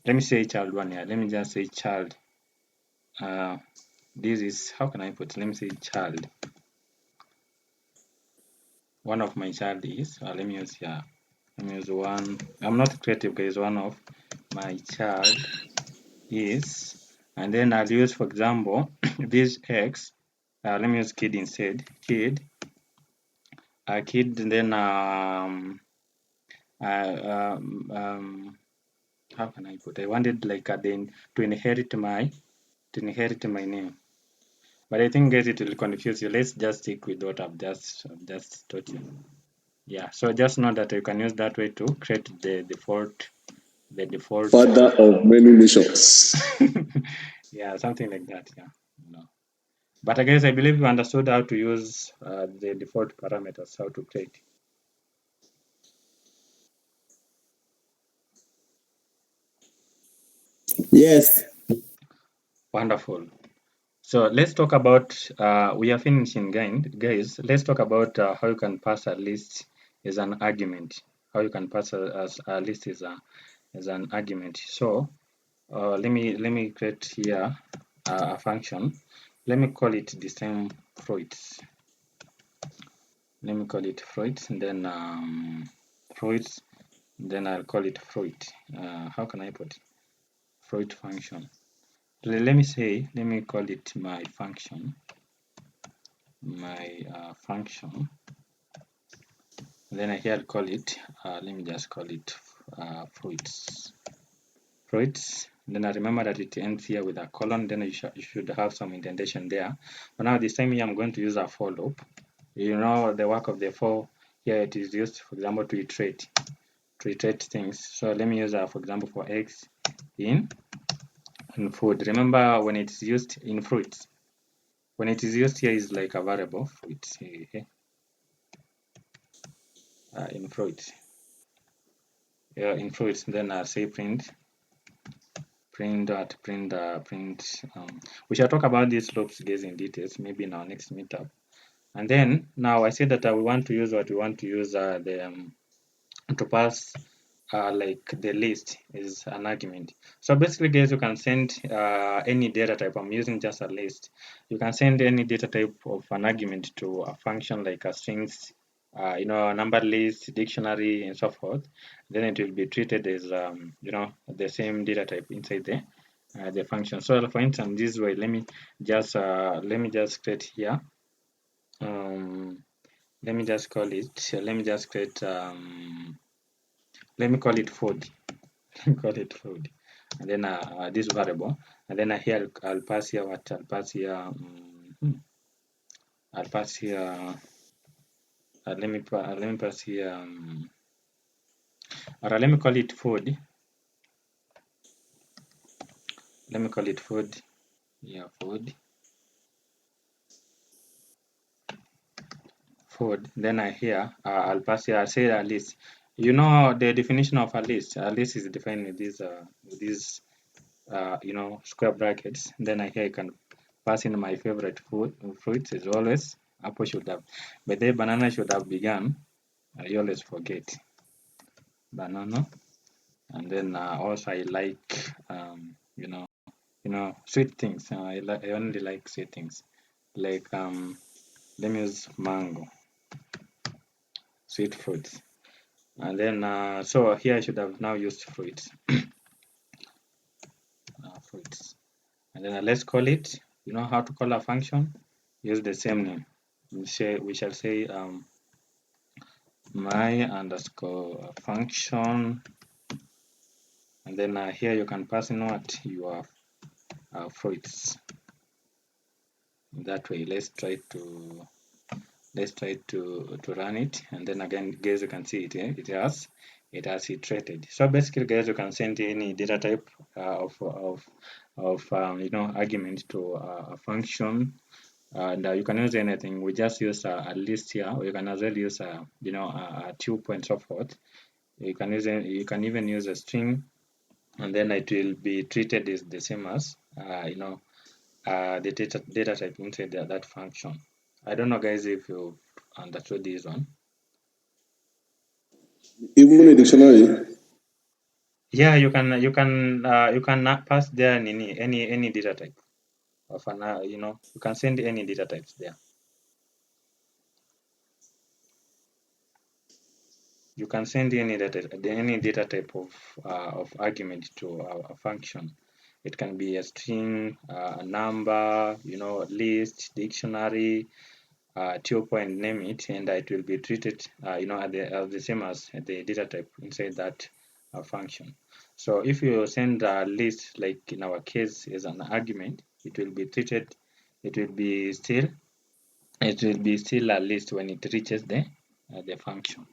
Let me say child one here. Let me just say child. This is, how can I put it? Let me say child. One of my child is, let me use here. Let me use one. I'm not creative, guys. One of my child is, and then I'll use, for example, this X. Let me use kid instead. Kid, kid, and then how can I put? I wanted like then to inherit my name. But I think, guys, it will confuse you. Let's just stick with what I've just taught you. Yeah, so just know that you can use that way to create the default Father of many nations. yeah, something like that. Yeah, but guys, I believe you understood how to use the default parameters, how to create. Yes. Wonderful. So let's talk about, we are finishing, guys. Let's talk about how you can pass a list as an argument. How you can pass a list as an argument. So let me create here a function. Let me call it the same fruits. Let me call it fruits, and then fruits. Then I'll call it fruit. How can I put fruit function? Let me call it my function. My function. Then here I'll call it. Let me just call it fruits. Fruits. Then I remember that it ends here with a colon. Then you should have some indentation there. But now this time here I'm going to use a for loop. You know the work of the for. Here it is used, for example, to iterate things. So let me use for example, for x in food. Remember when it's used in fruits. When it is used here is like a variable fruits. In fruits. Yeah, in fruits. Then I say print dot print. We shall talk about these loops, guys, in details maybe in our next meetup. And then now I said that we want to use the to pass like the list is an argument. So basically, guys, you can send any data type. I'm using just a list. You can send any data type of an argument to a function like a strings, number list, dictionary, and so forth. Then it will be treated as the same data type inside the function. So for instance, this way, let me just create here. Let me just call it. Let me just create. Let me call it food. Call it food, and then this variable, and then here I'll pass here what I'll pass here. I'll pass here. Let me pass here. Or let me call it food. Let me call it food. Yeah, food. Food. Then here I'll pass here. I'll say a list. You know the definition of a list. A list is defined with these square brackets. Then here I can pass in my favorite fruits is always apple should have, but the banana should have begun. I always forget banana, and then also I like sweet things. I only like sweet things, like let me use mango, sweet fruits, and then so here I should have now used fruits, fruits, and then let's call it. You know how to call a function? Use the same name. We shall say my underscore function, and then here you can pass in what your fruits. That way, let's try to run it, and then again, guys, you can see it. It has iterated. So basically, guys, you can send any data type of argument to a function, and you can use anything. We just use a list here, or you can as well use a tuple and so forth. You can even use a string, and then it will be treated as the same as the data type inside that function. I don't know, guys, if you understood this one. Even a dictionary. Yeah, you can pass there any data type of an you can send any data types there. You can send any data type of argument to a function. It can be a string, a number, list, dictionary, tuple, and name it, and it will be treated, as the same as the data type inside that function. So if you send a list, like in our case, as an argument, it will be treated. It will be still. It will be still a list when it reaches the function.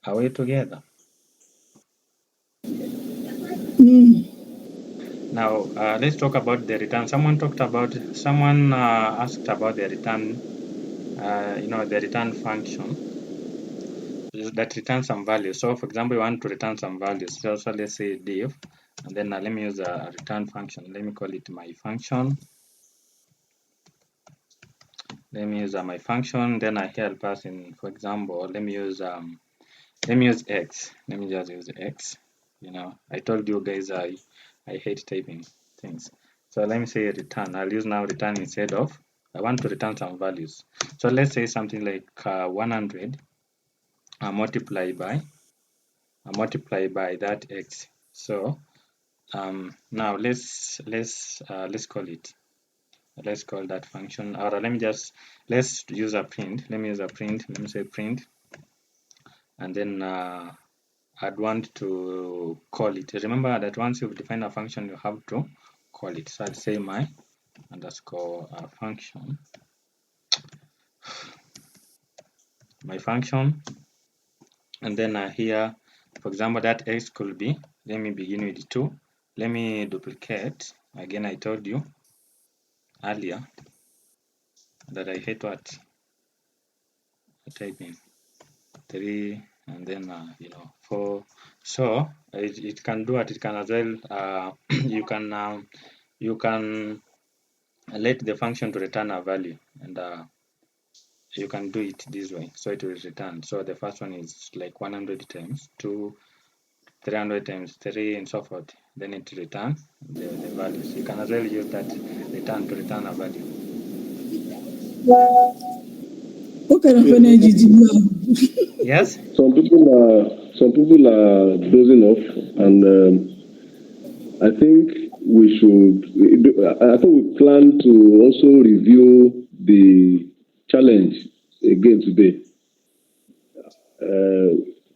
Are we together? Now let's talk about the return. Someone asked about the return. The return function that returns some value. So for example, we want to return some values. So let's say div, and then let me use a return function. Let me call it my function. Let me use my function. Then I here pass in, for example, let me use x. Let me just use x. I told you guys I hate typing things. So let me say return. I'll use now return instead of, I want to return some values. So let's say something like 100 multiply by that x. So now let's call it. Let's call that function, or let's use a print. Let me use a print. Let me say print, and then I'd want to call it. Remember that once you've defined a function, you have to call it. So I'd say my underscore function, my function, and then here, for example, that x could be, let me begin with 2. Let me duplicate. Again, I told you earlier that I hate what? Typing 3 and then 4. So it can do what it can as well. You can let the function to return a value, and you can do it this way. So it will return. So the first one is like 100 times 2, 300 times 3, and so forth. Then it returns the values. You can as well use that return to return a value. What kind of energy do you have? Yes? Some people are dozing off, and I think we should. I think we plan to also review the challenge again today.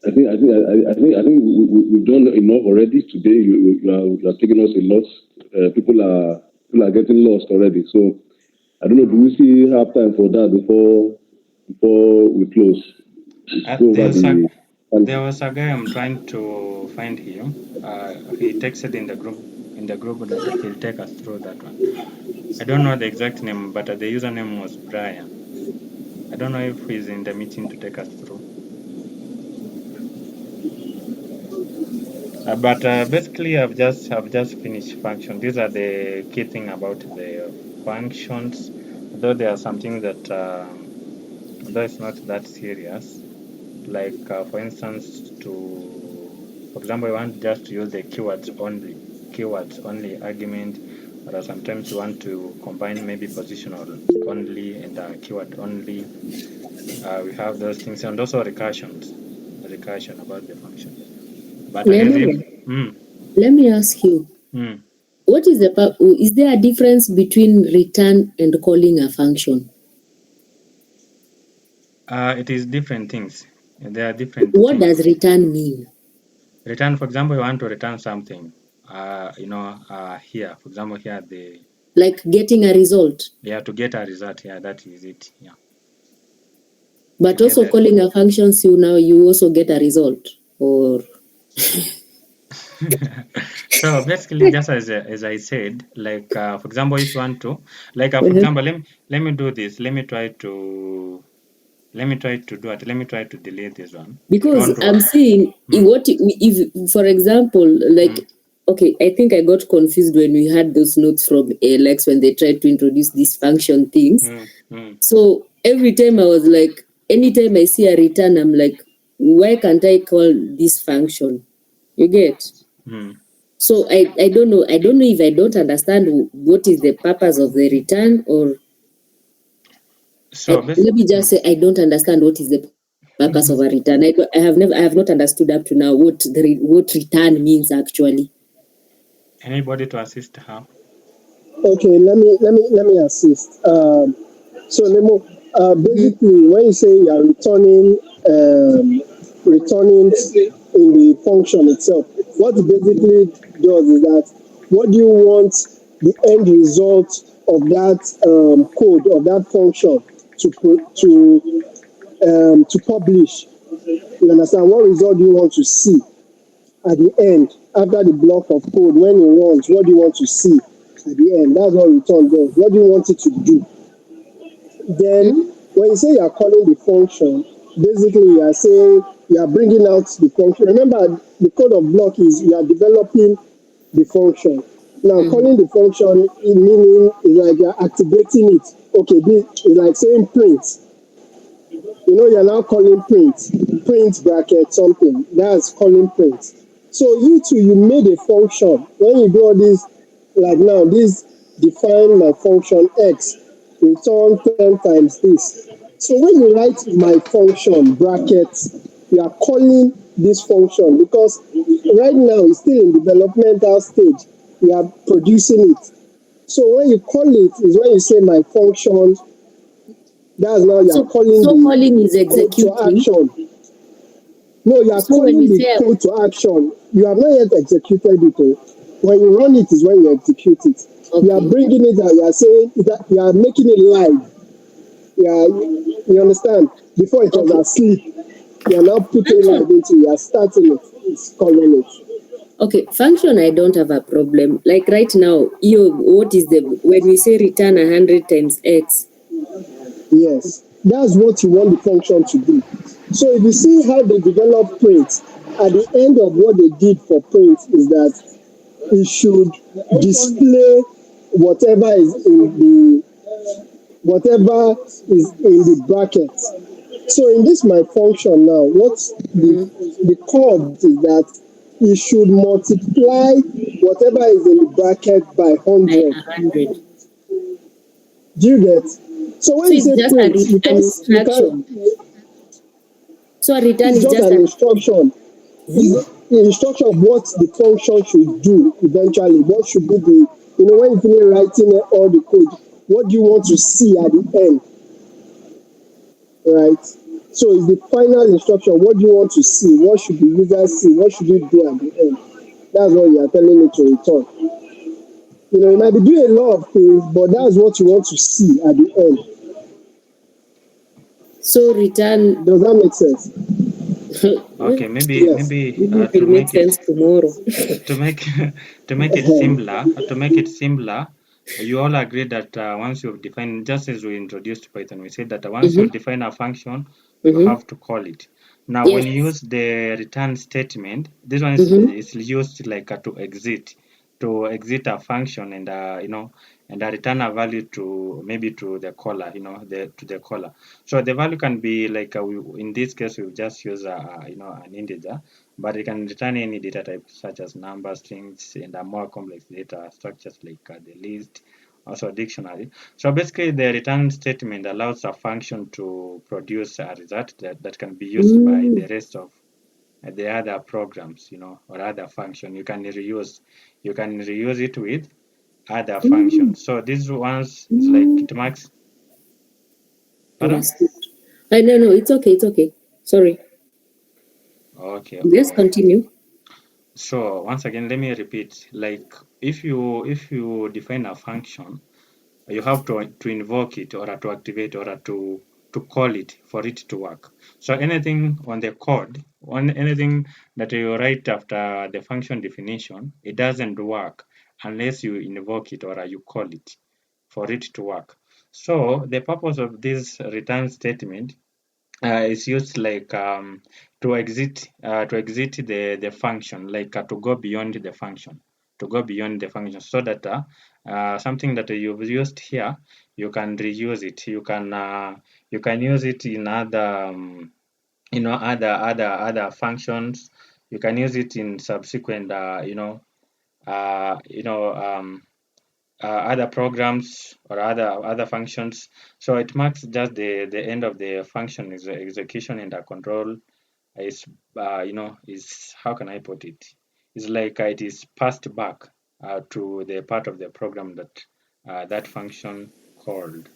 I think we've done enough already today. You are taking us a lot. People are getting lost already. So I don't know. Do we still have time for that before we close? Go over There was a guy, I'm trying to find him. He texted in the group that he'll take us through that one. I don't know the exact name, but the username was Brian. I don't know if he's in the meeting to take us through. But basically, I've just finished function. These are the key thing about the functions. Though there are some things that, though it's not that serious. Like for instance, for example, you want just to use the keywords only argument, or sometimes you want to combine maybe positional only and keyword only. We have those things, and also recursion about the function. But again, Let me ask you. what is is there a difference between return and calling a function? It is different things. There are different What things. does return mean? Return, for example, you want to return something. Here, for example, here Like getting a result. to get a result. Yeah, that is it. Yeah. But To get also that. calling a function, so now you also get a result. Or So basically, just as I said, like for example, if you want to, like for Mhm. example, let me do this. Let me try to delete this one. If you because want to, I'm seeing mm, if for example, like, mm, okay, I think I got confused when we had those notes from Alex when they tried to introduce these function things. mm, mm, So every time I was like, anytime I see a return, I'm like, why can't I call this function? You get? mm. So I don't know. I don't know if I don't understand what is the purpose of the return, or So let me just mm. say I don't understand what is the purpose of a return. I have not understood up to now what return means actually. Anybody to assist her? Okay, let me assist. So Nemo, Mm-hmm. basically, when you say you are returning in the function itself, what it basically does is that what do you want the end result of that code of that function to publish? You understand? What result do you want to see at the end after the block of code when it runs? What do you want to see at the end? That's what return does. What do you want it to do? Then when you say you are calling the function, basically you are saying you are bringing out the function. Remember, the code of block is you are developing the function. Now Mm-hmm. calling the function, it meaning is like you are activating it. Okay, this is like saying print. You know, you're now calling print bracket something. That's calling print. So you too, you made a function. When you do all this, like now, this define my function x, return 10 times this. So when you write my function brackets, you are calling this function because right now it's still in developmental stage. We are producing it. So when you call it is when you say my function, that's now you are calling So the calling is code to executing. action. No, you are So when calling you the say code to action. You have not yet executed it. Oh. When you run it is when you execute it. You are okay, bringing it out. You are saying that you are making it live. You understand? Before it was okay, asleep. You are now putting live function. into it. You are starting it. It's calling it. Okay, function. I don't have a problem. Like right now, what is the when we say return 100 times x? Yes, that's what you want the function to do. So if you see how they develop print, at the end of what they did for print is that it should display whatever is in the bracket. So in this my function now, what Mm-hmm. the core of it is that it should multiply whatever is in the bracket by By 100. 100. Do you get? So when So you it's say just print, an because you can, instruction. So a return it's is just just an an instruction. It's the instruction of what the function should do eventually. What should be the, when you finish writing all the code, what do you want to see at the end, right? So it's the final instruction. What do you want to see? What should the user see? What should you do at the end? That's what you are telling it to return. You might be doing a lot of things, but that's what you want to see at the end. so return. Does that make sense? Okay, maybe Yes. maybe Maybe it will make sense tomorrow. to make to make it simpler, you all agree that once you've defined, just as we introduced Python, we said that once you Mm-hmm. define a function, you Mm-hmm. have to call it. Now, when you Yes. use the return statement, this one Mm-hmm. is used like to exit a function and and return a value to maybe to the caller, to the caller. So the value can be like in this case we just use an integer, but it can return any data type such as numbers, strings, and more complex data structures like the list, also dictionary. So basically, the return statement allows a function to produce a result that can be used by Mm. the rest of the other programs, or other function. You can reuse it with. other functions. So these ones is like it marks. Pardon? No, it's okay. It's okay. Sorry. Okay. Let's continue. So once again, let me repeat. Like if you define a function, you have to invoke it or to activate or to call it for it to work. So anything on the code, on anything that you write after the function definition, it doesn't work unless you invoke it or you call it for it to work. So the purpose of this return statement is used like to exit the function, like to go beyond the function, so that something that you've used here, you can reuse it. You can use it in other other functions. You can use it in subsequent other programs or other functions. So it marks just the end of the function is execution, and the control is is, how can I put it? It's like it is passed back to the part of the program that that function called.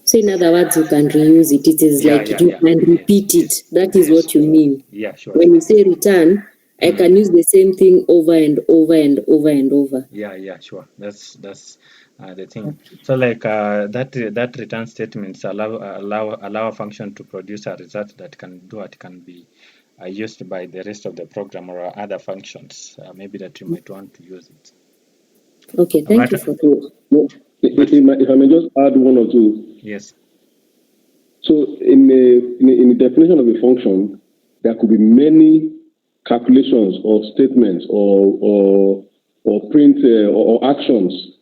So in other words, you can reuse it. It is like you can repeat it. That is what you mean. Yeah, sure. When you say return, I can use the same thing over and over and over and over. Yeah, sure. That's the thing. So like that return statements allow a function to produce a result that can be used by the rest of the program or other functions. Maybe that you might want to use it. Okay, thank you for that. No, if I may just add one or two. Yes. So in the definition of a function, there could be many calculations or statements or print or actions.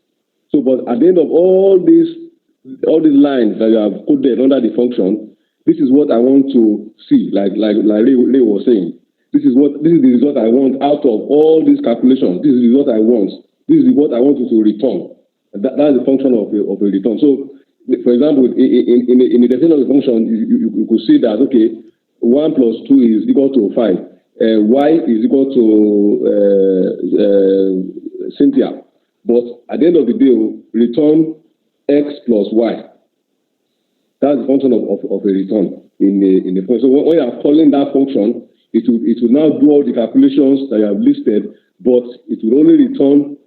So, but at the end of all these lines that you have coded under the function, this is what I want to see. Like Ray was saying, this is the result I want out of all these calculations. This is the result I want. This is what I want you to return. That's the function of a return. So, for example, in the definition of the function, you could see that okay, 1 plus 2 is equal to 5. Y is equal to Cynthia. But at the end of the day, return x plus y. That's the function of a return in the function. So when you are calling that function, it will now do all the calculations that you have listed, but it will only return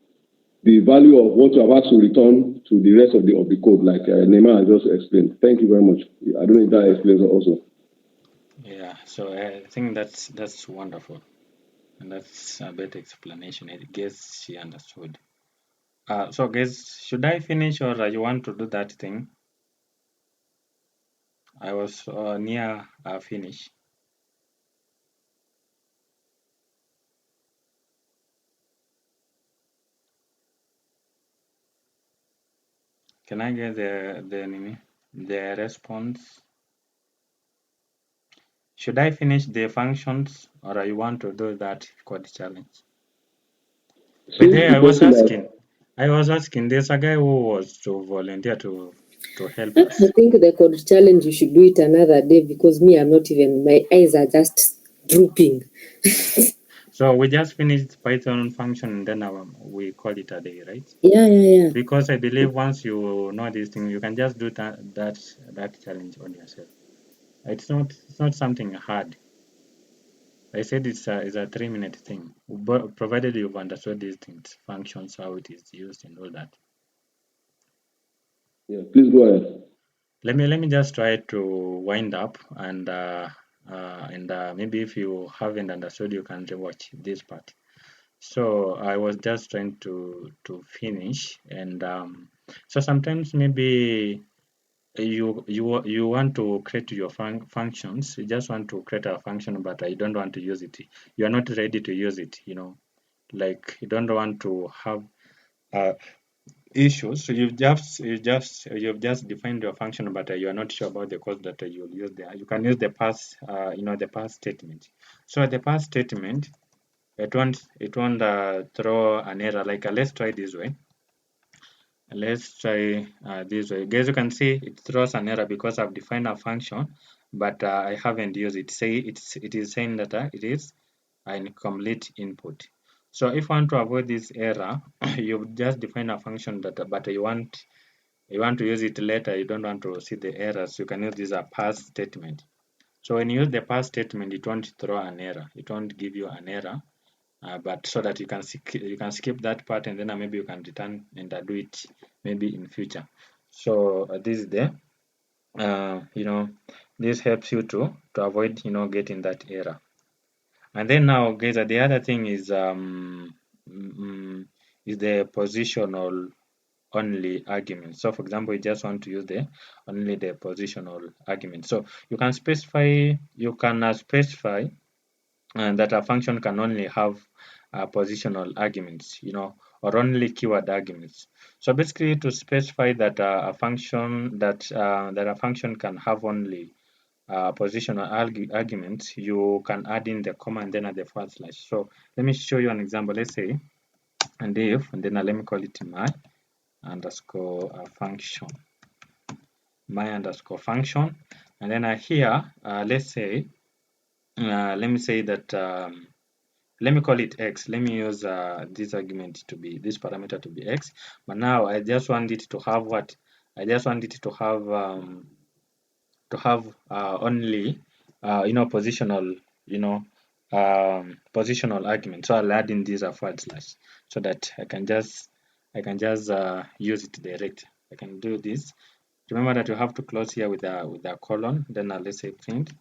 the value of what you have asked to return to the rest of the code, like Neymar has just explained. Thank you very much. I don't know if that explains also. Yeah, so I think that's wonderful, and that's a better explanation. I guess she understood. So guys, should I finish or you want to do that thing? I was near finish. Can I get the response? Should I finish the functions or you want to do that code challenge? But there I was asking, there's a guy who was to volunteer to help us. I think the code challenge, you should do it another day because me, I'm not even, my eyes are just drooping. So we just finished Python function and then we call it a day, right? Yeah. Because I believe once you know these things, you can just do that challenge on yourself. It's not something hard. I said it's a 3-minute thing, but provided you've understood these things, functions, how it is used, and all that. Yeah, please go ahead. Let me just try to wind up and maybe if you haven't understood, you can rewatch this part. So I was just trying to finish, and so sometimes maybe you want to create your functions. You just want to create a function, but I don't want to use it. You are not ready to use it. Like you don't want to have uh, issues. So you've just defined your function, but you are not sure about the code that you'll use there. You can use the pass, the pass statement. So the pass statement, it won't throw an error. Like let's try this way. Let's try this way. Guys, you can see it throws an error because I've defined a function, but I haven't used it. It is saying that it is an incomplete input. So if you want to avoid this error, you just define a function that, but you want to use it later, you don't want to see the errors, you can use this as a pass statement. So when you use the pass statement, it won't throw an error, it won't give you an error, but so that you can skip that part, and then maybe you can return and do it maybe in future. So this is the this helps you to avoid getting that error. And then now, guys, the other thing is the positional only argument. So for example, you just want to use only the positional argument. So you can specify that a function can only have positional arguments, or only keyword arguments. So basically, to specify that a function can have only positional arguments, you can add in the comma and then at the forward slash. So let me show you an example. Let's say, and if, and then let me call it my underscore function, and then here, let's say, let me say that. Let me call it x. Let me use this parameter to be x. But now I just want it to have what? I just want it to have only positional positional argument. So I'll add in this forward slash so that I can just use it direct. I can do this. Remember that you have to close here with a colon. Then let's say print.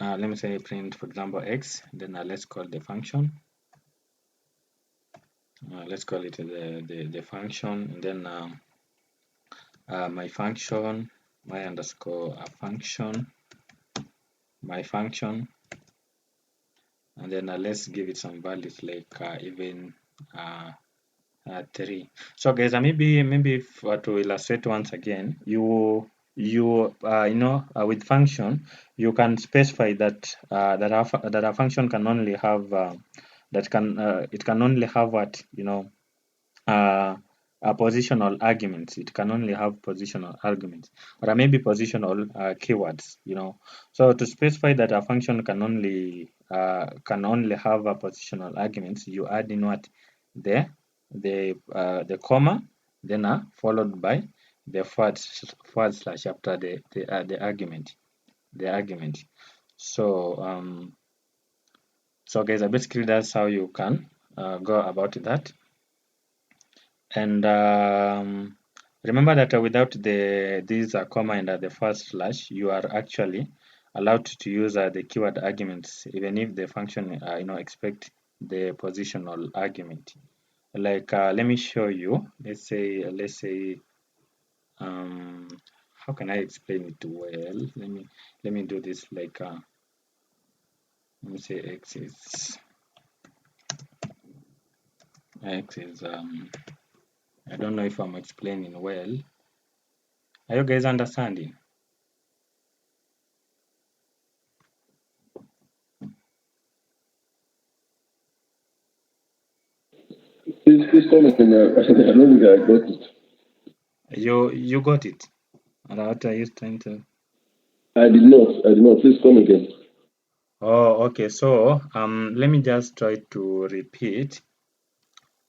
Let me say print, for example, x. Then let's call the function. Let's call it the function, and then my function, my underscore function, my function, and then let's give it some values like even 3. So guys, maybe to illustrate once again, with function, you can specify that that a function can only have it can only have what positional arguments. It can only have positional arguments, or maybe positional keywords. So to specify that a function can only have a positional arguments, you add in what the comma, then followed by the forward slash after the argument. So so guys, basically that's how you can go about that. And remember that without this comma and the first slash, you are actually allowed to use the keyword arguments, even if the function expect the positional argument. Like let me show you. Let's say how can I explain it well? Let me do this like let me say x is I don't know if I'm explaining well. Are you guys understanding? Please come again. I don't think I got it. You got it. What are you trying to? I did not. Please come again. Oh, okay. So let me just try to repeat.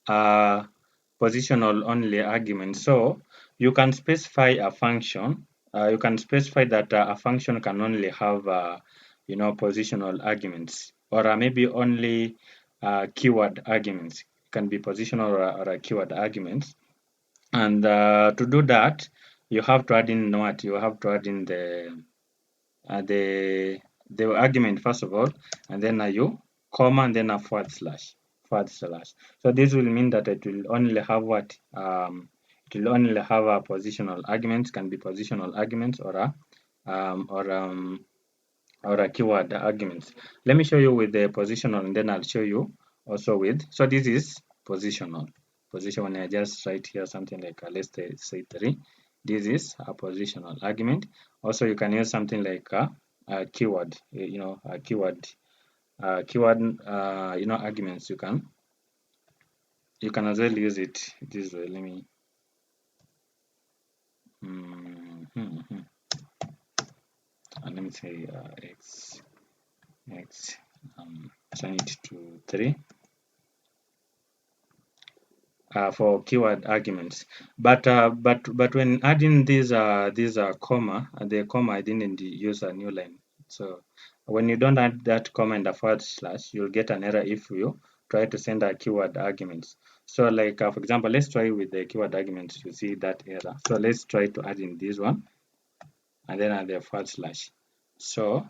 Positional only argument. So you can specify a function. You can specify that a function can only have positional arguments, or maybe only keyword arguments. It can be positional or keyword arguments. And to do that, you have to add in what? You have to add in the argument first of all, and then you comma and then a forward slash. So this will mean that it will only have what it will only have a positional arguments, can be positional arguments or a keyword arguments. Let me show you with the positional, and then I'll show you also with. So this is positional. When I just write here something like let's say 3. This is a positional argument. Also, you can use something like a keyword. A keyword. Arguments. You can as well use it this way. Let me. And let me say x assign it to 3 for keyword arguments. But when adding these comma, the comma I didn't use a new line. So when you don't add that comma and a forward slash, you'll get an error if you try to send a keyword arguments. So like for example, let's try with the keyword arguments to see that error. So let's try to add in this one and then add the forward slash. So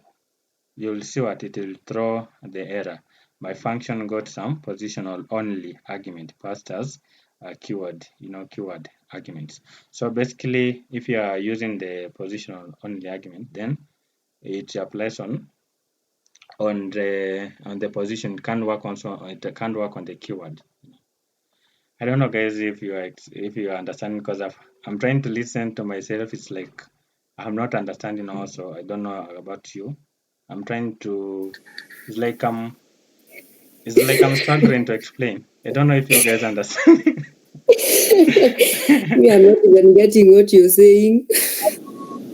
you'll see what it will throw the error. My function got some positional only argument passed as a keyword, keyword arguments. So basically, if you are using the positional only argument, then it applies on the position. It can't work also. It can't work on the keyword. I don't know, guys, if you are understanding, because I'm trying to listen to myself. It's like I'm not understanding. Also, I don't know about you. I'm trying to. It's like I'm struggling to explain. I don't know if you guys understand. We are not even getting what you're saying.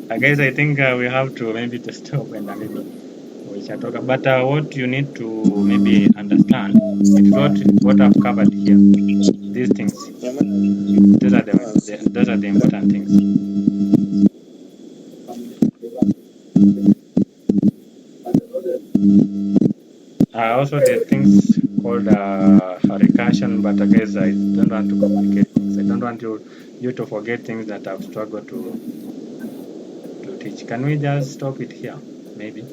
Guys, I think we have to maybe to stop and maybe we shall talk. But what you need to maybe understand, it is what I've covered here. These things. Those are the important things. Also, the things called recursion, but guys, I don't want to complicate things. I don't want you to forget things that I've struggled to teach. Can we just stop it here? Maybe.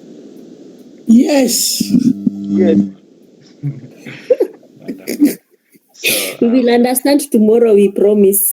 Yes. Wonderful. Wonderful. So We will understand tomorrow, we promise.